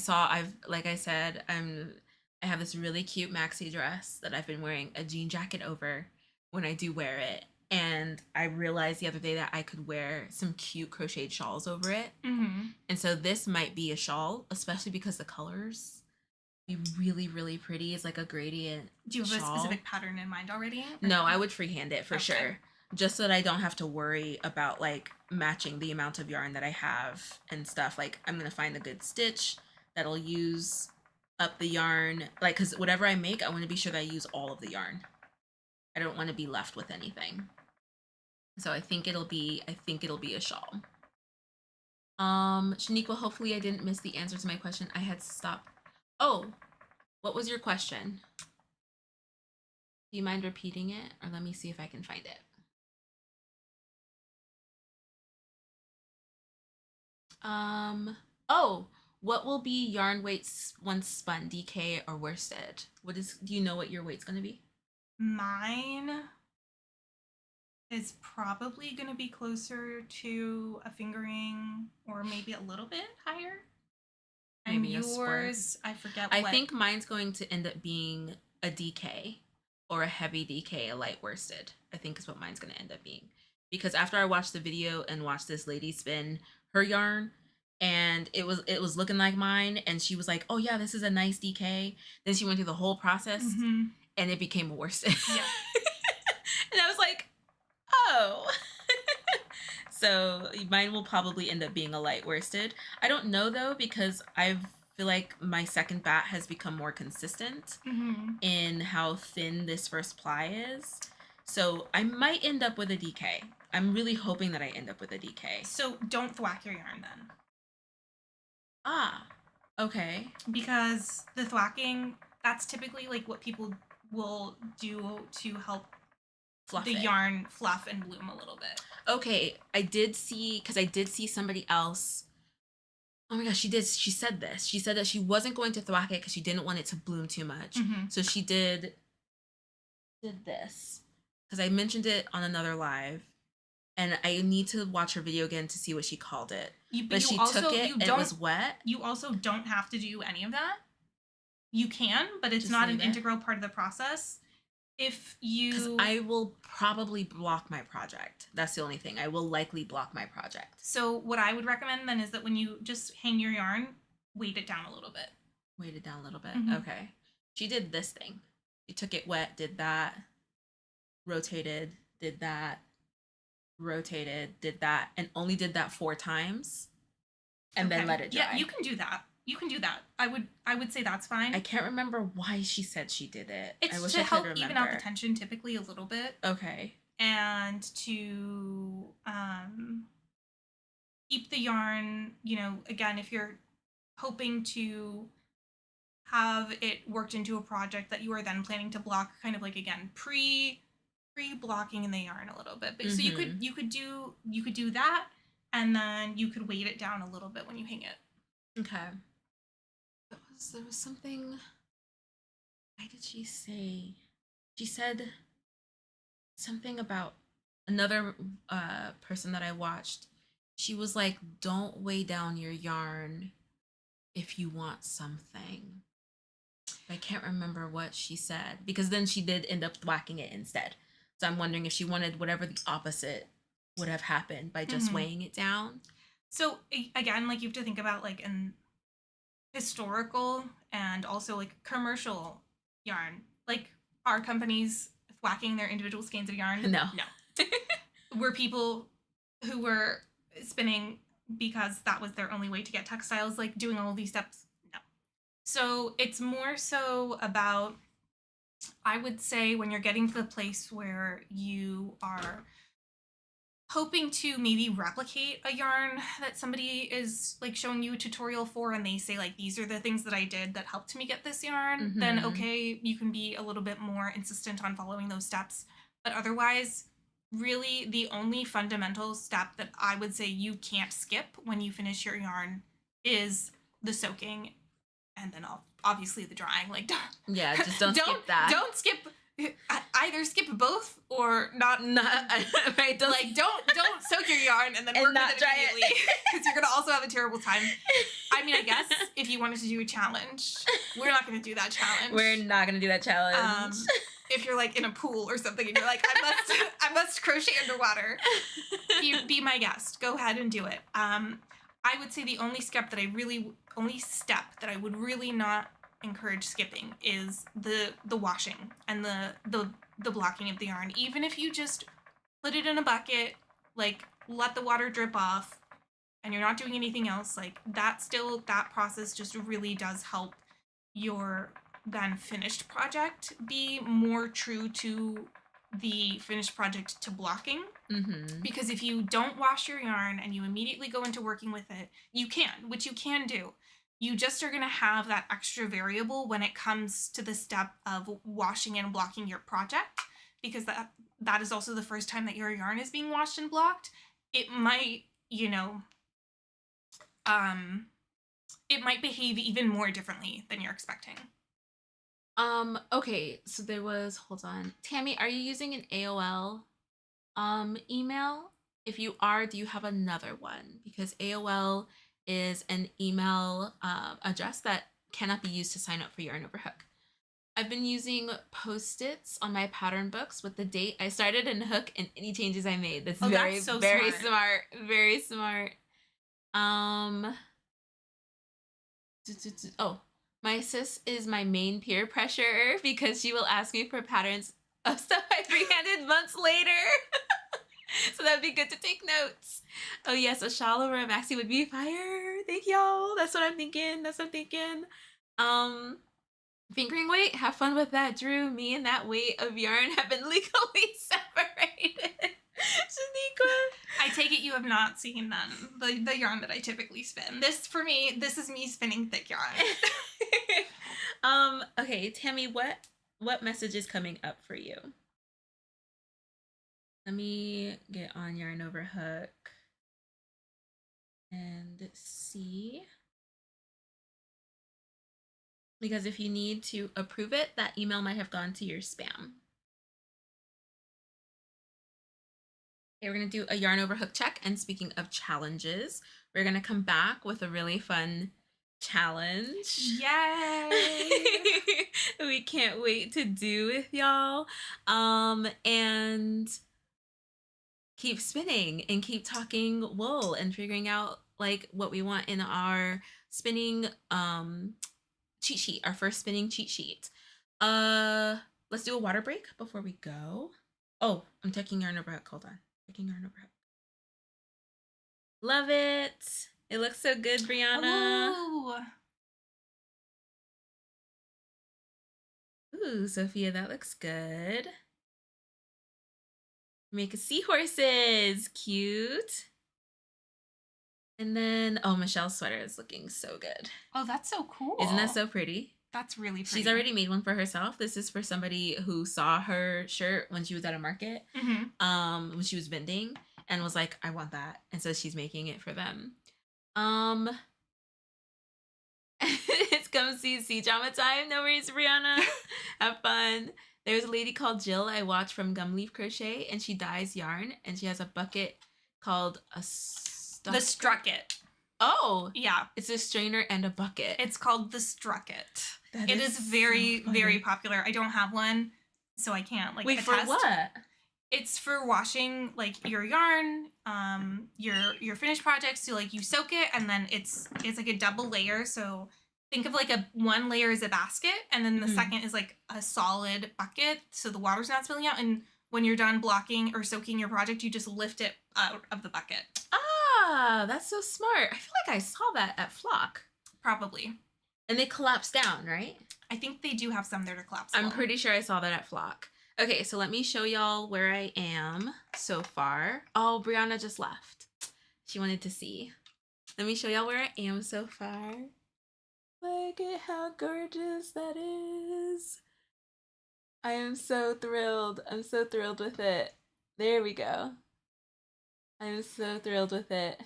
have this really cute maxi dress that I've been wearing a jean jacket over when I do wear it. And I realized the other day that I could wear some cute crocheted shawls over it. And so this might be a shawl, especially because the colors be really, really pretty. It's like a gradient. Do you have shawl. A specific pattern in mind already? No, I would freehand it for sure. Just so that I don't have to worry about like matching the amount of yarn that I have and stuff. Like I'm going to find a good stitch that'll use up the yarn. Like, because whatever I make, I want to be sure that I use all of the yarn. I don't want to be left with anything. So I think it'll be a shawl. Shaniqua, hopefully I didn't miss the answer to my question. I had to stop. Oh, what was your question? Do you mind repeating it? Or let me see if I can find it. Oh, what will be yarn weights once spun, DK or worsted? Do you know what your weight's gonna be? Mine is probably gonna be closer to a fingering or maybe a little bit higher. And maybe yours, I forget I think mine's going to end up being a DK or a heavy DK, a light worsted. I think is what mine's gonna end up being. Because after I watched the video and watched this lady spin her yarn, and it was looking like mine, and she was like, oh yeah, this is a nice DK. Then she went through the whole process and it became a worsted. Yeah. And I was like, oh. So mine will probably end up being a light worsted. I don't know though, because I feel like my second bat has become more consistent in how thin this first ply is. So I might end up with a DK. I'm really hoping that I end up with a DK. So don't thwack your yarn then. Ah, okay. Because the thwacking, that's typically like what people will do to help the yarn fluff and bloom a little bit. Okay, I did see somebody else. Oh my gosh, she said this. She said that she wasn't going to thwack it because she didn't want it to bloom too much. So she did this. Because I mentioned it on another live. And I need to watch her video again to see what she called it. But she took it and it was wet. You also don't have to do any of that. You can, but it's not an integral part of the process. If Because you I will probably block my project. That's the only thing. I will likely block my project. So what I would recommend then is that when you just hang your yarn, weight it down a little bit. Weight it down a little bit. Mhm. Okay. She did this thing. She took it wet, did that, rotated, did that, rotated, did that, and only did that 4 times, and then Okay. let it dry. Yeah, you can do that. You can do that. I would say that's fine. I can't remember why she said she did it. I It's wish to I could help remember. even out the tension typically a little bit, Okay. and to keep the yarn, again, if you're hoping to have it worked into a project that you are then planning to block, kind of like, again, pre-blocking in the yarn a little bit. But so you could do that, and then you could weight it down a little bit when you hang it. Okay. There was something. Why did she say? She said something about another person that I watched. She was like, "Don't weigh down your yarn if you want something." I can't remember what she said, because then she did end up whacking it instead. So I'm wondering if she wanted whatever the opposite would have happened by just weighing it down. So again, like, you have to think about, like, an historical and also, like, commercial yarn. Like, are companies whacking their individual skeins of yarn? No. Were people who were spinning because that was their only way to get textiles, like, doing all these steps? No. So it's more so about, I would say, when you're getting to the place where you are hoping to maybe replicate a yarn that somebody is, like, showing you a tutorial for, and they say, like, these are the things that I did that helped me get this yarn, then okay, you can be a little bit more insistent on following those steps. But otherwise, really, the only fundamental step that I would say you can't skip when you finish your yarn is the soaking, and then obviously the drying. Like, yeah, just don't skip that. Don't skip. Either skip both or not. Right? Don't soak your yarn and then work not with it immediately, because you're gonna also have a terrible time. I mean, I guess if you wanted to do a challenge, we're not gonna do that challenge. We're not gonna do that challenge. If you're, like, in a pool or something and you're like, I must crochet underwater, be my guest. Go ahead and do it. I would say the only step that I would really not encourage skipping is the washing and the blocking of the yarn. Even if you just put it in a bucket, like, let the water drip off, and you're not doing anything else, like, that process just really does help your then finished project be more true to the finished project to blocking. Because if you don't wash your yarn and you immediately go into working with it, which you can do, you just are going to have that extra variable when it comes to the step of washing and blocking your project, because that is also the first time that your yarn is being washed and blocked. It might, it might behave even more differently than you're expecting. Okay, so there was, hold on. Tammy, are you using an AOL email? If you are, do you have another one? Because AOL is an email address that cannot be used to sign up for Yarn Over Hook. I've been using Post-its on my pattern books with the date I started in Hook and any changes I made. That's very smart. Very smart. Oh, my sis is my main peer pressure because she will ask me for patterns of stuff I freehanded months later. So that'd be good to take notes. Oh yes, a shawl over a maxi would be fire. Thank y'all. That's what I'm thinking. Fingering weight, have fun with that, Drew. Me and that weight of yarn have been legally separated. Shaniqua. I take it you have not seen then the yarn that I typically spin. This is me spinning thick yarn. Okay, Tammy, what message is coming up for you? Let me get on Yarn Over Hook and see. Because if you need to approve it, that email might have gone to your spam. Okay, we're going to do a Yarn Over Hook check. And speaking of challenges, we're going to come back with a really fun challenge. Yay! We can't wait to do with y'all. And keep spinning and keep talking wool and figuring out like what we want in our spinning cheat sheet, our first spinning cheat sheet. Let's do a water break before we go. Oh, I'm taking yarn over hook. Hold on. Taking yarn over hook. Love it. It looks so good, Brianna. Ooh, Sophia, that looks good. Make a seahorses. Cute. And then, oh, Michelle's sweater is looking so good. Oh, that's so cool. Isn't that so pretty? That's really pretty. She's already made one for herself. This is for somebody who saw her shirt when she was at a market, when she was vending, and was like, I want that. And so she's making it for them. It's come see drama time. No worries, Brianna. Have fun. There's a lady called Jill I watch from Gumleaf Crochet, and she dyes yarn, and she has a bucket called a the Strucket. Oh, yeah. It's a strainer and a bucket. It's called the Strucket. It is very, very popular. I don't have one, so I can't like Wait, attest. for what? It's for washing like your yarn, your finished projects. So like you soak it, and then it's like a double layer. So think of like one layer is a basket, and then the second is like a solid bucket, so the water's not spilling out. And when you're done blocking or soaking your project, you just lift it out of the bucket. Ah, that's so smart. I feel like I saw that at Flock. Probably. And they collapse down, right? I think they do have some there to collapse. I'm pretty sure I saw that at Flock. Okay, so let me show y'all where I am so far. Oh, Brianna just left. She wanted to see. Let me show y'all where I am so far. Look at how gorgeous that is. I am so thrilled. I'm so thrilled with it. There we go. I'm so thrilled with it.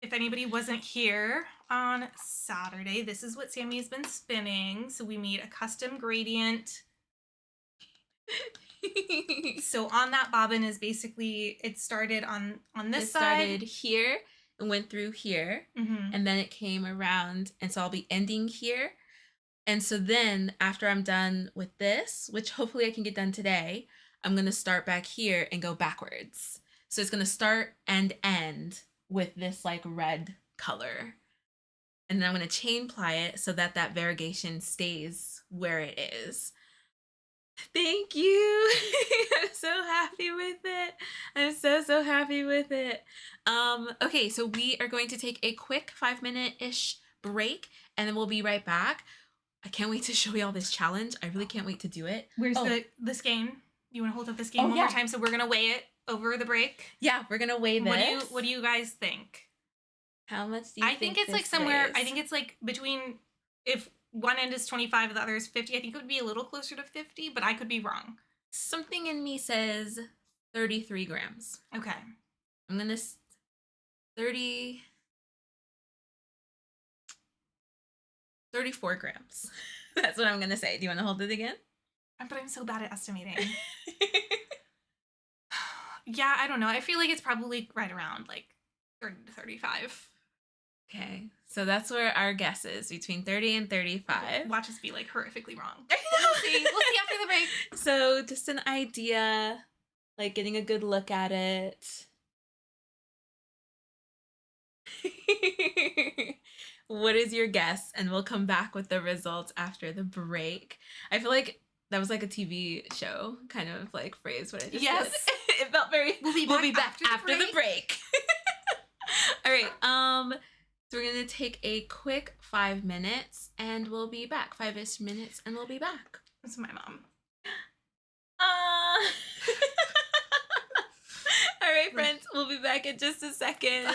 If anybody wasn't here on Saturday, this is what Sammy has been spinning. So we made a custom gradient. So on that bobbin is basically, it started on this side. It started here and went through here. And then it came around. And so I'll be ending here. And so then after I'm done with this, which hopefully I can get done today, I'm going to start back here and go backwards. So it's going to start and end with this like red color. And then I'm going to chain ply it so that that variegation stays where it is. Thank you. I'm so happy with it. I'm so happy with it. Okay, so we are going to take a quick 5-minute-ish break, and then we'll be right back. I can't wait to show y'all this challenge. I really can't wait to do it. Where's the skein? You want to hold up the skein one more time? So we're going to weigh it over the break. Yeah, we're going to weigh this. What do you guys think? How much do you think? I think it's like somewhere, I think it's like between, if one end is 25 and the other is 50, I think it would be a little closer to 50, but I could be wrong. Something in me says 33 grams. Okay. I'm going to 34 grams. That's what I'm going to say. Do you want to hold it again? But I'm so bad at estimating. Yeah, I don't know. I feel like it's probably right around like 30 to 35. Okay. So that's where our guess is, between 30 and 35. Watch us be like horrifically wrong. We'll see. We'll see after the break. So just an idea, like getting a good look at it. What is your guess? And we'll come back with the results after the break. I feel like that was like a TV show kind of like phrase what I just said. It felt very, we'll be back after the break. All right. So we're going to take a quick 5 minutes and we'll be back. 5-ish minutes and we'll be back. That's my mom. All right, friends. We'll be back in just a second.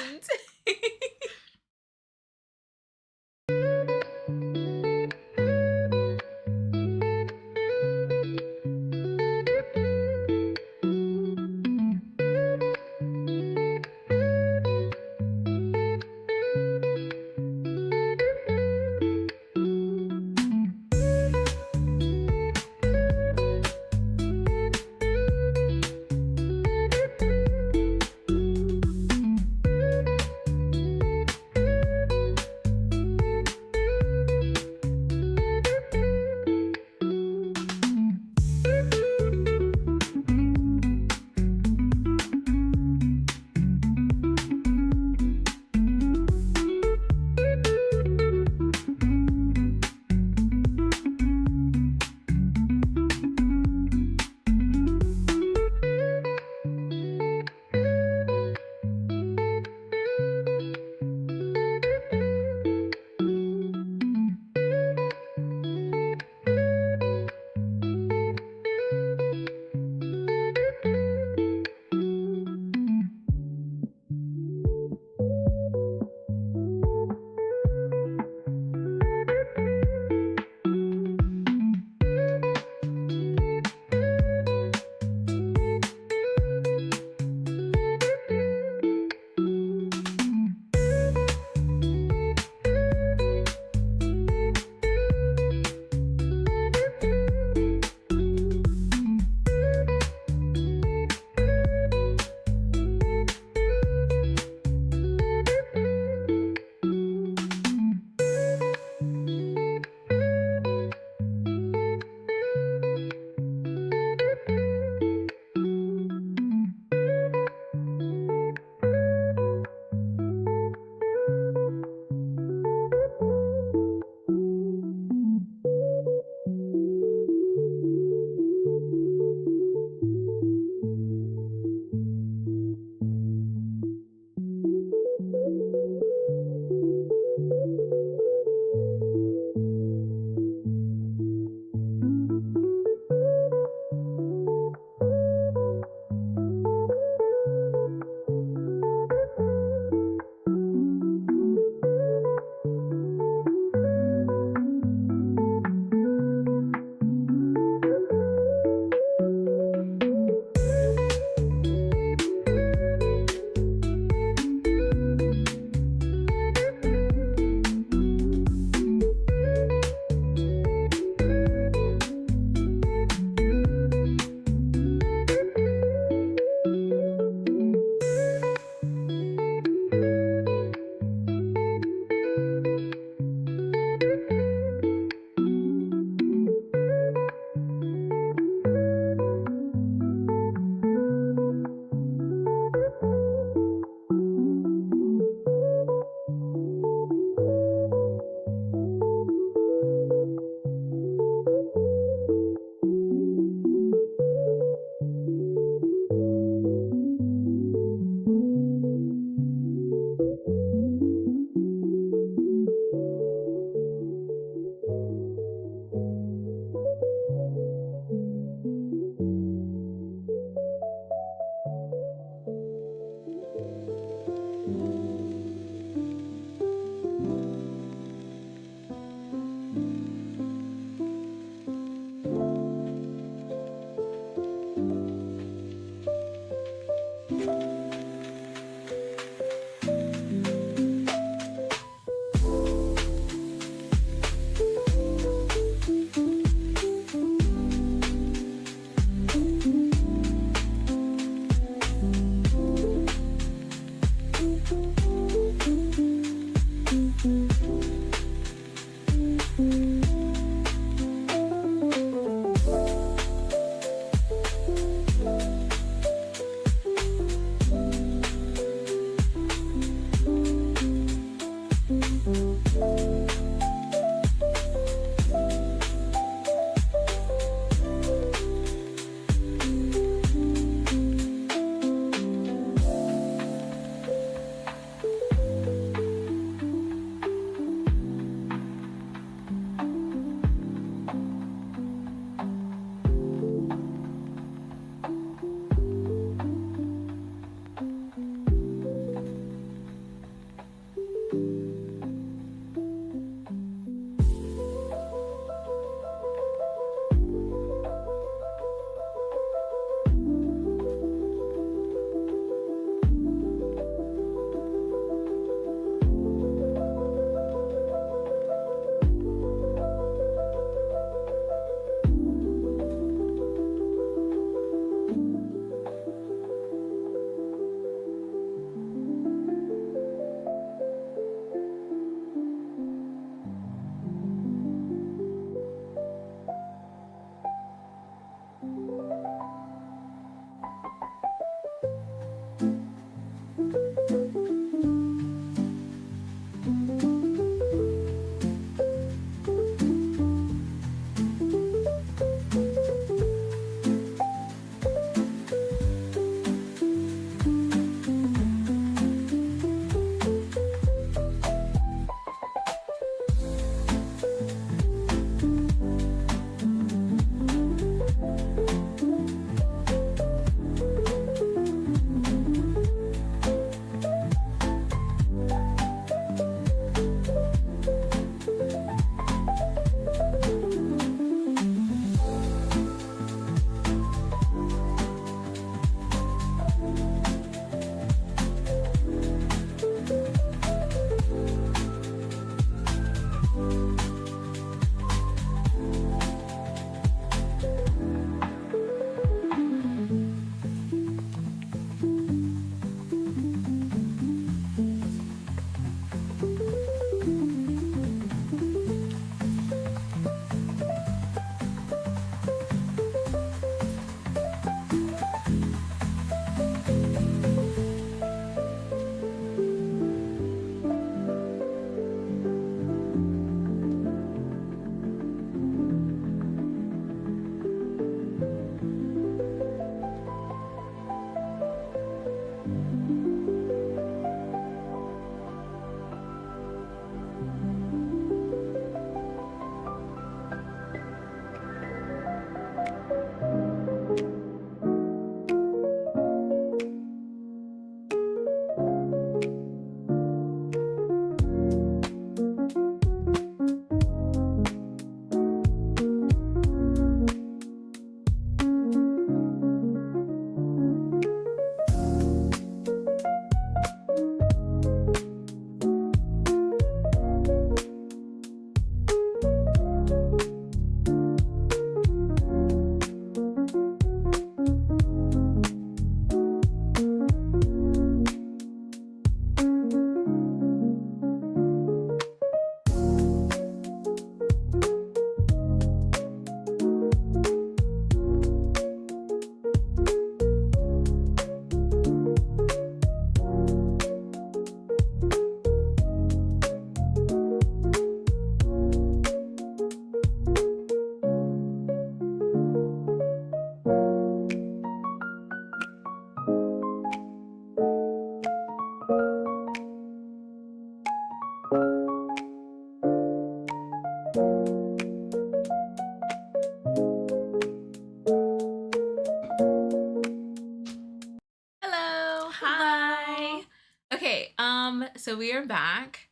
So we are back.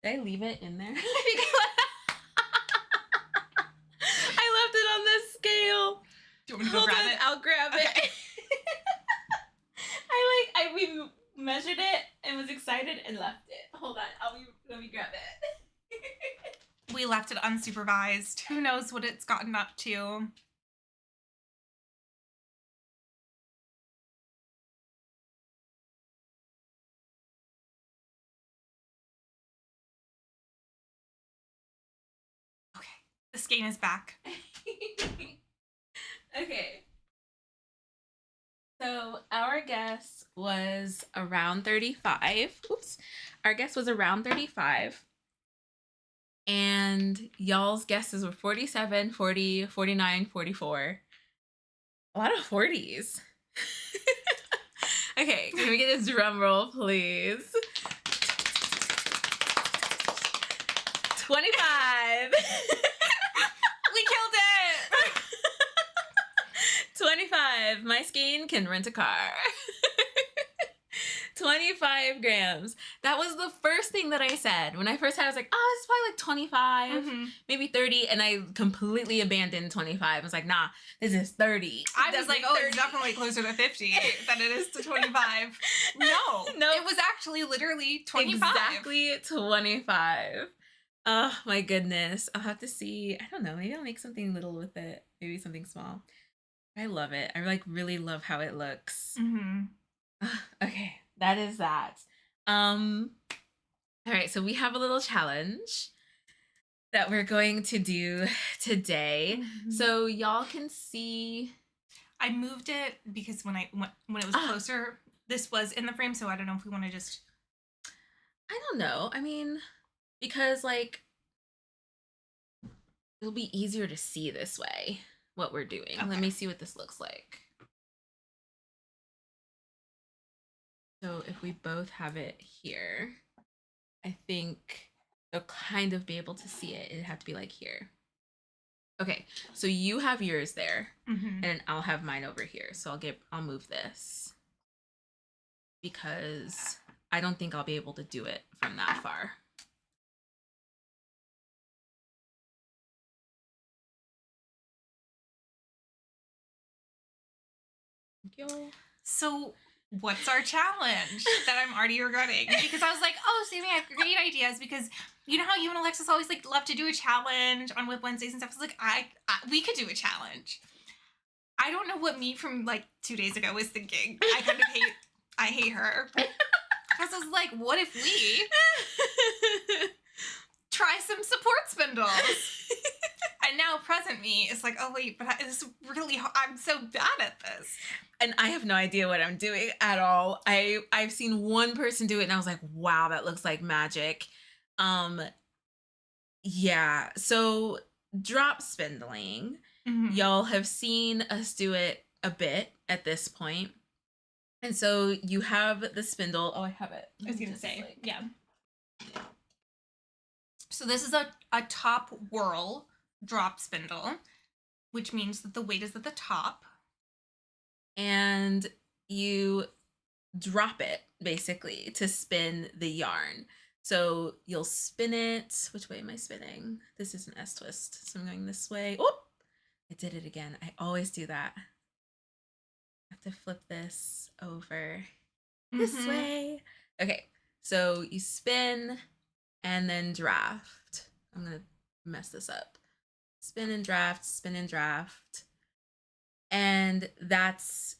Did I leave it in there? I left it on this scale. Do you want me to go grab it? I'll grab it. We measured it and was excited and left it. Hold on, let me grab it. We left it unsupervised. Who knows what it's gotten up to? Okay, the skein is back. Okay. So our guess was around 35. Oops. Our guess was around 35. And y'all's guesses were 47, 40, 49, 44. A lot of 40s. Okay, can we get this drum roll, please? 25. We killed it! 25. My skein can rent a car. 25 grams. That was the first thing that I said. When I first had it, I was like, oh, it's probably like 25, maybe 30. And I completely abandoned 25. I was like, nah, this is 30. I was like, oh, it's definitely closer to 50 than it is to 25. No, it was actually literally 25. Exactly 25. Oh my goodness. I'll have to see. I don't know. Maybe I'll make something little with it. Maybe something small. I love it. I like really love how it looks. Okay, that is that. All right, so we have a little challenge that we're going to do today. So y'all can see. I moved it because when it was closer, this was in the frame. So I don't know if we want to just. I don't know. I mean, because like it'll be easier to see this way what we're doing. Okay. Let me see what this looks like. So if we both have it here, I think they'll kind of be able to see it. It'd have to be like here. Okay, so you have yours there, and I'll have mine over here. So I'll move this because I don't think I'll be able to do it from that far. Thank you. So what's our challenge that I'm already regretting? Because I was like, oh, Sammy, I have great ideas because you know how you and Alexis always like love to do a challenge on Whip Wednesdays and stuff. I was like, we could do a challenge. I don't know what me from like 2 days ago was thinking. I hate her. Because I was like, what if we try some support spindles? And now present me is like, oh wait, but this really I'm so bad at this. And I have no idea what I'm doing at all. I've seen one person do it and I was like, wow, that looks like magic. Yeah. So drop spindling. Y'all have seen us do it a bit at this point. And so you have the spindle. Oh, I have it. I was gonna say, yeah. So this is a top whirl drop spindle, which means that the weight is at the top. And you drop it basically to spin the yarn. So you'll spin it. Which way am I spinning? This is an S twist. So I'm going this way. Oh, I did it again. I always do that. I have to flip this over this way. Okay, so you spin and then draft. I'm gonna mess this up. Spin and draft, spin and draft. And that's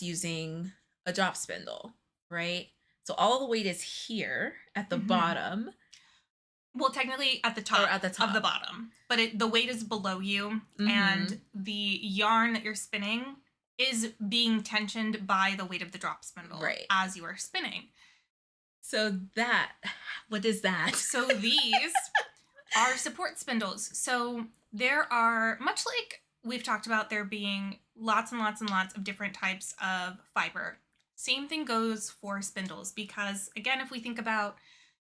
using a drop spindle, right? So all the weight is here at the bottom. Well, technically at the top, or at the top of the bottom, but the weight is below you, and the yarn that you're spinning is being tensioned by the weight of the drop spindle as you are spinning. So what is that? So these are support spindles. So there are, much like we've talked about there being lots and lots and lots of different types of fiber, same thing goes for spindles, because again, if we think about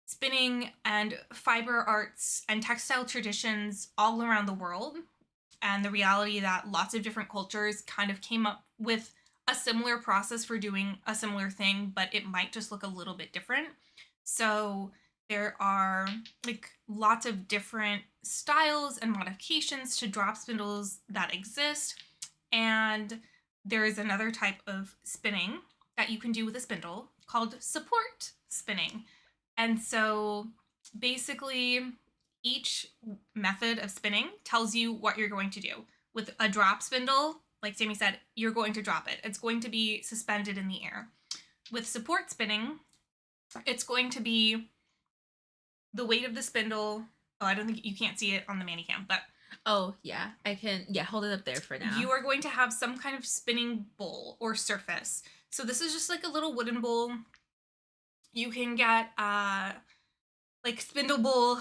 spinning and fiber arts and textile traditions all around the world, and the reality that lots of different cultures kind of came up with a similar process for doing a similar thing, but it might just look a little bit different. So there are like lots of different styles and modifications to drop spindles that exist. And there is another type of spinning that you can do with a spindle called support spinning. And so basically each method of spinning tells you what you're going to do. With a drop spindle, like Sammy said, you're going to drop it. It's going to be suspended in the air. With support spinning, it's going to be the weight of the spindle. Oh, I don't think you can't see it on the Manicam, but Oh, yeah. I can, yeah, hold it up there for now. you are going to have some kind of spinning bowl or surface. So this is just like a little wooden bowl. You can get like spindle bowl,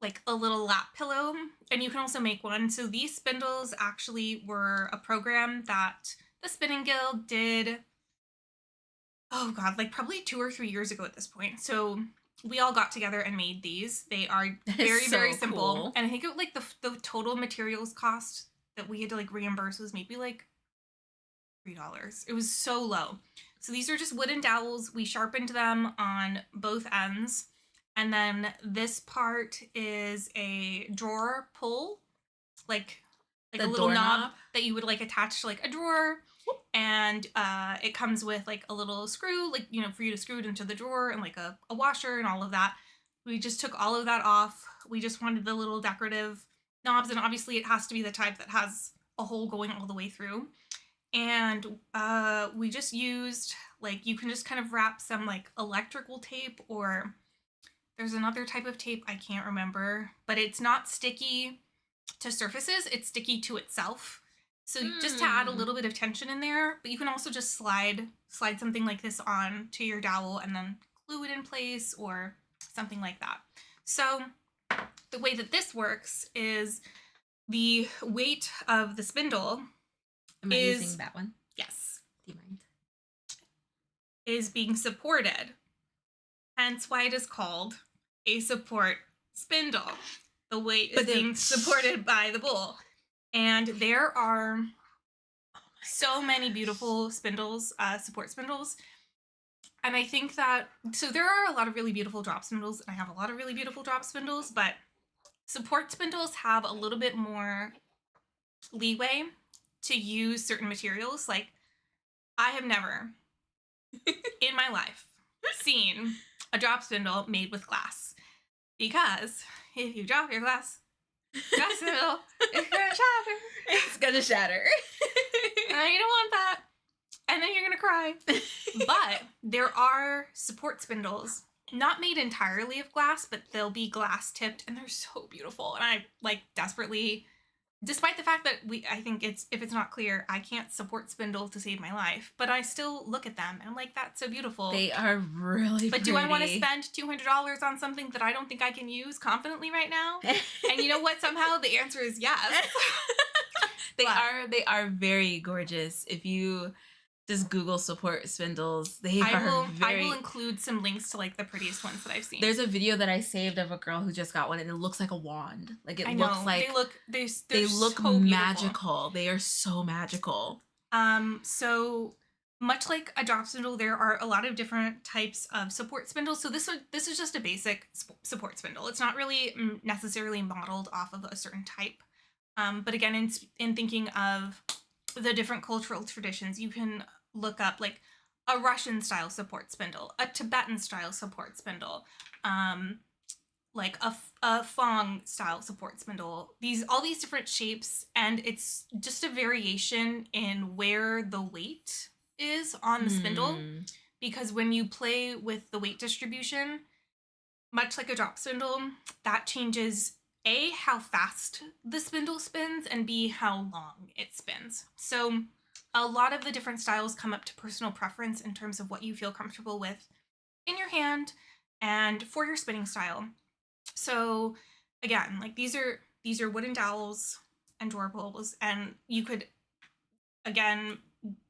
like a little lap pillow, and you can also make one. So these spindles actually were a program that the Spinning Guild did, oh God, like probably 2 or 3 years ago at this point. So we all got together and made these. They are very, so very simple. cool. And I think it like the total materials cost that we had to like reimburse was maybe like $3. It was so low. So these are just wooden dowels. We sharpened them on both ends. And then this part is a drawer pull, like The a little knob doorknob? that you would like attach to like a drawer. And it comes with like a little screw, like, you know, for you to screw it into the drawer, and like a washer and all of that. We just took all of that off. We just wanted the little decorative knobs, and obviously it has to be the type that has a hole going all the way through. And we just used, like, you can just kind of wrap some like electrical tape, or there's another type of tape, I can't remember, but it's not sticky to surfaces, it's sticky to itself. So just to add a little bit of tension in there, but you can also just slide something like this on to your dowel and then glue it in place or something like that. So the way that this works is the weight of the spindle Am I is, using that one? yes, Do you mind? is being supported. Hence why it is called a support spindle. The weight is being supported by the bowl. And there are so many beautiful spindles, support spindles. And I think that, so there are a lot of really beautiful drop spindles, and I have a lot of really beautiful drop spindles, but support spindles have a little bit more leeway to use certain materials. Like, I have never in my life seen a drop spindle made with glass, because if you drop your glass spindle, it's gonna shatter. It's gonna shatter. And you don't want that. And then you're gonna cry. But there are support spindles, not made entirely of glass, but they'll be glass tipped, and they're so beautiful. And I like desperately, despite the fact that I think if it's not clear, I can't support spindle to save my life, but I still look at them and I'm like, that's so beautiful. They are really But pretty. do I want to spend $200 on something that I don't think I can use confidently right now? And you know what? Somehow the answer is yes. They are very gorgeous. If you just Google support spindles, I will include some links to like the prettiest ones that I've seen. There's a video that I saved of a girl who just got one, and it looks like a wand. Like it looks like they look so magical. They are so magical. So much like a drop spindle, there are a lot of different types of support spindles. So this is just a basic support spindle. It's not really necessarily modeled off of a certain type. But again, in thinking of the different cultural traditions, you can look up like a Russian style support spindle, a Tibetan style support spindle, like a Fong style support spindle. All these different shapes, and it's just a variation in where the weight is on the spindle. Because when you play with the weight distribution, much like a drop spindle, that changes A, how fast the spindle spins, and B, how long it spins. So a lot of the different styles come up to personal preference in terms of what you feel comfortable with in your hand and for your spinning style. So again, like these are wooden dowels and drawer pulls, and you could again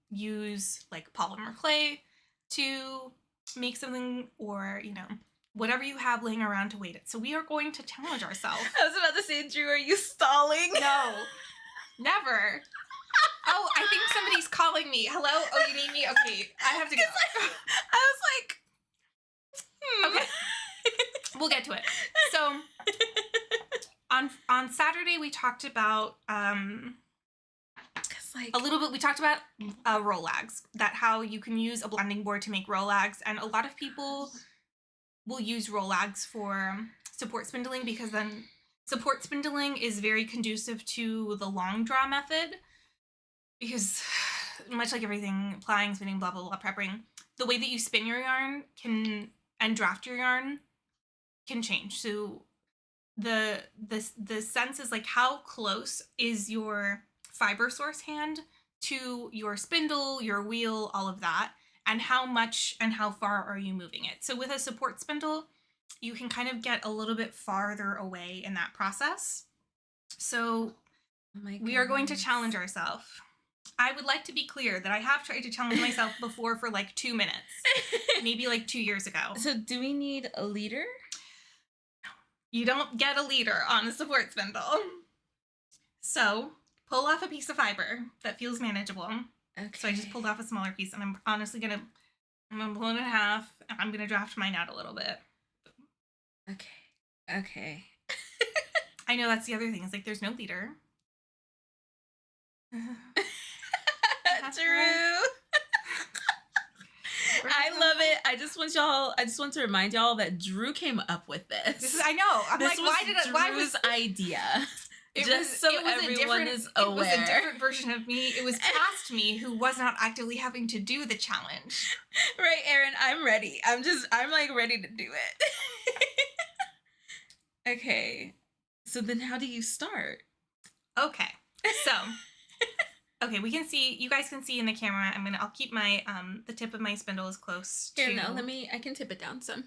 use like polymer clay to make something, or whatever you have laying around to weight it. So we are going to challenge ourselves. I was about to say, Drew, are you stalling? No, never. Oh, I think somebody's calling me. Hello? Oh, you need me? Okay, I have to go. I was like, Okay. we'll get to it. So on Saturday we talked about like a little bit. We talked about rollags, that how you can use a blending board to make rollags, and a lot of people will use rollags for support spindling because then support spindling is very conducive to the long draw method, because much like everything, plying, spinning, blah blah blah, prepping, the way that you spin your yarn and draft your yarn can change. So the sense is like, how close is your fiber source hand to your spindle, your wheel, all of that, and how much and how far are you moving it. So with a support spindle, you can kind of get a little bit farther away in that process. So we are going to challenge ourselves. I would like to be clear that I have tried to challenge myself before for like 2 minutes, maybe like 2 years ago. So do we need a leader? You don't get a leader on a support spindle. So pull off a piece of fiber that feels manageable. Okay. So I just pulled off a smaller piece, and I'm honestly gonna pull it in half, and I'm gonna draft mine out a little bit. Okay. I know that's the other thing. It's like there's no leader. True. I love it. I just want to remind y'all that Drew came up with this. I know. I'm this like, was Drew's idea. So everyone is aware. It was a different version of me. It was past me who was not actively having to do the challenge. Right, Erin, I'm ready. I'm like ready to do it. Okay. So then how do you start? Okay. So okay, you guys can see in the camera. I'll keep my the tip of my spindle as close to. Here, no, I can tip it down some.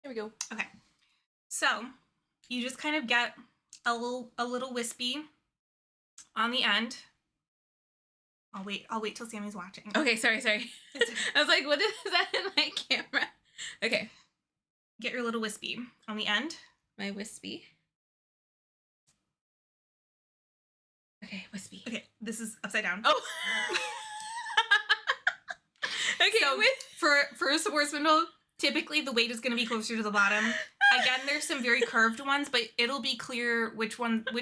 There we go. Okay. So you just kind of get a little wispy on the end. I'll wait till Sammy's watching. Okay, sorry. I was like, what is that in my camera? Okay. Get your little wispy on the end. My wispy. Okay, wispy. Okay, this is upside down. Oh. Okay, so for a support spindle, typically the weight is going to be closer to the bottom. Again, there's some very curved ones, but it'll be clear which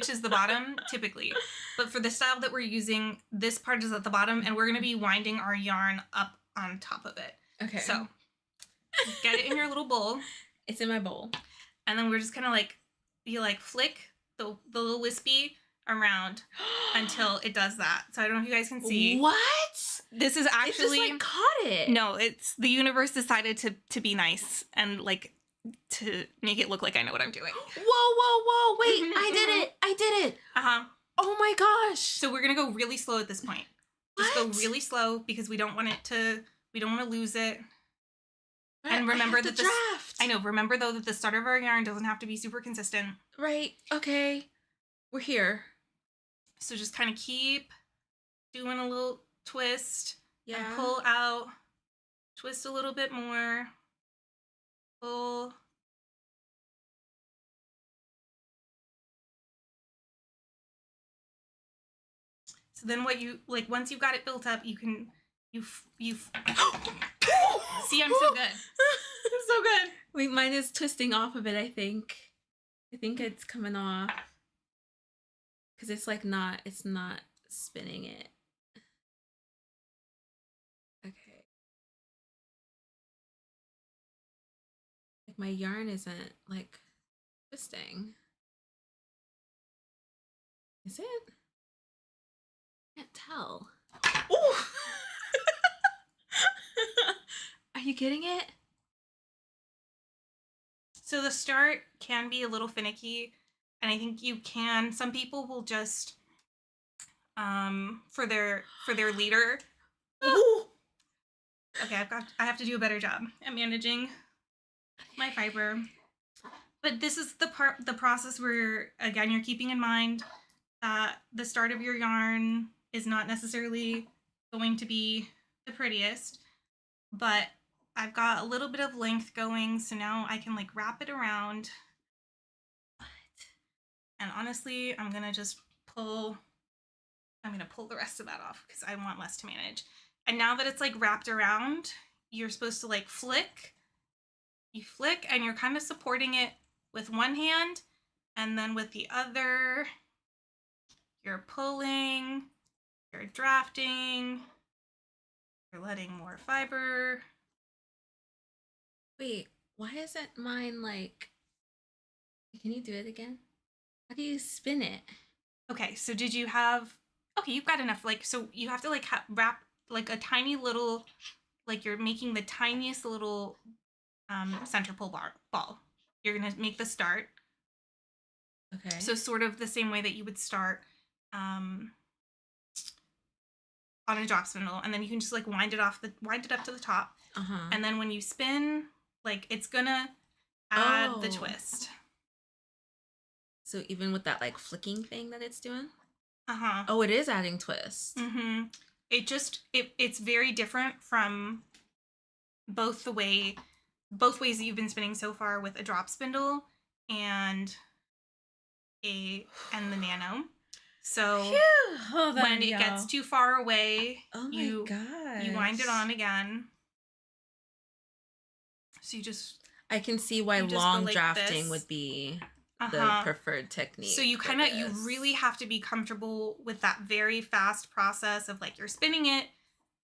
is the bottom, typically. But for the style that we're using, this part is at the bottom, and we're going to be winding our yarn up on top of it. Okay. So, get it in your little bowl. It's in my bowl. And then we're just kind of you flick the little wispy around until it does that. So I don't know if you guys can see. What? This is actually... It just caught it. No, it's the universe decided to be nice and to make it look like I know what I'm doing. Whoa. Wait, I did it. Uh-huh. Oh my gosh. So we're going to go really slow at this point. Just go really slow because we don't want to lose it. And remember that draft. I know, remember though that the start of our yarn doesn't have to be super consistent. Right. Okay. We're here. So just kind of keep doing a little twist. Yeah. And pull out. Twist a little bit more. Pull. So then what you once you've got it built up, you can see, I'm so good. So good. Wait, mine is twisting off of it, I think. I think it's coming off. Because it's not spinning it. Okay. My yarn isn't twisting. Is it? I can't tell. Ooh! Are you getting it? So the start can be a little finicky, and I think some people will just for their leader. Ooh. Okay, I have to do a better job at managing my fiber. But this is the process where, again, you're keeping in mind that the start of your yarn is not necessarily going to be the prettiest, but I've got a little bit of length going, so now I can wrap it around. And honestly, I'm gonna pull the rest of that off because I want less to manage. And now that it's like wrapped around, you're supposed to like flick. You flick and you're kind of supporting it with one hand, and then with the other, you're pulling, you're drafting, you're letting more fiber. Wait, why isn't mine like? Can you do it again? How do you spin it? Okay, so did you have? Okay, you've got enough. Like, so you have to like wrap like a tiny little, like you're making the tiniest little center pull ball. You're gonna make the start. Okay. So sort of the same way that you would start on a drop spindle, and then you can just like wind it up to the top, and then when you spin, like it's gonna add the twist. So even with that like flicking thing that it's doing? Uh-huh. Oh, it is adding twist. Mm-hmm. It's very different from both ways that you've been spinning so far with a drop spindle and the nano. So when it gets too far away, you wind it on again. So I can see why long like drafting would be the preferred technique. So you really have to be comfortable with that very fast process of like you're spinning it,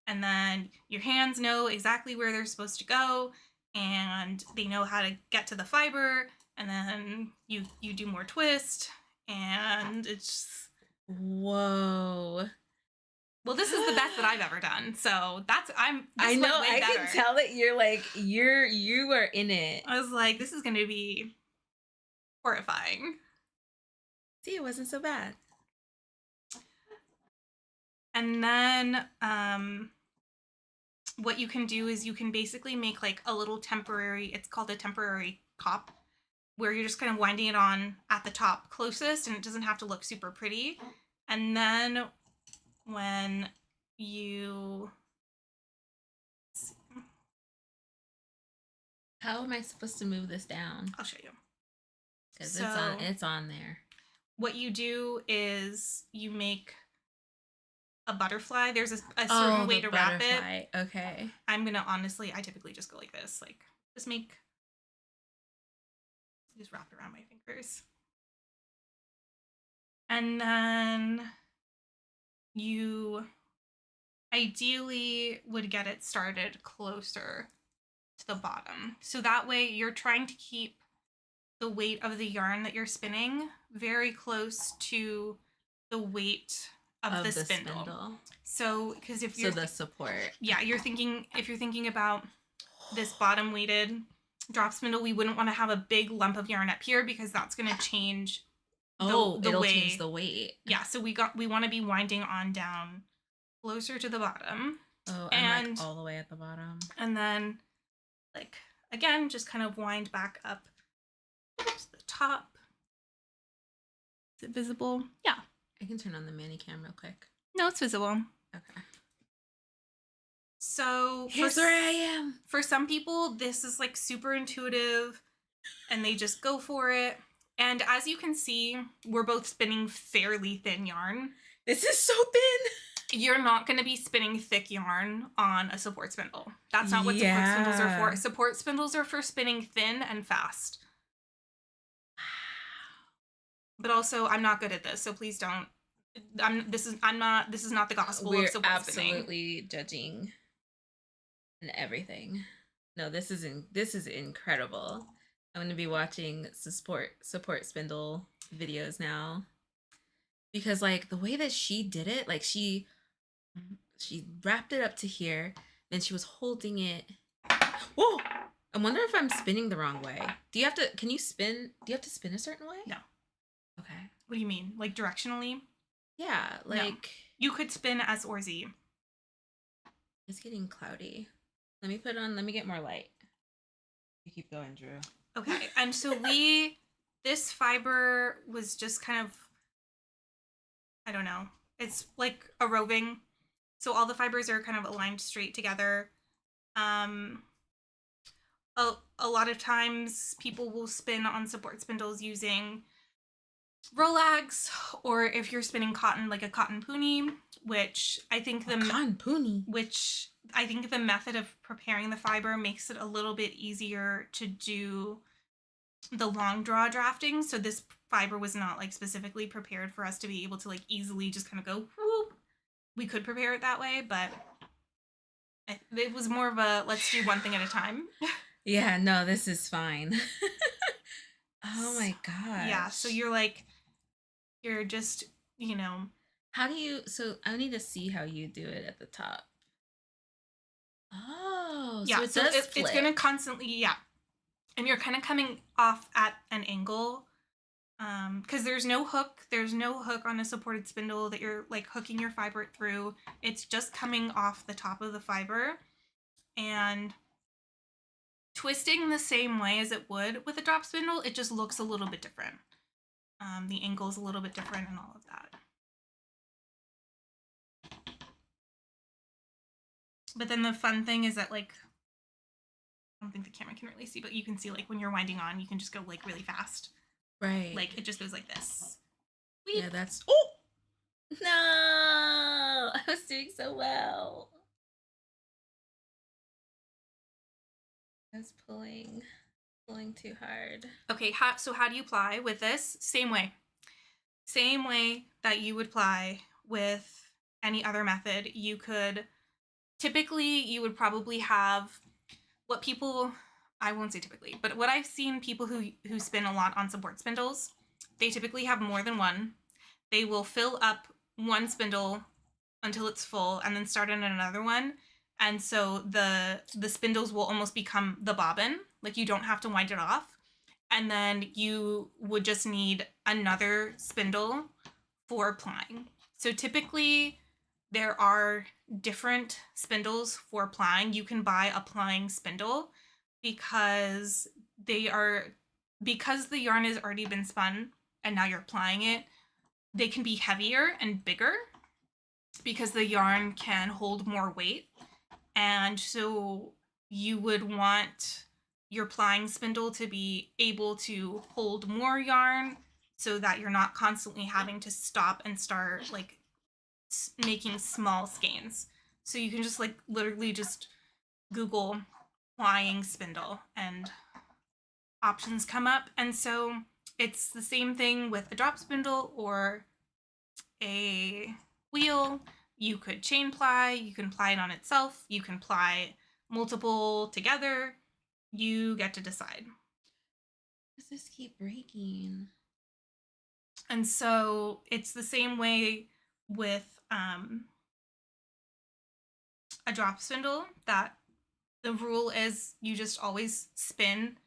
and then your hands know exactly where they're supposed to go, and they know how to get to the fiber, and then you do more twist, and it's just... Whoa. Well, this is the best that I've ever done. So I know. I can tell that you're like you are in it. I was like, this is going to be horrifying. See, it wasn't so bad. And then what you can do is you can basically make like a little temporary, it's called a temporary cop, where you're just kind of winding it on at the top closest, and it doesn't have to look super pretty. And then when you... How am I supposed to move this down? I'll show you. Because it's on there. What you do is you make a butterfly. There's a certain way to wrap it. Okay. I'm gonna honestly, I typically just go like this. Like just wrap it around my fingers. And then you ideally would get it started closer to the bottom. So that way you're trying to keep the weight of the yarn that you're spinning very close to the weight of the spindle. So, because if you're the support. Yeah, if you're thinking about this bottom weighted drop spindle, we wouldn't want to have a big lump of yarn up here because that's going to change it'll change the weight. Yeah, so we want to be winding on down closer to the bottom. Oh, and like all the way at the bottom. And then like again, just kind of wind back up to the top. Is it visible? Yeah. I can turn on the mini cam real quick. No, it's visible. Okay. So here's where I am. For some people, this is like super intuitive and they just go for it. And as you can see, we're both spinning fairly thin yarn. This is so thin. You're not going to be spinning thick yarn on a support spindle. That's not what support spindles are for. Support spindles are for spinning thin and fast. But also, I'm not good at this, so please don't. This is not the gospel of support spinning. We're absolutely judging and everything. No, this is incredible. I'm going to be watching support spindle videos now, because like the way that she did it, like she wrapped it up to here, then she was holding it. Whoa! I wonder if I'm spinning the wrong way. Do you have to spin a certain way? No. Okay. What do you mean? Like directionally? Yeah, like no. You could spin S or Z. It's getting cloudy. Let me get more light. You keep going, Drew. Okay, and so this fiber was just kind of, I don't know, it's like a roving. So all the fibers are kind of aligned straight together. A lot of times people will spin on support spindles using Rolags, or if you're spinning cotton, like a cotton puni, which I think Cotton puni. which I think the method of preparing the fiber makes it a little bit easier to do the long draw drafting. So this fiber was not like specifically prepared for us to be able to like easily just kind of go whoop. We could prepare it that way, but it was more of a let's do one thing at a time. Yeah, no, this is fine. Oh my gosh. Yeah, so you're just, you know, How do you, so I need to see how you do it at the top. Oh, yeah, so it so does it's flip. going to constantly, yeah. And you're kind of coming off at an angle because there's no hook on a supported spindle that you're like hooking your fiber through. It's just coming off the top of the fiber and twisting the same way as it would with a drop spindle. It just looks a little bit different. The angle is a little bit different and all of that. But then the fun thing is that like I don't think the camera can really see, but you can see like when you're winding on, you can just go like really fast. Right. Like it just goes like this. Weep. Yeah, that's, oh no, I was doing so well. I was pulling too hard. Okay, so how do you ply with this? Same way that you would ply with any other method. You could typically you would probably have what people, I won't say typically, but what I've seen people who spin a lot on support spindles, they typically have more than one. They will fill up one spindle until it's full and then start in another one. And so the spindles will almost become the bobbin. Like you don't have to wind it off. And then you would just need another spindle for plying. So typically there are different spindles for plying. You can buy a plying spindle because the yarn has already been spun and now you're plying it. They can be heavier and bigger because the yarn can hold more weight. And so you would want your plying spindle to be able to hold more yarn so that you're not constantly having to stop and start like making small skeins. So you can just like literally just Google plying spindle and options come up. And so it's the same thing with a drop spindle or a wheel. You could chain ply, you can ply it on itself, you can ply multiple together. You get to decide. Does this keep breaking? And so it's the same way with a drop spindle, that the rule is you just always spin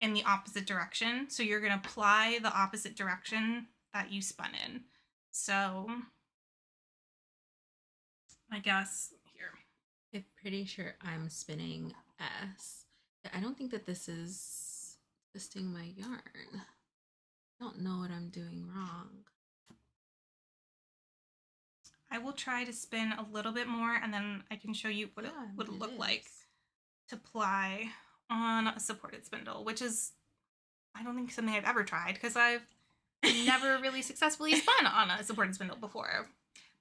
in the opposite direction. So you're going to ply the opposite direction that you spun in. So I guess here. I'm pretty sure I'm spinning S. I don't think that this is twisting my yarn. I don't know what I'm doing wrong. I will try to spin a little bit more and then I can show you what it would look like to ply on a supported spindle, which is, I don't think something I've ever tried because I've never really successfully spun on a supported spindle before.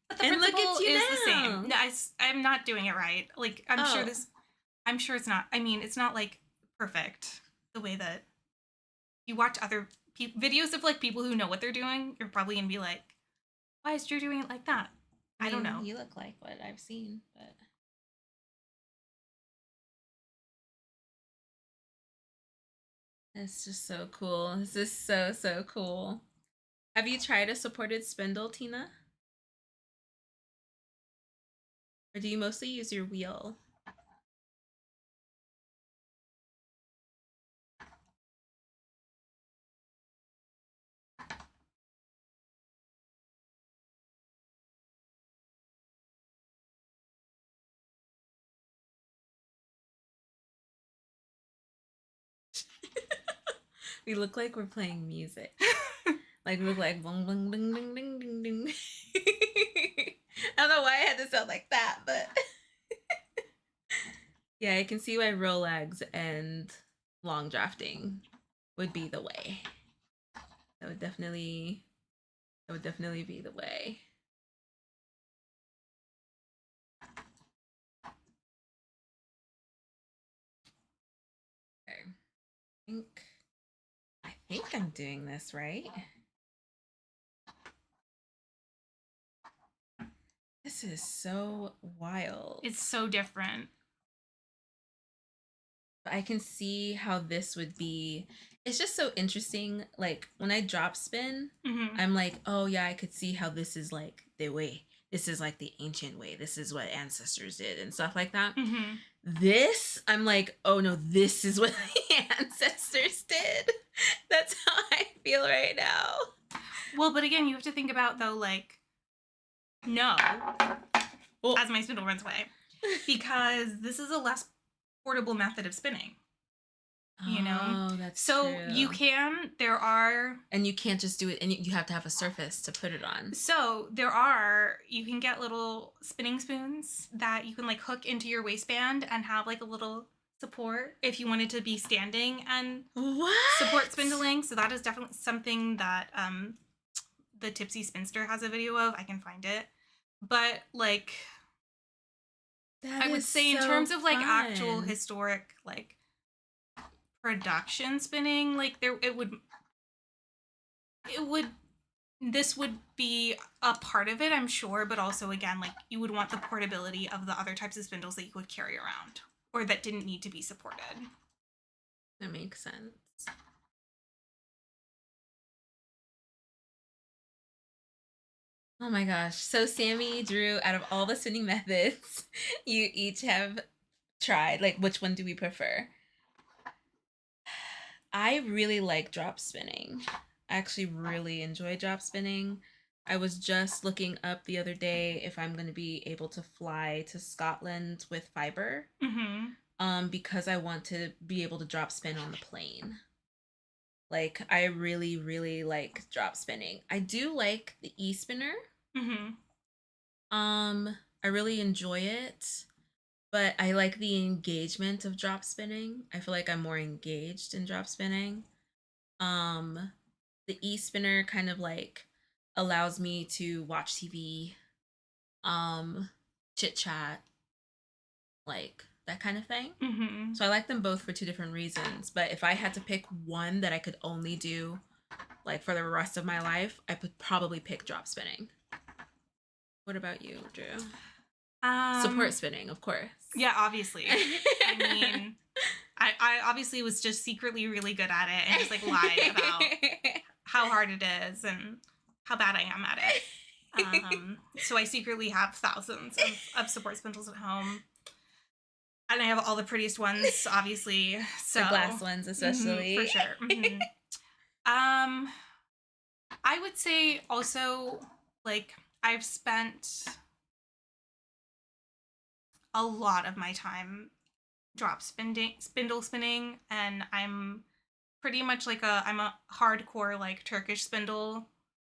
But the principle is the same. No, I'm not doing it right. Like, I'm sure it's not. I mean, it's not like perfect the way that you watch other videos of like people who know what they're doing. You're probably gonna be like, why is Drew doing it like that? I don't know. You look like what I've seen, but it's just so cool. This is so cool. Have you tried a supported spindle, Tina? Or do you mostly use your wheel? We look like we're playing music. Like we look like bling bling bling bling bling ding ding. I don't know why I had to sound like that, but yeah, I can see why roll legs and long drafting would be the way. That would definitely That would definitely be the way. Okay. I think I'm doing this right. This is so wild. It's so different. I can see how this would be. It's just so interesting. Like when I drop spin, I'm like, oh yeah, I could see how this is like the way. This is like the ancient way. This is what ancestors did and stuff like that. This, I'm like, oh no, this is what the ancestors did. That's how I feel right now. Well, but again, you have to think about though, like, no, well, as my spindle runs away, because this is a less portable method of spinning. You know, oh, that's so true. you can. There are, and you can't just do it, and you have to have a surface to put it on. So there are. You can get little spinning spoons that you can like hook into your waistband and have like a little support if you wanted to be standing and support spindling. So that is definitely something that the Tipsy Spinster has a video of. I can find it, but like I would say in terms of like actual historic like production spinning, like this would be a part of it, I'm sure, but also again, like you would want the portability of the other types of spindles that you could carry around or that didn't need to be supported. That makes sense. Oh my gosh. So Sammy, Drew, out of all the spinning methods you each have tried, like which one do we prefer? I really like drop spinning. I actually really enjoy drop spinning. I was just looking up the other day if I'm going to be able to fly to Scotland with fiber. Because I want to be able to drop spin on the plane. Like I really, really like drop spinning. I do like the e-spinner. I really enjoy it, but I like the engagement of drop spinning. I feel like I'm more engaged in drop spinning. The e-spinner kind of like allows me to watch TV, chit chat, like that kind of thing. So I like them both for two different reasons. But if I had to pick one that I could only do like for the rest of my life, I would probably pick drop spinning. What about you, Drew? Support spinning, of course. Yeah, obviously. I mean, I obviously was just secretly really good at it and just like lied about how hard it is and how bad I am at it. So I secretly have thousands of support spindles at home. And I have all the prettiest ones, obviously. So the glass ones, especially. For sure. I would say also, like, I've spent a lot of my time spindle spinning, and I'm pretty much like I'm a hardcore like Turkish spindle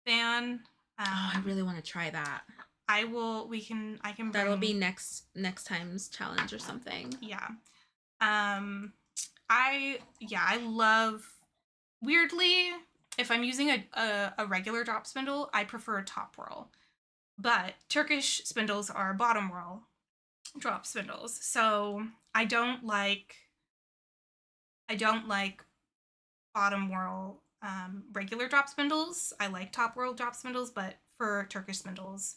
fan. I really want to try that. I can bring... That'll be next time's challenge or something. Yeah. I love, weirdly, if I'm using a regular drop spindle, I prefer top whirl. But Turkish spindles are bottom whirl drop spindles. So I don't like bottom whirl regular drop spindles. I like top whirl drop spindles, but for Turkish spindles,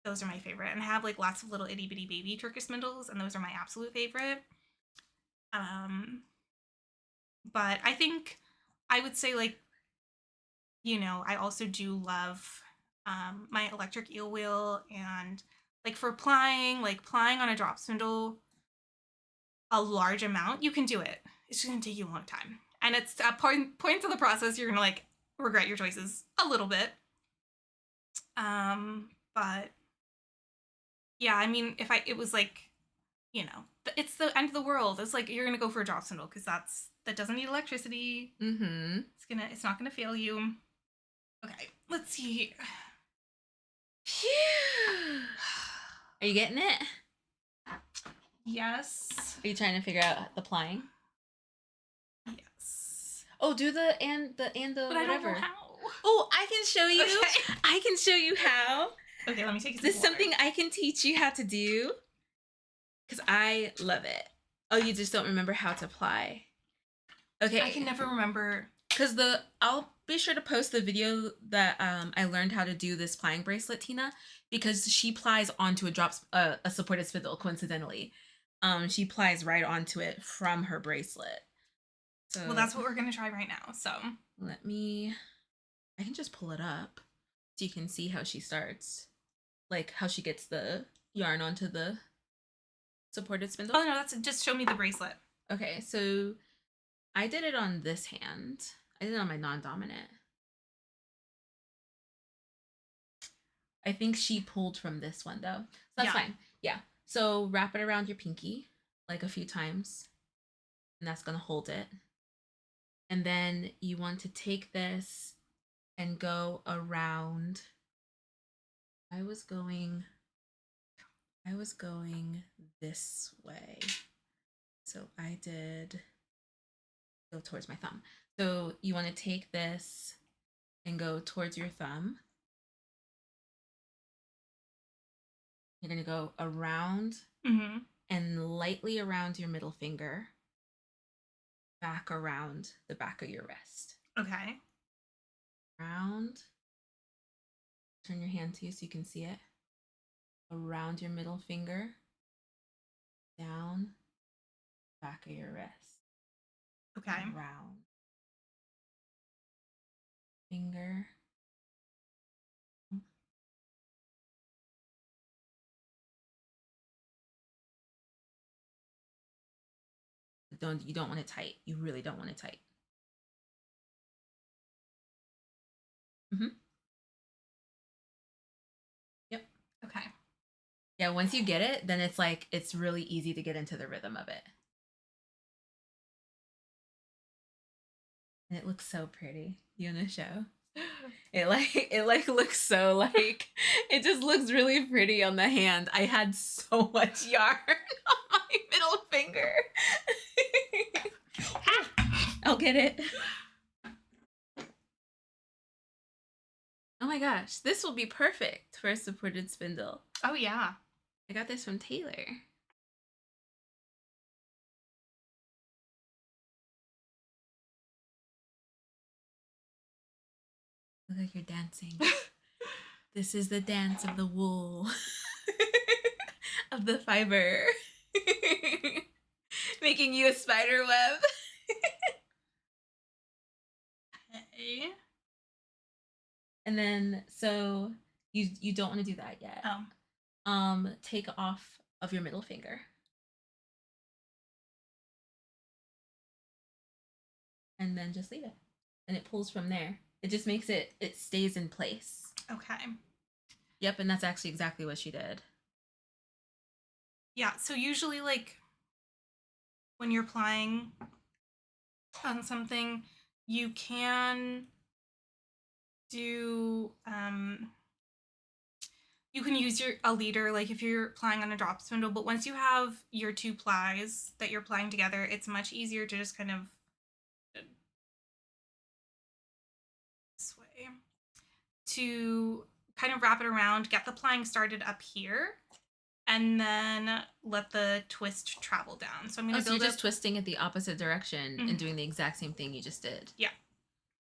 those are my favorite. And I have like lots of little itty bitty baby Turkish spindles, and those are my absolute favorite. But I think I would say, like, you know, I also do love my electric eel wheel, and like for plying on a drop spindle a large amount, you can do it. It's just gonna take you a long time. And it's at points of the process you're gonna like regret your choices a little bit. But yeah, I mean, it was like, you know, it's the end of the world. It's like you're gonna go for a drop spindle because that doesn't need electricity. It's not gonna fail you. Okay, let's see. Phew. Are you getting it? Yes. Are you trying to figure out the plying? Yes. Oh, do the and the but whatever. I don't know how. Oh, I can show you. Okay. I can show you how. Okay, let me take Is a this sip of water. something I can teach you how to do? Because I love it. Oh, you just don't remember how to apply. Okay. I can never remember. Because I'll be sure to post the video that I learned how to do this plying bracelet, Tina, because she plies onto a supported spindle, coincidentally. She plies right onto it from her bracelet. So Well, that's what we're going to try right now, so. I can just pull it up so you can see how she starts. Like how she gets the yarn onto the supported spindle. Oh, no, just show me the bracelet. Okay, so I did it on this hand. I did it on my non-dominant. I think she pulled from this one though. So that's fine. Yeah. So wrap it around your pinky like a few times. And that's going to hold it. And then you want to take this and go around. I was going this way. So I did go towards my thumb. So you want to take this and go towards your thumb. You're going to go around and lightly around your middle finger, back around the back of your wrist. Okay. Around. Turn your hand to you so you can see it. Around your middle finger, down, back of your wrist. Okay. Around. Finger. You don't want it tight. You really don't want it tight. Yep. Okay. Yeah, once you get it, then it's really easy to get into the rhythm of it. And it looks so pretty. You want to show? It looks so it just looks really pretty on the hand. I had so much yarn on my middle finger. I'll get it. Oh my gosh, this will be perfect for a supported spindle. Oh yeah. I got this from Taylor. Look like you're dancing. This is the dance of the wool. Of the fiber. Making you a spider web. Okay. And then, so you don't want to do that yet. Take off of your middle finger. And then just leave it. And it pulls from there. It just makes it stays in place. Okay. Yep, and that's actually exactly what she did. Yeah, so usually like when you're plying on something, you can do you can use a leader like if you're plying on a drop spindle, but once you have your two plies that you're plying together, it's much easier to just kind of this way to kind of wrap it around, get the plying started up here, and then let the twist travel down. So I'm going to build you're just twisting it the opposite direction and doing the exact same thing you just did. Yeah.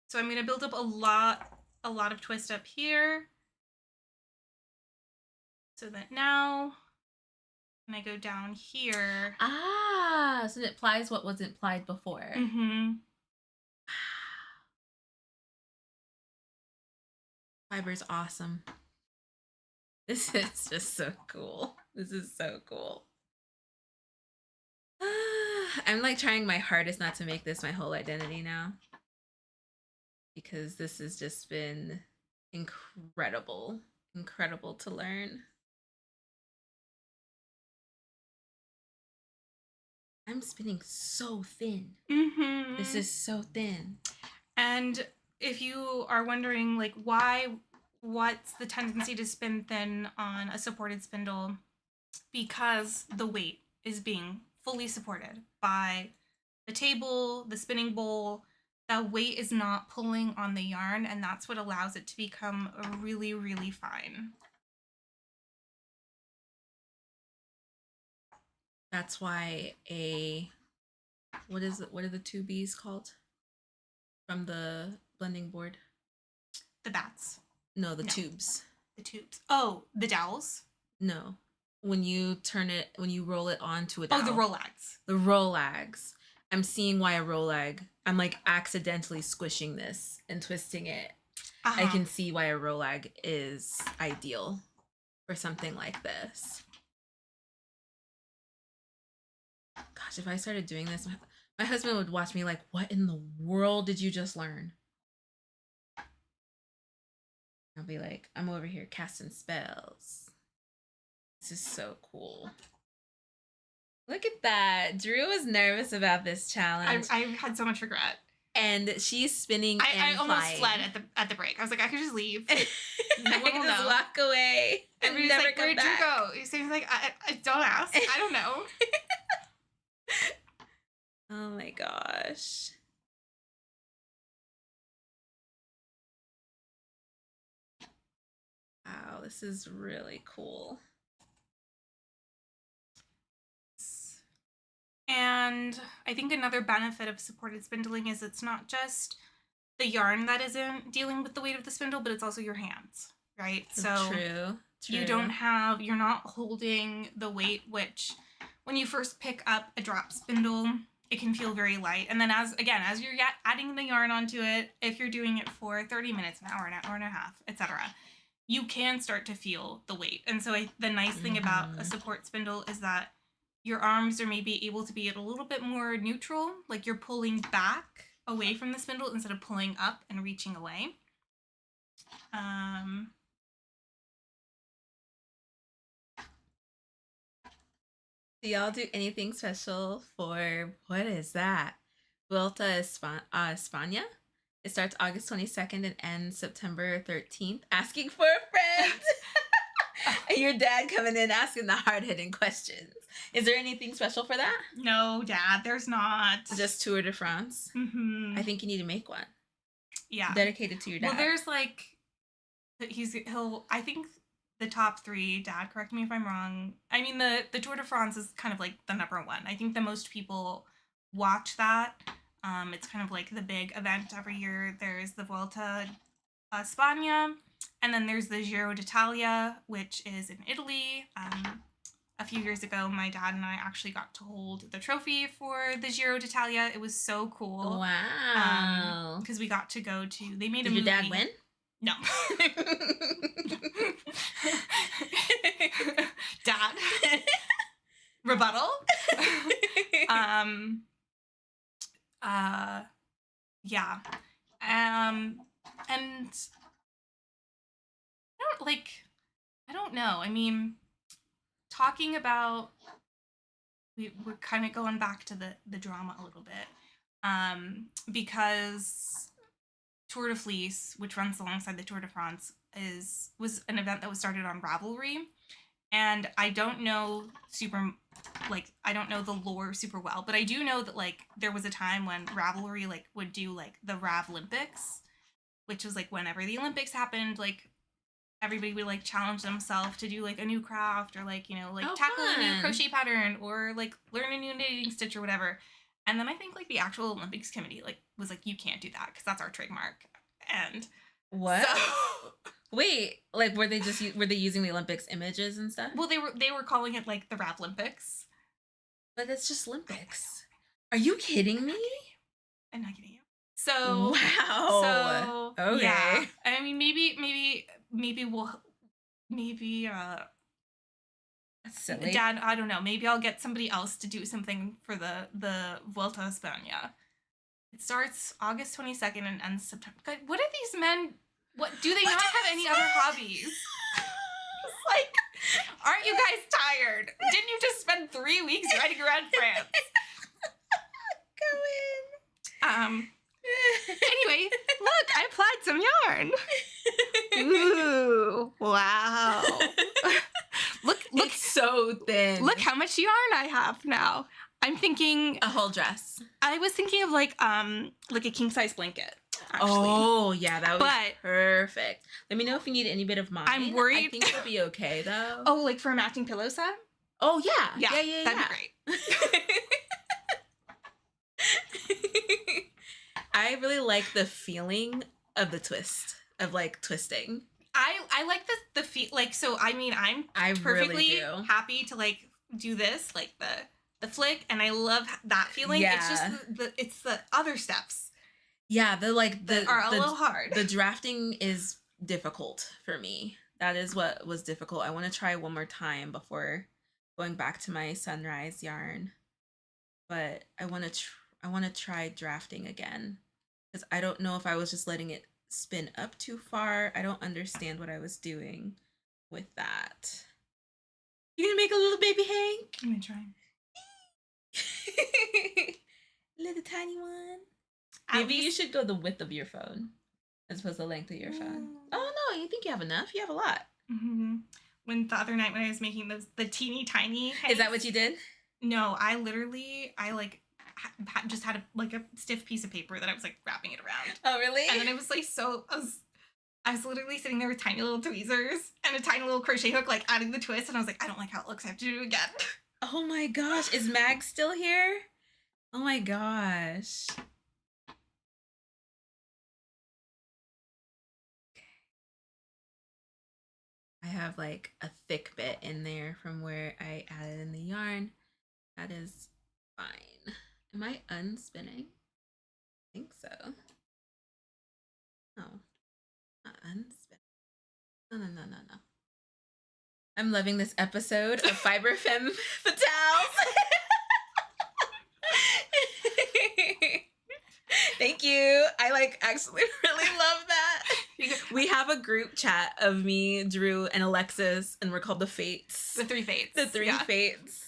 So I'm going to build up a lot of twist up here. So that now when I go down here. Ah, so it plies what wasn't plied before. Fiber's awesome. This is just so cool. This is so cool. I'm like trying my hardest not to make this my whole identity now. Because this has just been incredible. Incredible to learn. I'm spinning so thin. This is so thin. And if you are wondering like what's the tendency to spin thin on a supported spindle, because the weight is being fully supported by the table, the spinning bowl, the weight is not pulling on the yarn, and that's what allows it to become really, really fine. That's why what are the two B's called from the blending board? The bats. No, the No. tubes. The tubes. Oh, the dowels? No. When you roll it onto a dowel. Oh, the rollags. The rollags. I'm seeing why a rollag. I'm like accidentally squishing this and twisting it. I can see why a rollag is ideal for something like this. Gosh, if I started doing this, my husband would watch me like, what in the world did you just learn? I'll be like, I'm over here casting spells. This is so cool. Look at that. Drew was nervous about this challenge. I had so much regret. And she's spinning I and almost flying. fled at the break. I was like, I could just leave. No I one can will just know. walk away and Everybody's never like, come where'd back. you go? So he's like, I don't ask. I don't know. Oh my gosh. Wow, this is really cool. And I think another benefit of supported spindling is it's not just the yarn that isn't dealing with the weight of the spindle, but it's also your hands, right? So True. you're not holding the weight, which when you first pick up a drop spindle, it can feel very light. And then as you're adding the yarn onto it, if you're doing it for 30 minutes, an hour and a half, etc., you can start to feel the weight. And so the nice thing about a support spindle is that your arms are maybe able to be at a little bit more neutral, like you're pulling back away from the spindle instead of pulling up and reaching away. Do y'all do anything special for, what is that? Vuelta España? It starts August 22nd and ends September 13th. Asking for a friend. And your dad coming in asking the hard-hitting questions. Is there anything special for that? No, Dad, there's not. Just Tour de France? Mm-hmm. I think you need to make one. Yeah. Dedicated to your dad. Well, there's like, I think the top three, Dad, correct me if I'm wrong. I mean, the Tour de France is kind of like the number one. I think the most people watch that. It's kind of like the big event every year. There's the Vuelta a España, and then there's the Giro d'Italia, which is in Italy. A few years ago, my dad and I actually got to hold the trophy for the Giro d'Italia. It was so cool. Wow. Because we got to go to, they made Did a movie. your dad win? No. Dad. Rebuttal. Yeah. And I don't know. I mean, talking about, we're kind of going back to the drama a little bit, because Tour de Fleece, which runs alongside the Tour de France, was an event that was started on Ravelry, and I don't know I don't know the lore super well, but I do know that there was a time when Ravelry would do the Ravlympics, which was whenever the Olympics happened, everybody would challenge themselves to do a new craft or tackle a new crochet pattern or learn a new knitting stitch or whatever. And then I think the actual Olympics committee was you can't do that because that's our trademark. And what? So, wait, were they using the Olympics images and stuff? well, they were calling it the Ravlympics. But it's just Olympics. Are you kidding me? I'm not kidding you. So wow. So okay. Yeah. I mean, maybe That's silly. Dad, I don't know. Maybe I'll get somebody else to do something for the Vuelta a España. It starts August 22nd and ends September. God, what are these men? What do they not have any other hobbies? Aren't you guys tired? Didn't you just spend 3 weeks riding around France? Go in. Anyway, look, I applied some yarn. Ooh, wow. Look, It's so thin. Look how much yarn I have now. I'm thinking a whole dress. I was thinking of like a king size blanket. Actually. Oh, yeah, that would be perfect. Let me know if you need any bit of mine. I'm worried. I think it'll be okay, though. Oh, like for a matching pillow set? Oh, yeah. Yeah, that'd be great. I really like the feeling of the twist, of like twisting. I like the feel, like, so I mean, I'm perfectly really happy to like do this, like the flick, and I love that feeling. Yeah. It's just it's the other steps. Yeah, the are a little hard. The drafting is difficult for me. That is what was difficult. I want to try one more time before going back to my sunrise yarn, but I want to try drafting again, because I don't know if I was just letting it spin up too far. I don't understand what I was doing with that. You gonna make a little baby Hank? I'm gonna try. Little tiny one. Maybe you should go the width of your phone as opposed to the length of your phone. Oh no, you think you have enough? You have a lot. Mm-hmm. When the other night when I was making the teeny tiny Hanks, Is that what you did? No, I like just had a stiff piece of paper that I was like wrapping it around. Oh really? And then it was like I was literally sitting there with tiny little tweezers and a tiny little crochet hook, like adding the twist, and I was like, I don't like how it looks. I have to do it again. Oh my gosh, is Mag still here? Oh my gosh. I have like a thick bit in there from where I added in the yarn. That is fine. Am I unspinning? I think so. No, not unspinning. No. I'm loving this episode of Fiber Femme Fatales. Thank you. I actually really love that. We have a group chat of me, Drew, and Alexis, and we're called the Fates. The three Fates. The three Fates.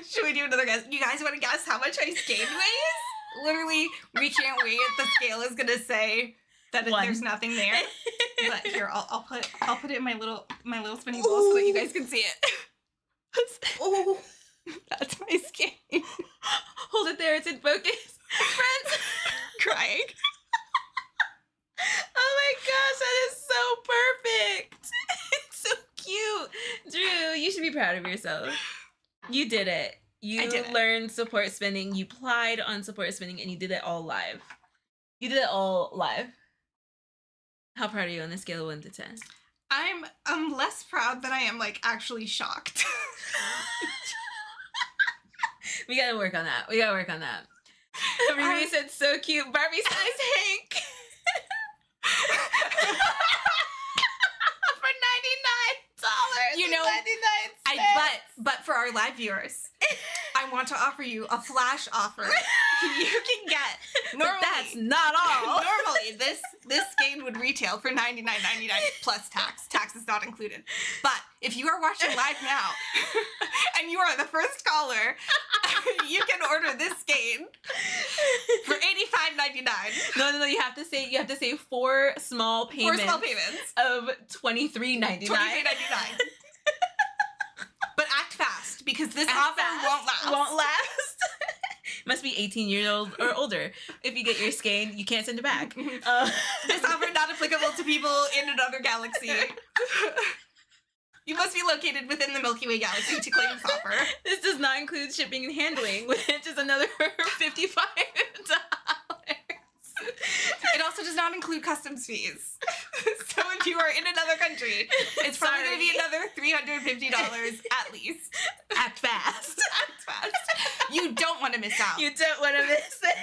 Should we do another guess? You guys want to guess how much my skein weighs? Literally, we can't wait. The scale is gonna say that there's nothing there. But here, I'll put it in my little spinning bowl so that you guys can see it. Oh, that's my skein. Hold it there. It's in focus, friends. Crying. Oh my gosh, that is so perfect. It's so cute. Drew, you should be proud of yourself. You did it. You learned support spinning. You plied on support spinning, and you did it all live. You did it all live. How proud are you on a scale of 1 to 10? I'm less proud than I am like actually shocked. We gotta work on that. Riri said so cute. Barbie size Hank. For $99. You know, 99 but for our live viewers, I want to offer you a flash offer. You can get normally. But that's not all. Normally, this skein would retail for $99.99 plus tax. Tax is not included. But if you are watching live now, and you are the first caller, you can order this skein for $85.99. No. You have to say 4 small payments. 4 small payments of $23.99. But act fast, because this offer won't last. Must be 18 years old or older. If you get your skein, you can't send it back. This offer not applicable to people in another galaxy. You must be located within the Milky Way galaxy to claim this offer. This does not include shipping and handling, which is another $55. It also does not include customs fees. So if you are in another country, it's probably going to be another $350 at least. Act fast. You don't want to miss out. You don't want to miss it.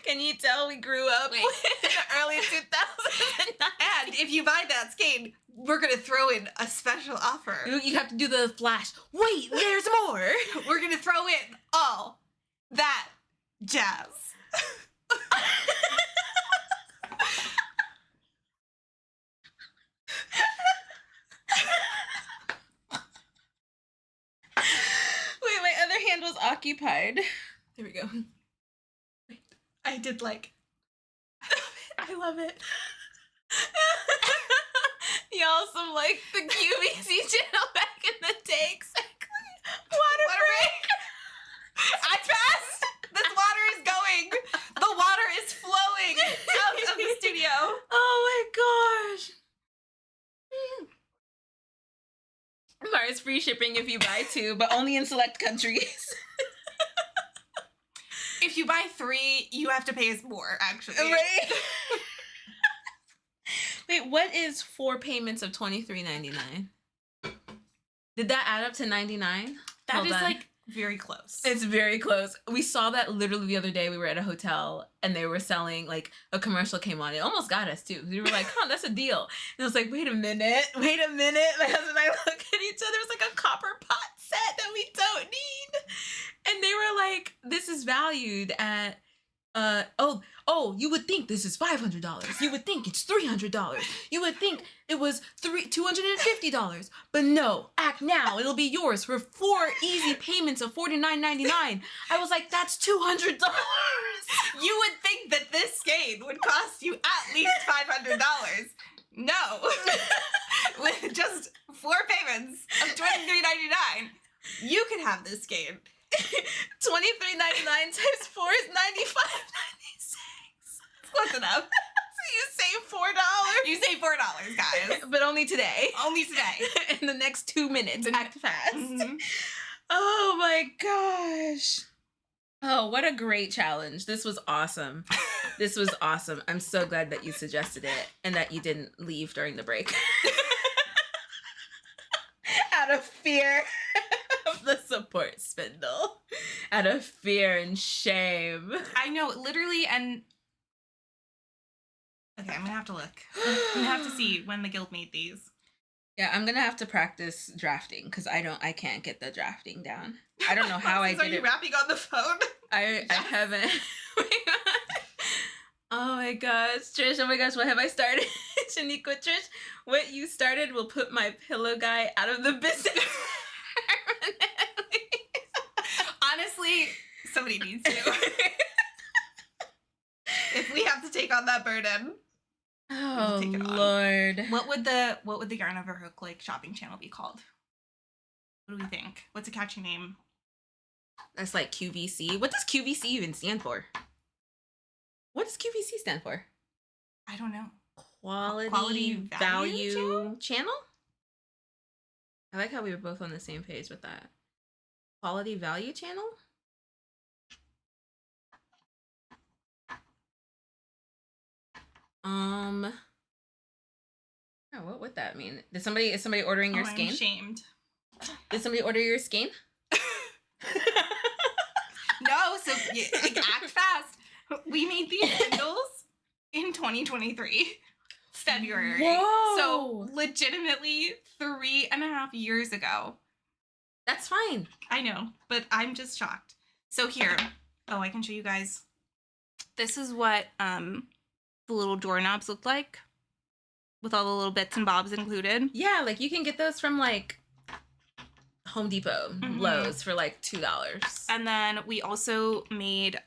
Can you tell we grew up in the early 2000s? And if you buy that skein, we're going to throw in a special offer. You have to do the flash. Wait, there's more. We're going to throw in all that jazz. Wait, my other hand was occupied. There we go. Wait, I did like. I love it. Y'all, some like the QVC channel back in the day, exactly. Water break. I passed. $20 free shipping if you buy 2, but only in select countries. If you buy 3, you have to pay us more, actually. Right? Wait, what is 4 payments of $23.99? Did that add up to $99? That is like very close. It's very close. We saw that literally the other day. We were at a hotel and they were selling, like, a commercial came on. It almost got us too. We were like, huh, that's a deal. And I was like, wait a minute. My husband and I look at each other. It was like a copper pot set that we don't need. And they were like, this is valued at you would think this is $500. You would think it's $300. You would think it was $250. But no, act now. It'll be yours for 4 easy payments of $49.99. I was like, that's $200. You would think that this skein would cost you at least $500. No. With just 4 payments of $23.99, you could have this skein. $23.99 times 4 is $95.96. Close enough. So you save $4. You save $4, guys. But only today. Only today. In the next 2 minutes. Act fast. Mm-hmm. Oh my gosh. Oh, what a great challenge. This was awesome. This was awesome. I'm so glad that you suggested it and that you didn't leave during the break. Out of fear of the support spindle. Out of fear and shame. I know, literally, and... Okay, I'm gonna have to look. I'm gonna have to see when the guild made these. Yeah, I'm gonna have to practice drafting because I can't get the drafting down. I don't know how I did Are you rapping on the phone? I haven't. Oh my gosh, Trish, oh my gosh, what have I started? Shaniqua, Trish, what you started will put my pillow guy out of the business. Honestly, somebody needs to. If we have to take on that burden. Oh take it on. Lord. What would the Yarn Over Hook like shopping channel be called? What do we think? What's a catchy name? That's like QVC. What does QVC even stand for? What does QVC stand for? I don't know. Quality value channel? I like how we were both on the same page with that. Quality value channel? Oh, what would that mean? Is somebody ordering your skein? I'm ashamed. Did somebody order your skein? No, so like, act fast. We made these spindles in 2023, February. Whoa. So legitimately 3.5 years ago. That's fine. I know, but I'm just shocked. So here, I can show you guys. This is what the little doorknobs look like with all the little bits and bobs included. Yeah, like you can get those from like Home Depot, Lowe's for like $2. And then we also made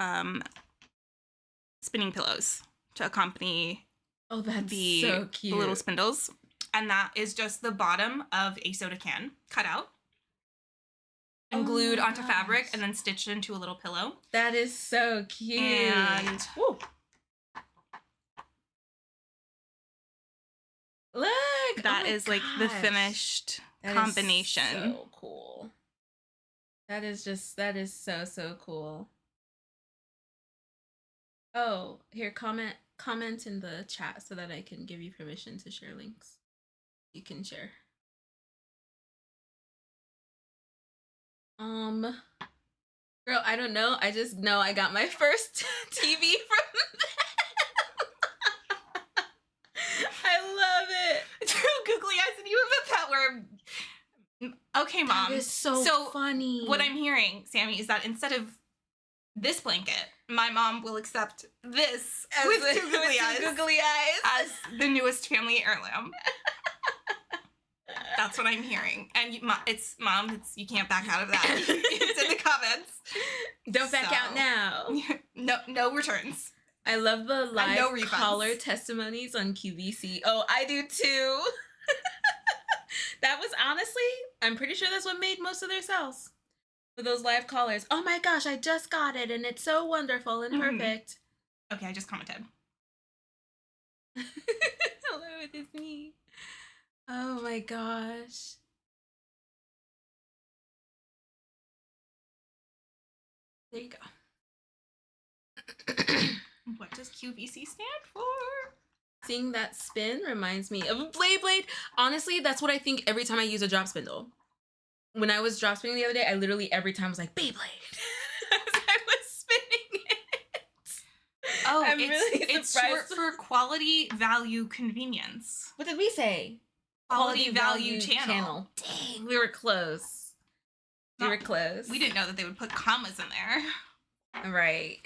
spinning pillows to accompany so cute. the little spindles. And that is just the bottom of a soda can cut out and glued onto fabric and then stitched into a little pillow. That is so cute. And woo. Look, that is like the finished combination. So cool. That is so cool. Oh, here, comment in the chat so that I can give you permission to share links. You can share. Girl, I don't know. I just know I got my first TV from them. I love it. True googly eyes, and you have that word. Okay, Mom. That is so funny. What I'm hearing, Sammy, is that instead of this blanket, my mom will accept this as with two googly eyes as the newest family heirloom. That's what I'm hearing. And you can't back out of that. It's in the comments. Don't back out now. No returns. I love the live caller testimonies on QVC. Oh, I do too. That was honestly, I'm pretty sure that's what made most of their sales. For those live callers. Oh my gosh, I just got it and it's so wonderful and perfect. Okay, I just commented. Hello, it is me. Oh my gosh. There you go. What does QVC stand for? Seeing that spin reminds me of a blade. Honestly, that's what I think every time I use a drop spindle. When I was drop spinning the other day, I literally every time was like, Beyblade. As I was spinning it. Oh, I'm it's, really it's surprised. short for quality, value, convenience. What did we say? Quality value channel. Dang, we were close. We were close. We didn't know that they would put commas in there. Right.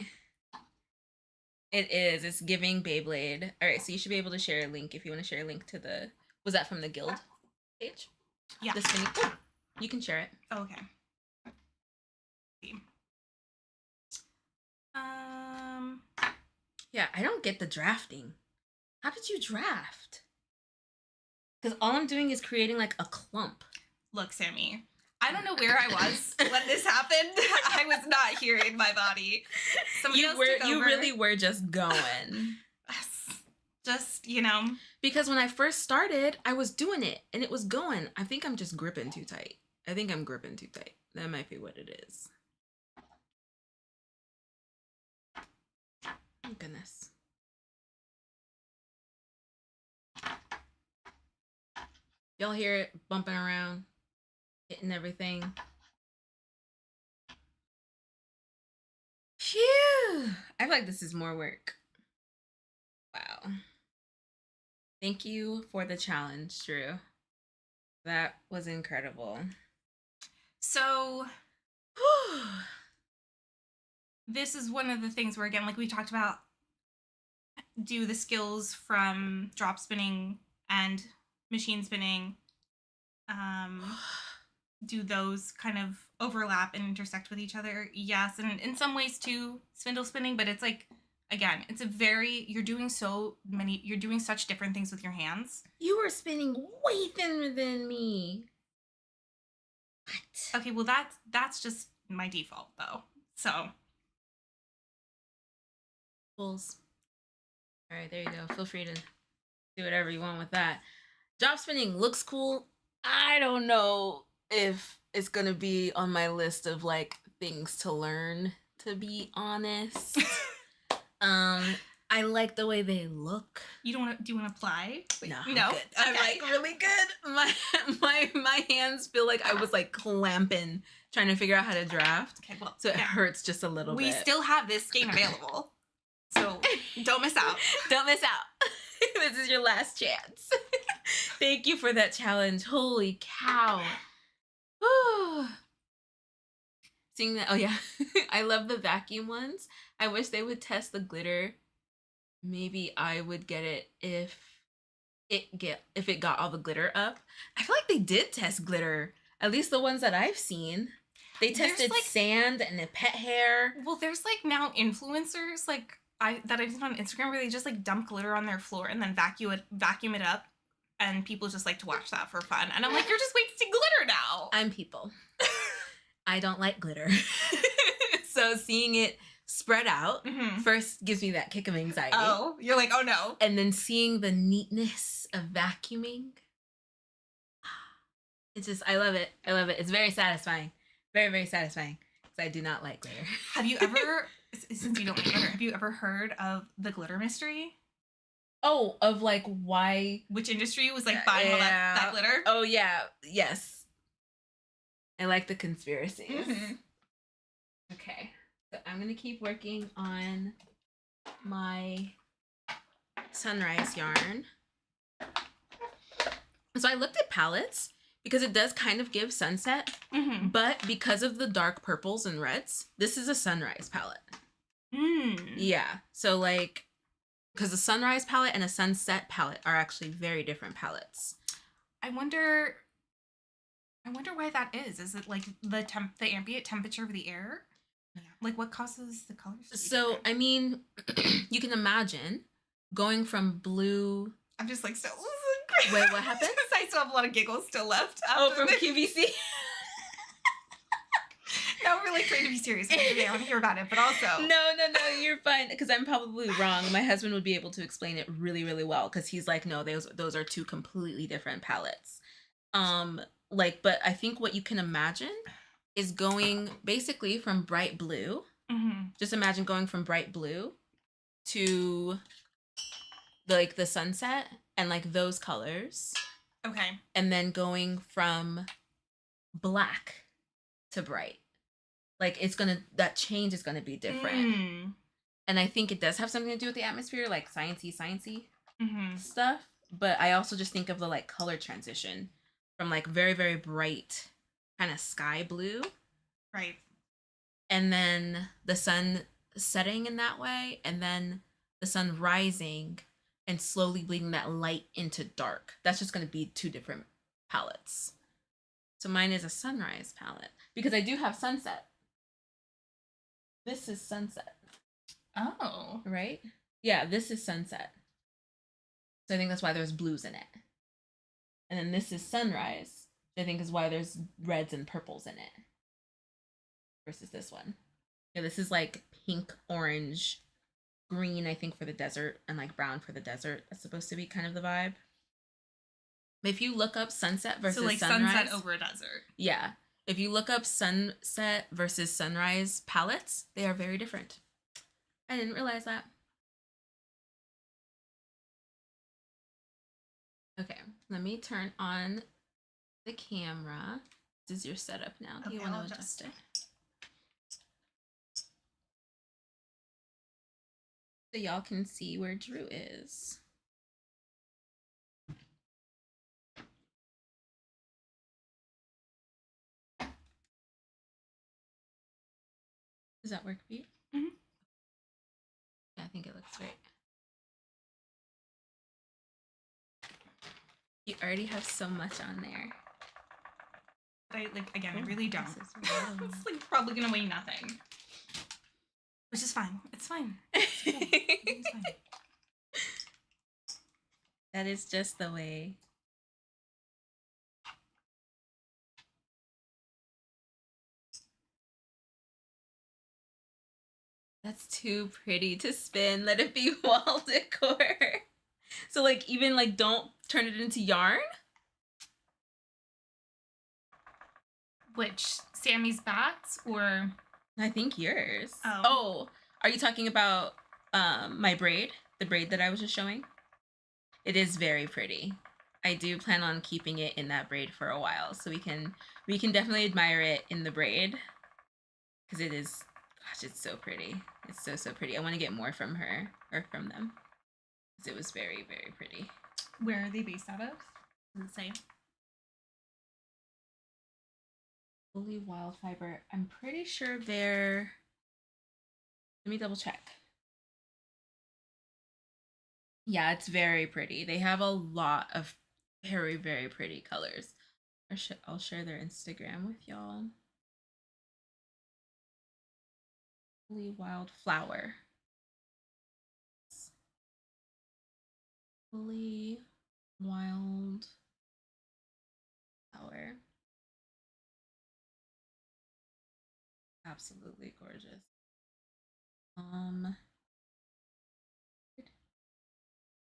It is. It's giving Beyblade. All right, so you should be able to share a link if you want to share a link to the... Was that from the guild page? Yeah. The spinning... Oh, you can share it. Oh, okay. Yeah, I don't get the drafting. How did you draft? Because all I'm doing is creating like a clump. Look, Sammy, I don't know where I was when this happened. I was not here in my body. Somebody else took over. You really were just going. Just, you know. Because when I first started, I was doing it and it was going. I think I'm just gripping too tight. I think I'm gripping too tight. That might be what it is. Oh, goodness. Y'all hear it bumping around, hitting everything. Phew! I feel like this is more work. Wow. Thank you for the challenge, Drew. That was incredible. So, this is one of the things where, again, like we talked about, do the skills from drop spinning and machine spinning, do those kind of overlap and intersect with each other? Yes, and in some ways too, spindle spinning, but it's like, again, it's a very, you're doing such different things with your hands. You were spinning way thinner than me. What? Okay, well that's just my default though. So. Pulls. All right, there you go. Feel free to do whatever you want with that. Drop spinning looks cool. I don't know if it's gonna be on my list of like things to learn, to be honest. I like the way they look. You don't want to, do you want to apply? No. No. Okay. I'm like really good. My hands feel like I was like clamping trying to figure out how to draft. Okay, well, so it hurts just a little bit. We still have this game available. So don't miss out. Don't miss out. This is your last chance. Thank you for that challenge. Holy cow. Seeing that, oh yeah. I love the vacuum ones. I wish they would test the glitter. Maybe I would get it if it got all the glitter up. I feel like they did test glitter. At least the ones that I've seen. They tested like sand and the pet hair. Well, there's like now influencers like that I've seen on Instagram where they just like dump glitter on their floor and then vacuum it up, and people just like to watch that for fun. And I'm like, you're just wasting glitter now. I'm people. I don't like glitter. So seeing it spread out first gives me that kick of anxiety. Oh, you're like, oh no. And then seeing the neatness of vacuuming. It's just, I love it. I love it. It's very satisfying. Very, very satisfying. Because I do not like glitter. Have you ever, since you don't like glitter, have you ever heard of the glitter mystery? Oh, of like why? Which industry was like buying all that glitter? Oh, yeah. Yes. I like the conspiracies. Mm-hmm. Okay. So I'm going to keep working on my sunrise yarn. So I looked at palettes because it does kind of give sunset, but because of the dark purples and reds, this is a sunrise palette. Yeah. So like, because a sunrise palette and a sunset palette are actually very different palettes. I wonder why that is. Is it like the ambient temperature of the air? Yeah. Like what causes the colors to be different? I mean, you can imagine going from blue. I'm just like, so. Wait, what happened? I still have a lot of giggles still left. From QVC? No, we're like trying to be serious. I want to hear about it, but also. No, you're fine. Because I'm probably wrong. My husband would be able to explain it really, really well. Because he's like, no, those are two completely different palettes. But I think what you can imagine is going basically from bright blue Just imagine going from bright blue to like the sunset and like those colors. Okay. And then going from black to bright. Like that change is gonna be different. And I think it does have something to do with the atmosphere, like sciencey stuff. But I also just think of the like color transition from like very, very bright kind of sky blue. Right. And then the sun setting in that way, and then the sun rising and slowly bleeding that light into dark. That's just going to be two different palettes. So mine is a sunrise palette because I do have sunset. This is sunset. Oh. Right? Yeah, this is sunset. So I think that's why there's blues in it. And then this is sunrise, which I think is why there's reds and purples in it. Versus this one. Yeah, this is like pink, orange, green, I think, for the desert, and like brown for the desert. That's supposed to be kind of the vibe. But if you look up sunset versus so like sunrise, sunset over a desert. Yeah. If you look up sunset versus sunrise palettes, they are very different. I didn't realize that. Okay, let me turn on the camera. This is your setup now. Do you want to adjust it? So y'all can see where Drew is. Does that work for you? Mm-hmm. Yeah, I think it looks great. You already have so much on there. I really don't. It's like probably gonna weigh nothing. Which is fine. It's fine. It's okay. It's fine. That is just the way. That's too pretty to spin. Let it be wall decor. So like even like don't turn it into yarn. Which Sammy's bats or I think yours. Oh, are you talking about my braid? The braid that I was just showing? It is very pretty. I do plan on keeping it in that braid for a while, so we can definitely admire it in the braid because it is, gosh, it's so pretty. It's so pretty. I want to get more from her or from them because it was very, very pretty. Where are they based out of? Does it say? Fully wild fiber. I'm pretty sure they're. Let me double check. Yeah, it's very pretty. They have a lot of very, very pretty colors. I'll share their Instagram with y'all. Fully wild flower. Fully wild flower. Absolutely gorgeous. Where'd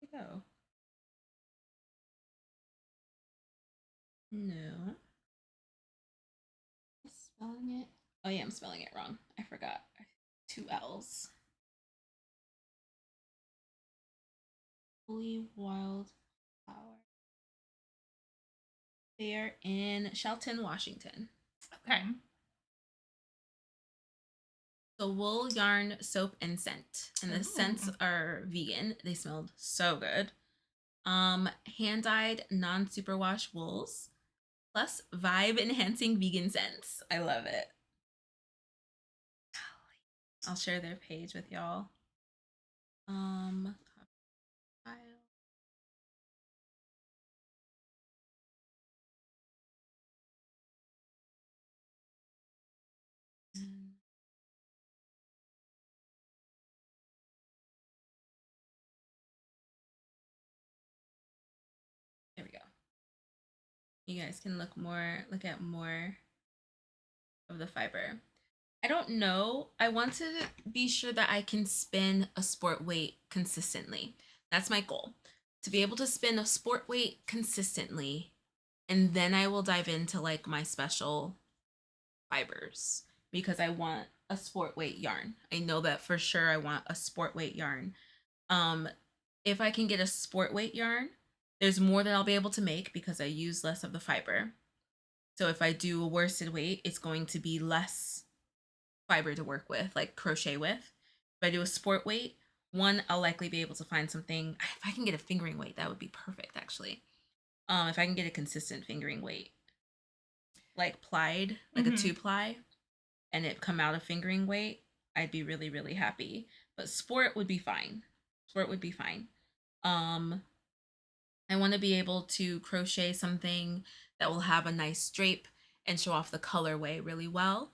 it go? No. Spelling it? Oh yeah, I'm spelling it wrong. I forgot. 2 L's. Fully wild flower. They are in Shelton, Washington. Okay. So wool, yarn, soap, and scent. And the scents are vegan. They smelled so good. Hand-dyed non-superwash wools plus vibe-enhancing vegan scents. I love it. I'll share their page with y'all. There we go. You guys can look at more of the fiber. I don't know. I want to be sure that I can spin a sport weight consistently. That's my goal. To be able to spin a sport weight consistently, and then I will dive into like my special fibers. because I want a sport weight yarn. I know that for sure I want a sport weight yarn. If I can get a sport weight yarn, there's more that I'll be able to make because I use less of the fiber. So if I do a worsted weight, it's going to be less fiber to work with, like crochet with. If I do a sport weight, one, I'll likely be able to find something. If I can get a fingering weight, that would be perfect actually. If I can get a consistent fingering weight, like plied, like a 2-ply, and it come out of fingering weight, I'd be really, really happy. But sport would be fine. Sport would be fine. I want to be able to crochet something that will have a nice drape and show off the colorway really well.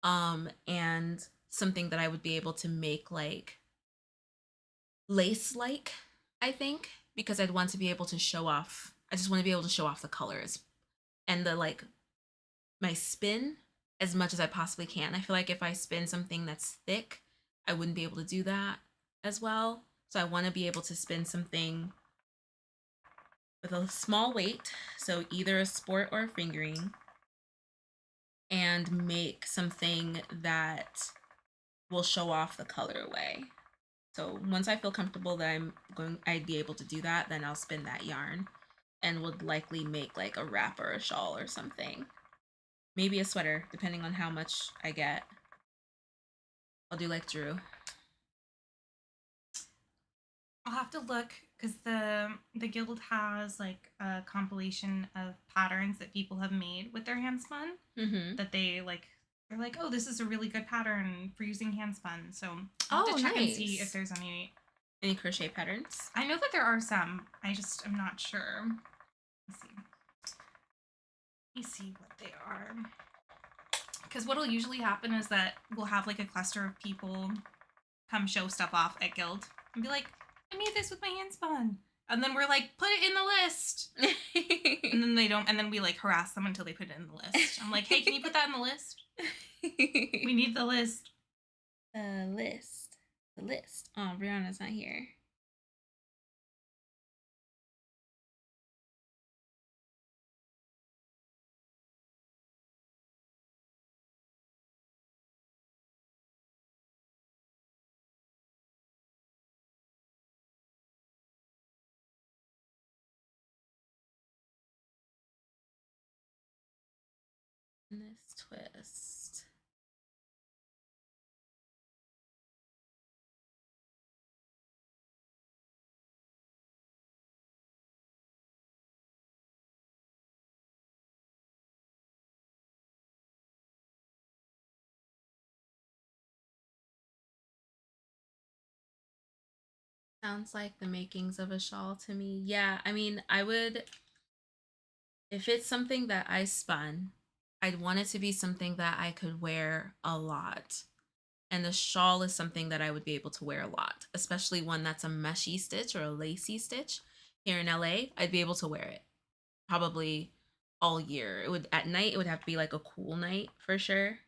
And something that I would be able to make like lace-like, I think, because I'd want to be able to show off, I just want to be able to show off the colors and the like my spin as much as I possibly can. I feel like if I spin something that's thick, I wouldn't be able to do that as well. So I want to be able to spin something with a small weight, so either a sport or a fingering, and make something that will show off the colorway. So once I feel comfortable that I'd be able to do that, then I'll spin that yarn and would likely make like a wrap or a shawl or something. Maybe a sweater, depending on how much I get. I'll do like Drew. I'll have to look because the guild has like a compilation of patterns that people have made with their hand spun that they're like, oh, this is a really good pattern for using hand spun. So I'll have to check and see if there's any crochet patterns. I know that there are some. I'm not sure. Let's see. Let me see what they are. Because what'll usually happen is that we'll have like a cluster of people come show stuff off at guild and be like, I made this with my hand spun. And then we're like, put it in the list. And then they don't, and then we like harass them until they put it in the list. I'm like, hey, can you put that in the list? We need the list. The list. Oh, Brianna's not here. This twist. Sounds like the makings of a shawl to me. Yeah, I mean, I would, if it's something that I spun, I'd want it to be something that I could wear a lot. And the shawl is something that I would be able to wear a lot, especially one that's a meshy stitch or a lacy stitch. Here in LA, I'd be able to wear it probably all year. It would, at night, it would have to be like a cool night for sure.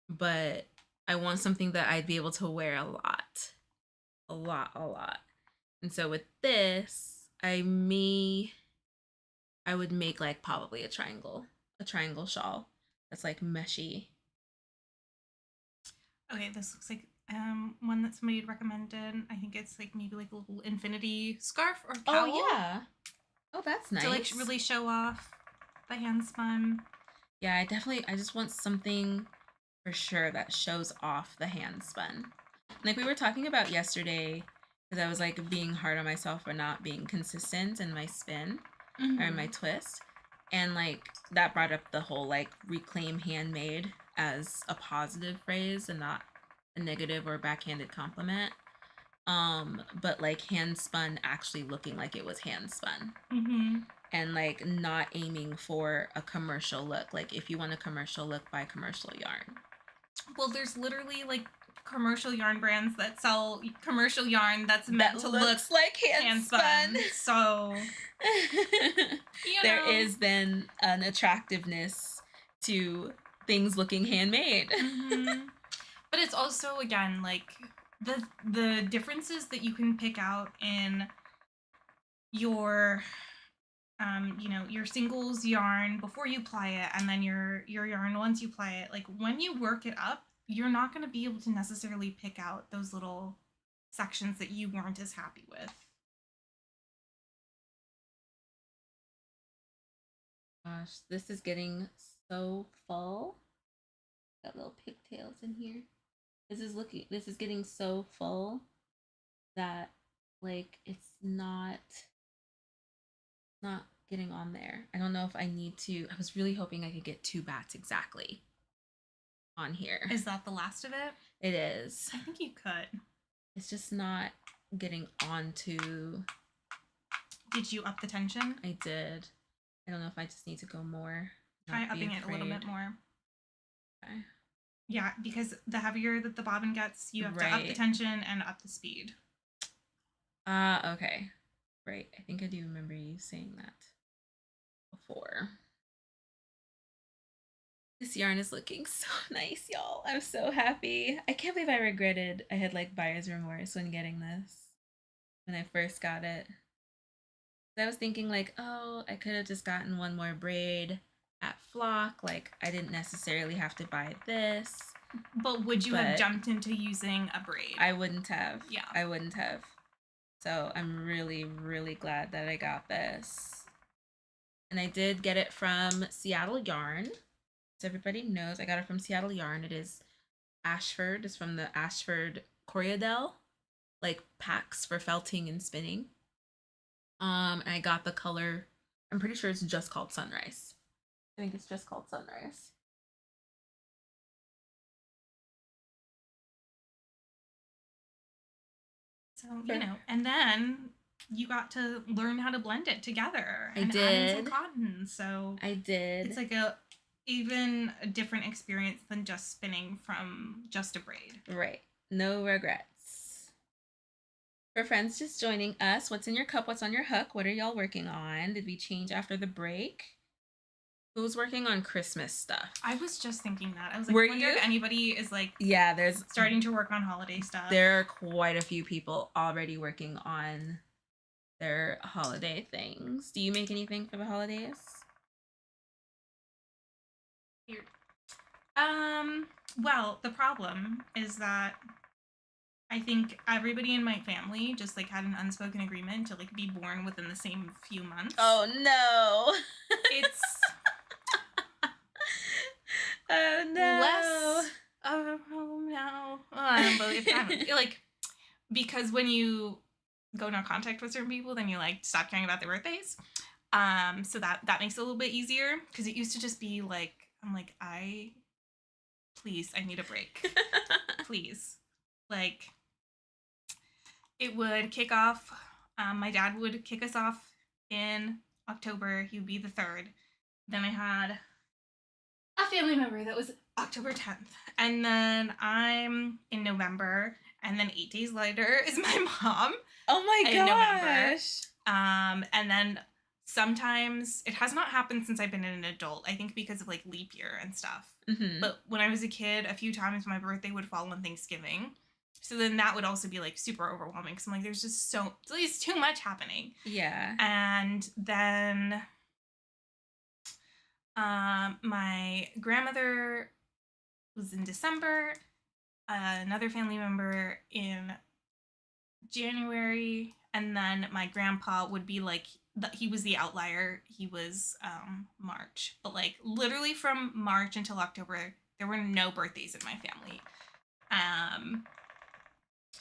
But I want something that I'd be able to wear a lot. A lot. And so with this, I would make like probably a triangle shawl that's like meshy. Okay, this looks like one that somebody had recommended. I think it's like maybe like a little infinity scarf or cowl. Oh yeah. Oh, that's nice. To like really show off the hand spun. Yeah, I just want something for sure that shows off the hand spun. Like we were talking about yesterday, because I was like being hard on myself for not being consistent in my spin or in my twist. And like that brought up the whole like reclaim handmade as a positive phrase and not a negative or backhanded compliment. But like hand spun actually looking like it was hand spun. And like not aiming for a commercial look. Like if you want a commercial look, buy commercial yarn. Well, there's literally like commercial yarn brands that sell commercial yarn that's meant to look like hand spun. So there is then an attractiveness to things looking handmade. But it's also again like the differences that you can pick out in your you know, your singles yarn before you ply it, and then your yarn once you ply it. Like when you work it up, you're not going to be able to necessarily pick out those little sections that you weren't as happy with. Gosh, this is getting so full. Got little pigtails in here. This is getting so full that like it's not getting on there. I don't know if I need to. I was really hoping I could get 2 bats exactly on here. Is that the last of it? It is. I think you could. It's just not getting onto. Did you up the tension? I did. I don't know if I just need to go more. Try upping it a little bit more. Okay. Yeah, because the heavier that the bobbin gets, you have to up the tension and up the speed. Okay. Right. I think I do remember you saying that before. This yarn is looking so nice, y'all. I'm so happy. I can't believe I regretted I had like buyer's remorse when getting this. When I first got it. I was thinking like, oh, I could have just gotten one more braid at Flock. Like I didn't necessarily have to buy this. But would you have jumped into using a braid? I wouldn't have. Yeah. I wouldn't have. So I'm really, really glad that I got this. And I did get it from Seattle Yarn. So everybody knows I got it from Seattle Yarn. It is Ashford. It's from the Ashford Coriadel, like packs for felting and spinning. And I got the color, I'm pretty sure it's just called Sunrise. I think it's just called Sunrise. So, you know, and then you got to learn how to blend it together. I did. Add in some cotton. So I did. It's like even a different experience than just spinning from just a braid. Right. No regrets. For friends just joining us, what's in your cup? What's on your hook? What are y'all working on? Did we change after the break? Who's working on Christmas stuff? I was just thinking that. I was like, I wonder if anybody is like, yeah, there's starting to work on holiday stuff. There are quite a few people already working on their holiday things. Do you make anything for the holidays? Well, the problem is that I think everybody in my family just like had an unspoken agreement to like be born within the same few months. Oh no. It's oh no. Less oh no. I don't believe that. Like because when you go no contact with certain people, then you like stop caring about their birthdays. So that makes it a little bit easier because it used to just be like I'm like please, I need a break. Please. Like, it would kick off, my dad would kick us off in October. He would be the 3rd. Then I had a family member that was October 10th. And then I'm in November. And then 8 days later is my mom. Oh my gosh. November. And then sometimes, it has not happened since I've been an adult, I think because of like leap year and stuff. Mm-hmm. But when I was a kid, a few times my birthday would fall on Thanksgiving. So then that would also be like super overwhelming because I'm like, there's just there's too much happening. Yeah. And then my grandmother was in December, another family member in January, and then my grandpa would be like, he was the outlier. He was March. But like literally from March until October, there were no birthdays in my family.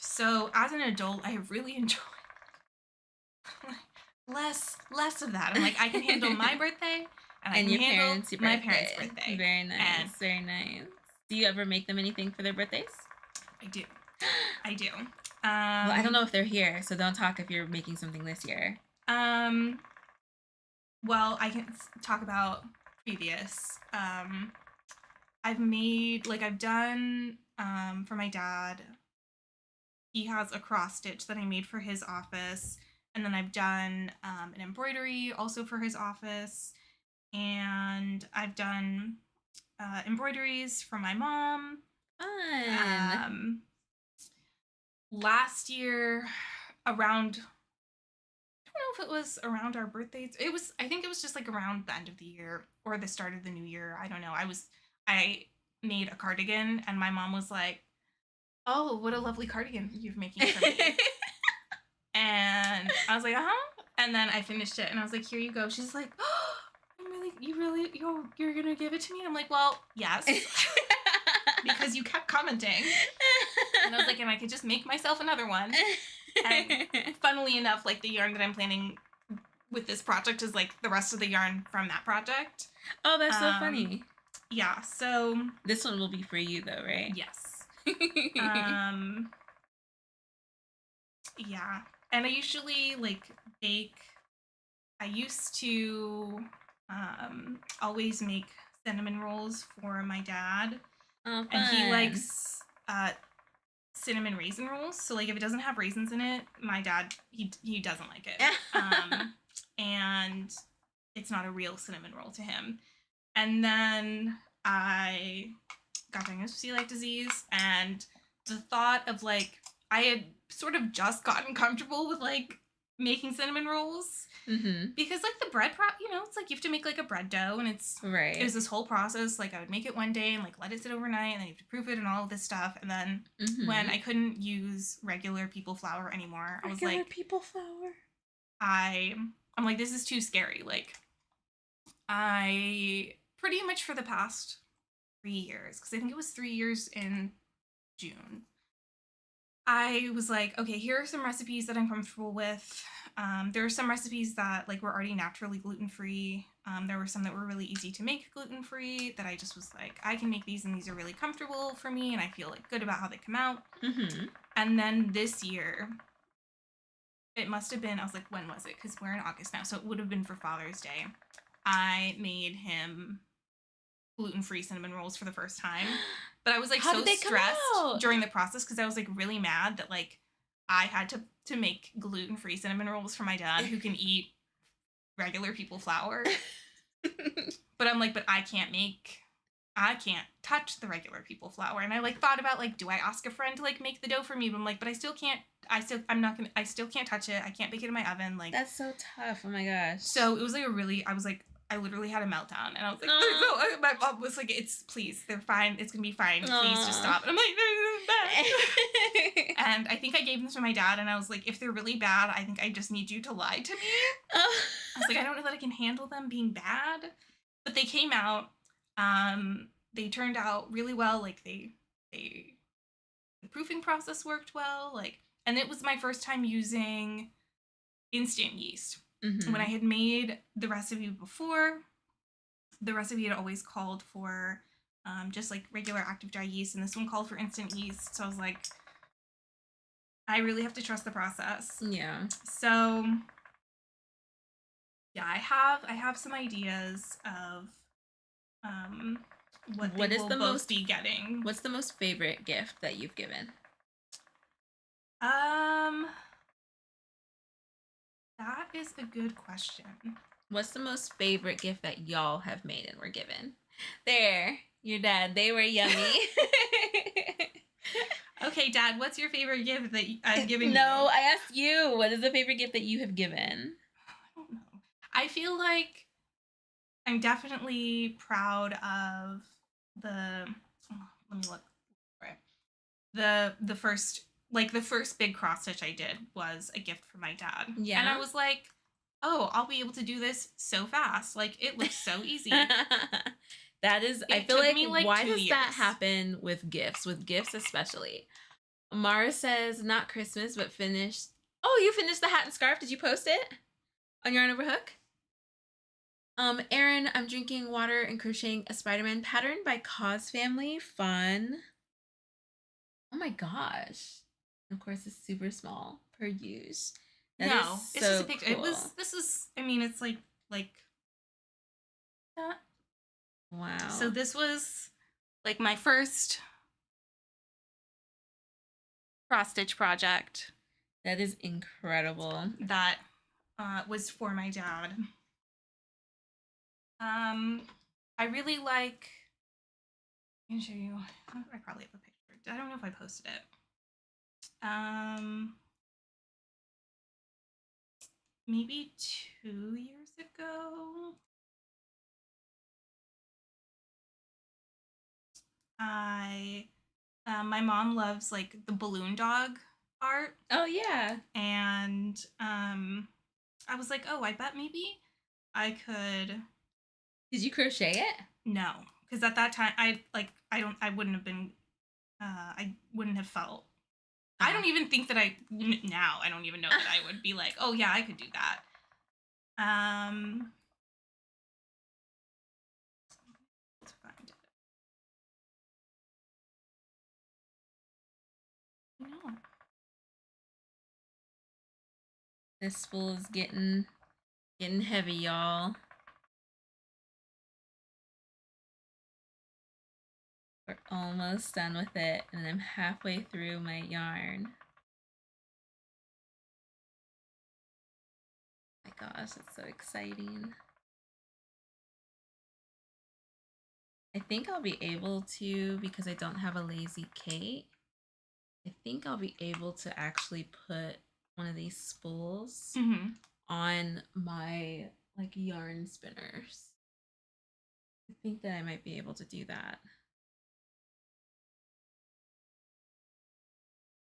So as an adult, I really enjoyed less of that. I'm like, I can handle my birthday and I can handle my parents' birthday. Very nice. Very nice. Do you ever make them anything for their birthdays? I do. Well, I don't know if they're here, so don't talk if you're making something this year. Well, I can talk about previous. I've done, for my dad, he has a cross stitch that I made for his office. And then I've done an embroidery also for his office. And I've done embroideries for my mom. Fun. Last year, around know if it was around our birthdays. I think it was just like around the end of the year or the start of the new year. I don't know. I made a cardigan and my mom was like, "Oh, what a lovely cardigan you're making for me." And I was like, "Uh-huh." And then I finished it and I was like, "Here you go." She's like, "Oh, you're gonna give it to me?" And I'm like, "Well, yes." Because you kept commenting. And I was like, and I could just make myself another one. And funnily enough, like the yarn that I'm planning with this project is like the rest of the yarn from that project. Oh, that's so funny. Yeah, so this one will be for you though, right? Yes. Yeah. And I usually like bake. I used to always make cinnamon rolls for my dad. Oh, fun. And he likes cinnamon raisin rolls. So like if it doesn't have raisins in it, my dad he doesn't like it. And it's not a real cinnamon roll to him. And then I got diagnosed with celiac disease, and the thought of like I had sort of just gotten comfortable with like making cinnamon rolls. Mm-hmm. Because like the bread it's like you have to make like a bread dough, and it was this whole process. Like I would make it one day and like let it sit overnight, and then you have to proof it and all of this stuff. And then when I couldn't use regular people flour anymore, I was like, regular people flour. I'm like, this is too scary. Like I pretty much for the past 3 years, because I think it was 3 years in June, I was like, okay, here are some recipes that I'm comfortable with. There are some recipes that like were already naturally gluten-free. There were some that were really easy to make gluten-free that I just was like, I can make these and these are really comfortable for me and I feel like good about how they come out. And then this year, it must have been, I was like, when was it? Because we're in August now, so it would have been for Father's Day. I made him gluten-free cinnamon rolls for the first time. But I was like so stressed during the process because I was like really mad that like I had to make gluten-free cinnamon rolls for my dad who can eat regular people flour. But I'm like, but I can't touch the regular people flour. And I like thought about like, do I ask a friend to like make the dough for me? But I'm like, but I still can't touch it. I can't bake it in my oven. Like that's so tough. Oh my gosh. So it was like I literally had a meltdown, and I was like, my mom was like, they're fine. It's going to be fine. Please just stop. And I'm like, and I think I gave them to my dad, and I was like, if they're really bad, I think I just need you to lie to me. I was like, I don't know that I can handle them being bad. But they came out. They turned out really well. Like the proofing process worked well. Like, and it was my first time using instant yeast. When I had made the recipe before, the recipe had always called for just like regular active dry yeast, and this one called for instant yeast. So I was like, I really have to trust the process. Yeah. So yeah, I have some ideas of what they will both be getting. What's the most favorite gift that you've given? That is a good question. What's the most favorite gift that y'all have made and were given? There, your dad. They were yummy. Okay, Dad, what's your favorite gift that I've given you? No, I asked you. What is the favorite gift that you have given? I don't know. I feel like I'm definitely proud of let me look. Right. The first big cross stitch I did was a gift for my dad. Yeah. And I was like, oh, I'll be able to do this so fast. Like, it looks so easy. That is, I feel like why does that happen with gifts especially? Mara says, not Christmas, but finished. Oh, you finished the hat and scarf. Did you post it on Yarn Over Hook? Erin, I'm drinking water and crocheting a Spider-Man pattern by Cause Family. Fun. Oh my gosh. Of course, it's super small per use. No, it's just a picture. Cool. It's like that. Wow. So this was like my first cross stitch project. That is incredible. That was for my dad. I really like. I can show you. I probably have a picture. I don't know if I posted it. maybe 2 years ago, I my mom loves like the balloon dog art, Oh yeah. and I was like, oh, I bet maybe I could. Did you crochet it? No, because at that time I wouldn't have been I wouldn't have felt. I don't even think that now I don't even know that I would be like, oh yeah, I could do that. Let's find it. No. This spool is getting heavy, y'all. We're almost done with it, and I'm halfway through my yarn. Oh my gosh, it's so exciting. I think I'll be able to, because I don't have a lazy Kate, I think I'll be able to actually put one of these spools on my like yarn spinners. I think that I might be able to do that.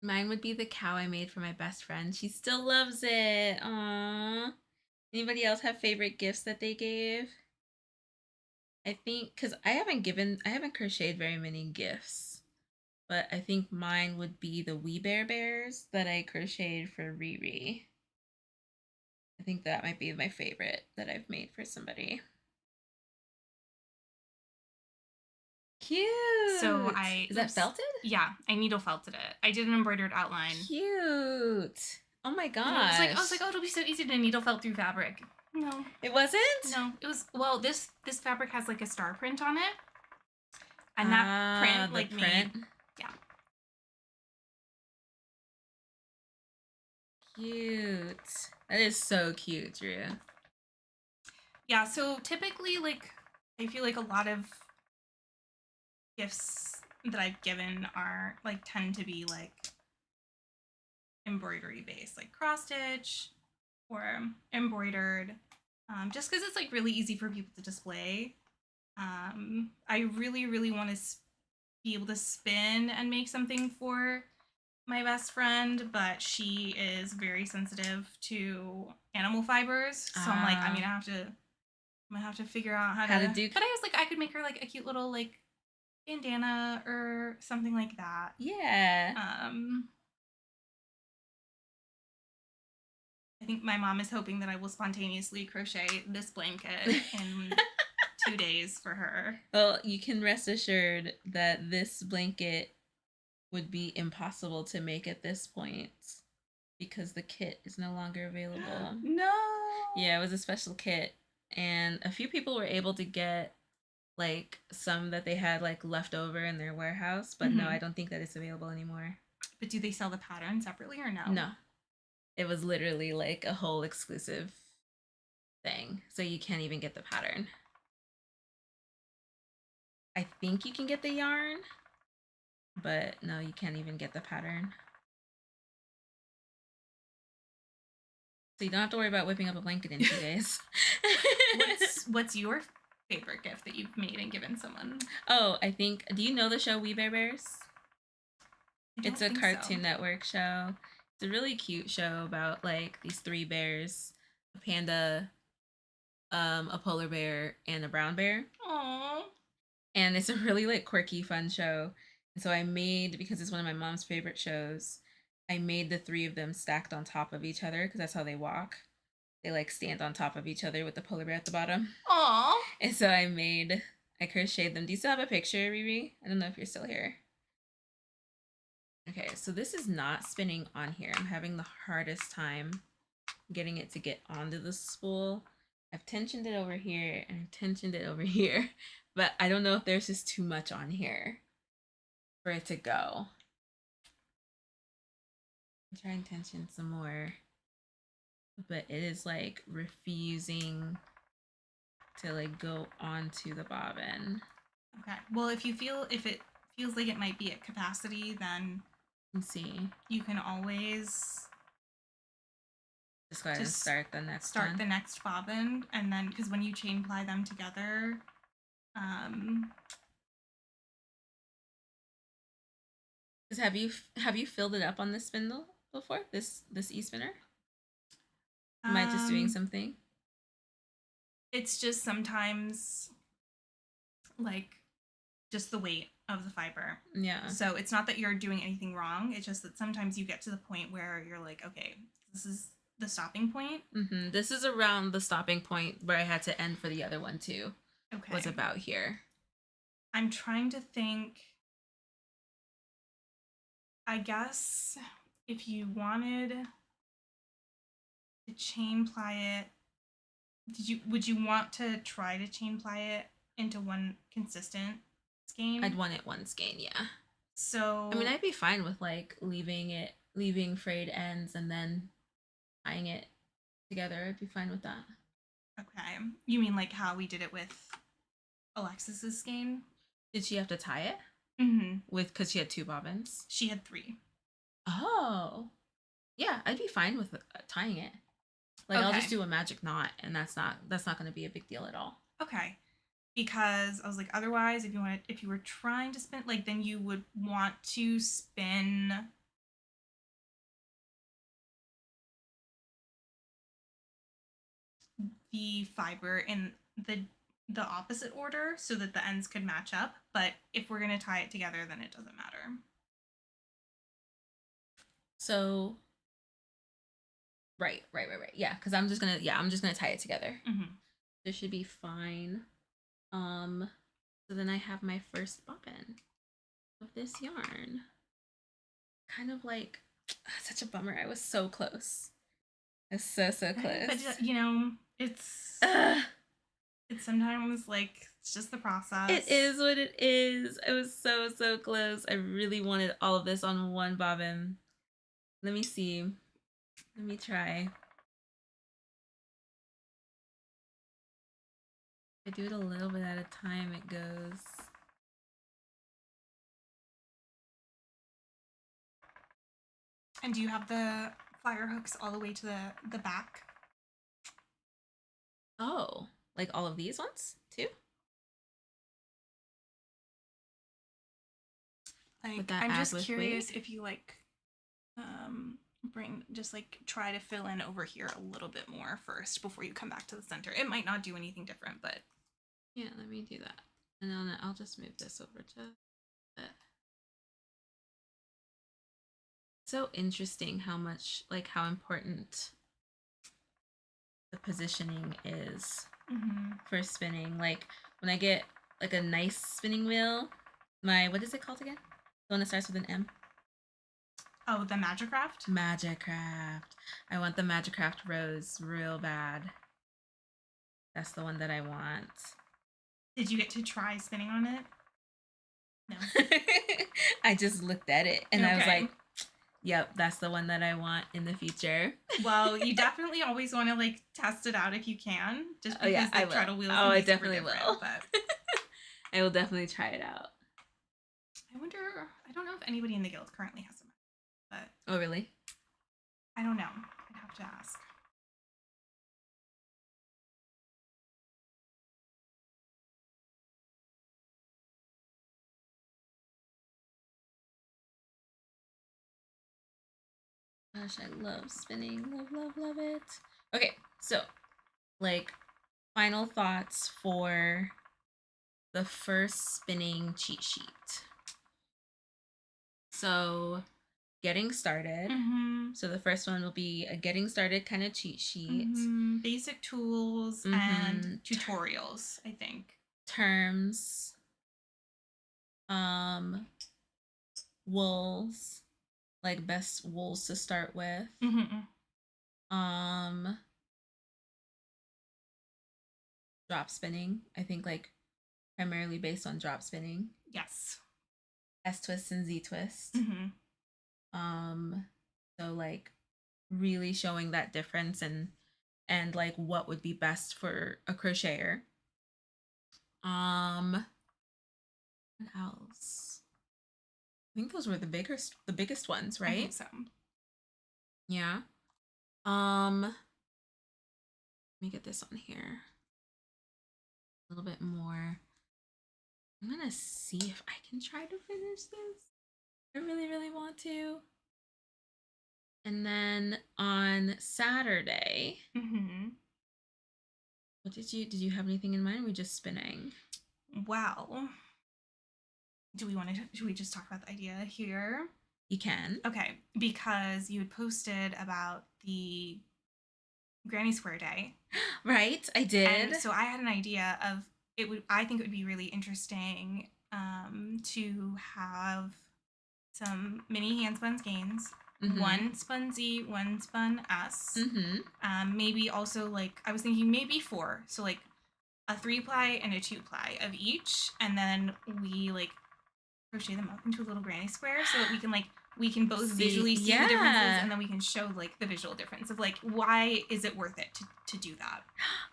Mine would be the cow I made for my best friend. She still loves it. Aww. Anybody else have favorite gifts that they gave? I think because I haven't crocheted very many gifts, but I think mine would be the We Bear Bears that I crocheted for Riri. I think that might be my favorite that I've made for somebody. Cute. So Is that felted? Yeah, I needle felted it. I did an embroidered outline. Cute. Oh my gosh. And I was like, oh, it'll be so easy to needle felt through fabric. No. It wasn't? No. It was, well, this fabric has like a star print on it. And that print like print. made, yeah. Cute. That is so cute, Drew. Yeah, so typically like I feel like a lot of gifts that I've given are like tend to be like embroidery based, like cross stitch or embroidered, just because it's like really easy for people to display. I really want to be able to spin and make something for my best friend, but she is very sensitive to animal fibers, so I'm like, I'm gonna have to figure out how to do. But I was like, I could make her like a cute little like bandana or something like that. Yeah. I think my mom is hoping that I will spontaneously crochet this blanket in 2 days for her. Well, you can rest assured that this blanket would be impossible to make at this point because the kit is no longer available. No. Yeah, it was a special kit, and a few people were able to get like some that they had like left over in their warehouse, but no, I don't think that it's available anymore. But do they sell the pattern separately or no? No. It was literally like a whole exclusive thing, so you can't even get the pattern. I think you can get the yarn, but no, you can't even get the pattern. So you don't have to worry about whipping up a blanket in 2 days. What's your favorite gift that you've made and given someone? Oh, I think, do you know the show We Bear Bears? It's a Cartoon Network show. It's a really cute show about like these 3 bears, a panda, a polar bear, and a brown bear. Aww. And it's a really like quirky, fun show. And so I made, because it's one of my mom's favorite shows, I made the 3 of them stacked on top of each other because that's how they walk. They like stand on top of each other with the polar bear at the bottom. Aww. And so I crocheted them. Do you still have a picture, Riri? I don't know if you're still here. Okay, so this is not spinning on here. I'm having the hardest time getting it to get onto the spool. I've tensioned it over here and I've tensioned it over here, but I don't know if there's just too much on here for it to go. I'm trying to tension some more, but it is like refusing to like go onto the bobbin. Okay. Well, if it feels like it might be at capacity, then Let's see. You can always Just go ahead and Just start the next start one. the next bobbin, and then because when you chain ply them together, Because have you filled it up on this spindle before? This e-spinner? Am I just doing something? it's just sometimes like just the weight of the fiber. Yeah. So it's not that you're doing anything wrong. It's just that sometimes you get to the point where you're like, okay, this is the stopping point. Mm-hmm. This is around the stopping point where I had to end for the other one too. Okay. Was about here. I'm trying to think. I guess if you wanted to chain ply it, would you want to try to chain ply it into one consistent skein? I'd want it one skein, yeah. So I mean, I'd be fine with like leaving frayed ends and then tying it together. I'd be fine with that. okay. You mean like how we did it with Alexis's skein? Did she have to tie it? Mm-hmm. Because she had 2 bobbins? She had 3. Oh. Yeah, I'd be fine with tying it. Like, okay. I'll just do a magic knot, and that's not going to be a big deal at all. Okay. Because I was like, otherwise, if you were trying to spin, like, then you would want to spin the fiber in the opposite order so that the ends could match up. But if we're gonna tie it together, then it doesn't matter. So, right. Yeah, because I'm just gonna tie it together. Mm-hmm. This should be fine. So then I have my first bobbin of this yarn. Kind of like such a bummer. I was so close. I was so close. But you know, it's sometimes like it's just the process. It is what it is. I was so close. I really wanted all of this on one bobbin. Let me see. Let me try. If I do it a little bit at a time, it goes. And do you have the flyer hooks all the way to the back? Oh, like all of these ones too? Like, I'm just curious if you like try to fill in over here a little bit more first before you come back to the center. It might not do anything different, but yeah, let me do that. And then I'll just move this over to that. So interesting how important the positioning is for spinning. Like when I get like a nice spinning wheel, what is it called again? The one that starts with an M? Oh, the Magicraft? Magicraft. I want the Magicraft rose real bad. That's the one that I want. Did you get to try spinning on it? No. I just looked at it and I was like, yep, that's the one that I want in the future. Well, you definitely always want to like test it out if you can. Just because the treadle wheels I definitely will. But I will definitely try it out. I don't know if anybody in the guild currently has them. But oh, really? I don't know. I'd have to ask. Gosh, I love spinning. Love it. Okay, so like final thoughts for the first spinning cheat sheet. So getting started. So the first one will be a getting started kind of cheat sheet. Basic tools and tutorials, I think. Terms. Wools. Like best wools to start with. Drop spinning. I think like primarily based on drop spinning. Yes. S twist and Z twist. So like really showing that difference and like what would be best for a crocheter. What else? I think those were the biggest ones, right? I think so. Yeah. Let me get this on here a little bit more. I'm gonna see if I can try to finish this. I really, really want to. And then on Saturday, what did you have anything in mind? Or are we just spinning? Well, should we just talk about the idea here? You can. Okay, because you had posted about the Granny Square Day. Right, I did. And so I had an idea of I think it would be really interesting to have some mini hand spun skeins. One spun Z, one spun S. Maybe also like I was thinking maybe 4. So like a 3-ply and a 2-ply of each, and then we like crochet them up into a little granny square so that we can both visually see the differences, and then we can show like the visual difference of like why is it worth it to do that.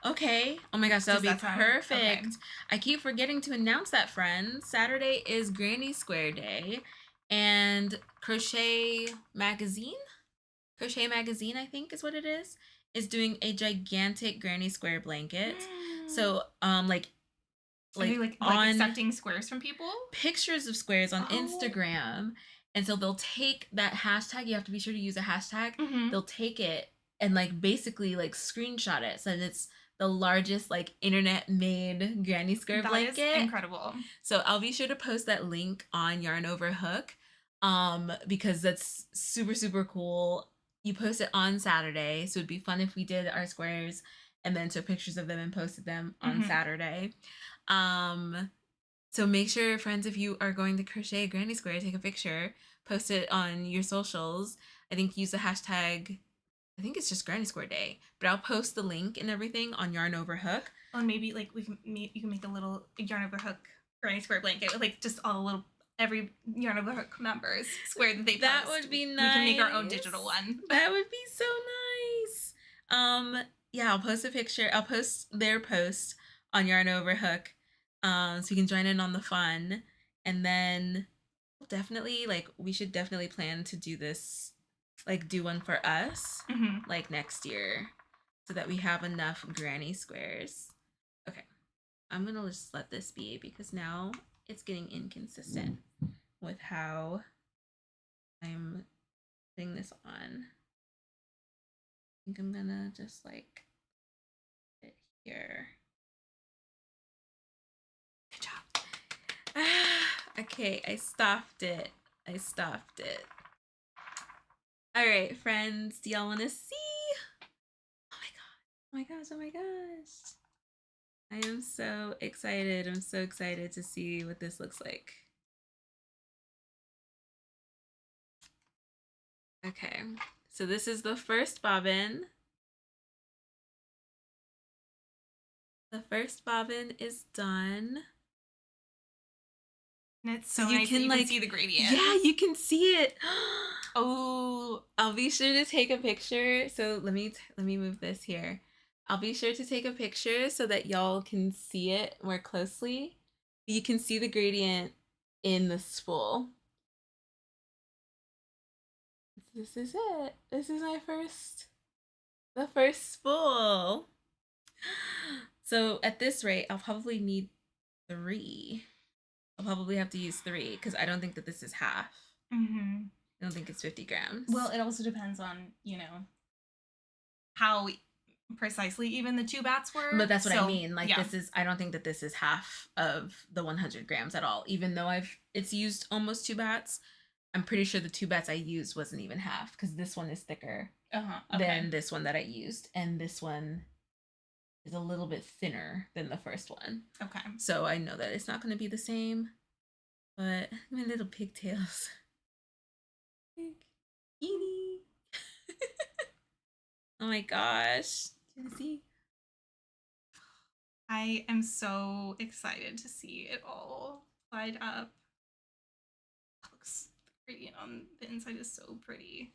Okay. Oh my gosh, that'll be perfect. Okay. I keep forgetting to announce that, friends. Saturday is Granny Square Day, and Crochet Magazine, I think is what it is doing a gigantic Granny Square blanket. So like accepting squares from people, pictures of squares on Instagram, and so they'll take that hashtag. You have to be sure to use a hashtag. They'll take it and like basically like screenshot it so that it's the largest like internet made Granny Square blanket. That is incredible. So I'll be sure to post that link on Yarn Over Hook, because that's super, super cool. You post it on Saturday, so it'd be fun if we did our squares and then took pictures of them and posted them on Saturday. So make sure, friends, if you are going to crochet a Granny Square, take a picture, post it on your socials. I think use the hashtag, I think it's just Granny Square Day, but I'll post the link and everything on Yarn Over Hook. Oh, and maybe like you can make a little Yarn Over Hook Granny Square blanket with like just all the little every Yarn Over Hook members square that they post. That would be nice. We can make our own digital one. That would be so nice. Yeah, I'll post a picture. I'll post their post on Yarn Over Hook, so you can join in on the fun. And then definitely, like, we should definitely plan to do this, like, do one for us, like, next year, so that we have enough granny squares. Okay, I'm gonna just let this be because now it's getting inconsistent with how I'm putting this on. I think I'm gonna just like put it here. Good job. Okay, I stopped it. All right, friends, do y'all want to see? Oh my god. Oh my gosh. I am so excited. I'm so excited to see what this looks like. Okay, so this is the first bobbin. The first bobbin is done. And it's so nice that you can see the gradient. Yeah, you can see it. Oh, I'll be sure to take a picture. So let me move this here. I'll be sure to take a picture so that y'all can see it more closely. You can see the gradient in the spool. This is it. This is the first spool. So at this rate, I'll probably need 3. I'll probably have to use 3 because I don't think that this is half. I don't think it's 50 grams. Well, it also depends on, you know, how precisely even the 2 bats were. But that's what I mean. Like, yeah. I don't think that this is half of the 100 grams at all. Even though it's used almost 2 bats, I'm pretty sure the 2 bats I used wasn't even half because this one is thicker than this one that I used. And this one is a little bit thinner than the first one. Okay. So I know that it's not going to be the same, but my little pigtails. Eeny. Oh my gosh. Do you see? I am so excited to see it all light up. It looks, the gradient on the inside is so pretty.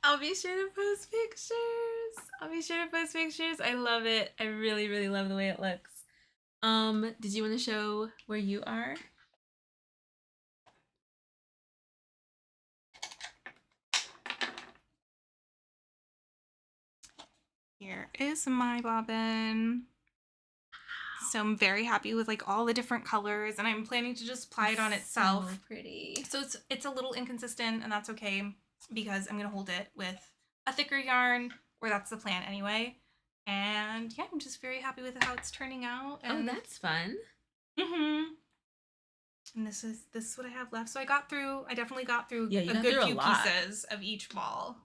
I'll be sure to post pictures. I love it. I really, really love the way it looks. Did you want to show where you are? Here is my bobbin. So I'm very happy with like all the different colors, and I'm planning to just apply it on itself. So pretty. So it's a little inconsistent, and that's okay because I'm gonna hold it with a thicker yarn, or that's the plan anyway. And yeah, I'm just very happy with how it's turning out. And, Oh, that's fun. And this is what I have left. So I definitely got through Yeah, you a got good through a few lot. pieces of each ball.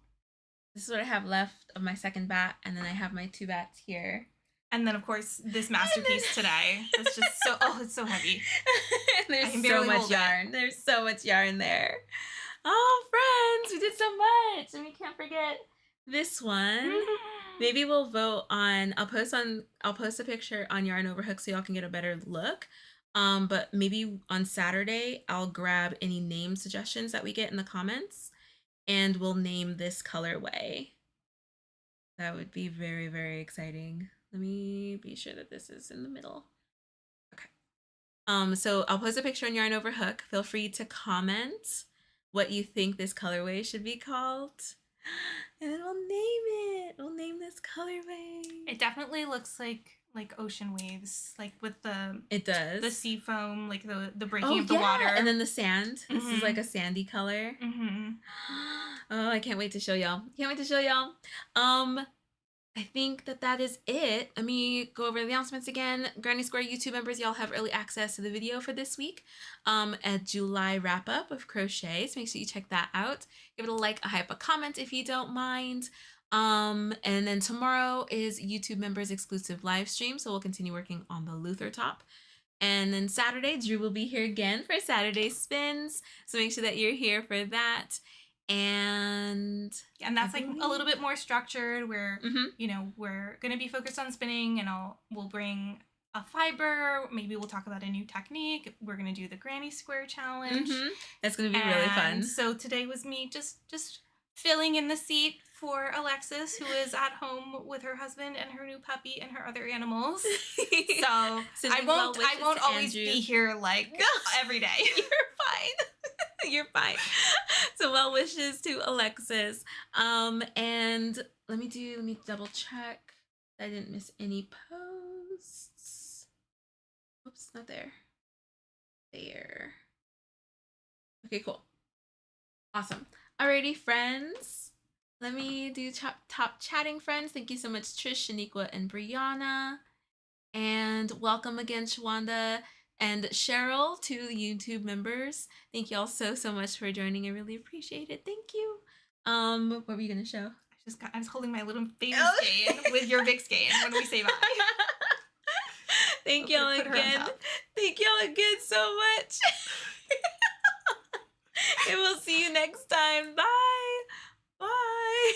This is what I have left of my second bat, and then I have my 2 bats here. And then of course this masterpiece today. It's just so it's so heavy. There's so much yarn. There's so much yarn there. Oh, friends, we did so much, and we can't forget this one. Maybe we'll vote on. I'll post a picture on Yarn Over Hook so y'all can get a better look. But maybe on Saturday I'll grab any name suggestions that we get in the comments, and we'll name this colorway. That would be very, very exciting. Let me be sure that this is in the middle. Okay. So I'll post a picture on Yarn Over Hook. Feel free to comment what you think this colorway should be called, and then we'll name it. We'll name this colorway. It definitely looks like ocean waves, like with the the sea foam, like the breaking of the yeah. water, and then the sand. This is like a sandy color. Oh, I can't wait to show y'all. I think that is it. Let me go over the announcements again. Granny Square YouTube members, y'all have early access to the video for this week. A July wrap up of crochet, so make sure you check that out. Give it a like, a hype, a comment if you don't mind. And then tomorrow is YouTube members exclusive live stream, so we'll continue working on the Luther top. And then Saturday, Drew will be here again for Saturday spins, so make sure that you're here for that. And that's like a little bit more structured, where you know, we're gonna be focused on spinning, and we'll bring a fiber. Maybe we'll talk about a new technique. We're gonna do the Granny Square challenge. That's gonna be really fun. So today was me just filling in the seat for Alexis, who is at home with her husband and her new puppy and her other animals. So I won't always be here like every day. You're fine. You're fine. So well wishes to Alexis. And let me double check that I didn't miss any posts. Oops, not there. There. Okay, cool. Awesome. Alrighty, friends. Let me do top chatting friends. Thank you so much, Trish, Shaniqua, and Brianna. And welcome again, Shawanda and Cheryl, to the YouTube members. Thank you all so much for joining. I really appreciate it. Thank you. What were you gonna show? I was holding my little baby skein with your big skein when we say bye. Thank y'all again. Thank y'all again so much. And we'll see you next time. Bye. Bye.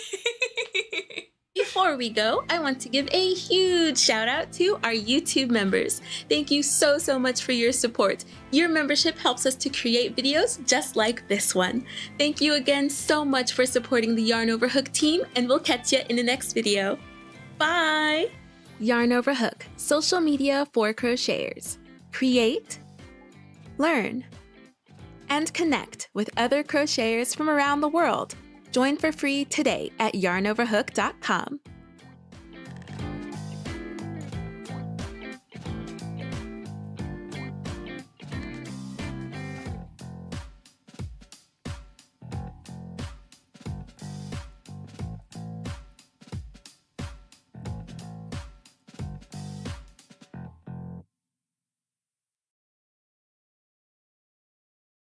Before we go, I want to give a huge shout out to our YouTube members. Thank you so much for your support. Your membership helps us to create videos just like this one. Thank you again so much for supporting the Yarn Over Hook team, and we'll catch you in the next video. Bye! Yarn Over Hook, social media for crocheters. Create, learn, and connect with other crocheters from around the world. Join for free today at yarnoverhook.com.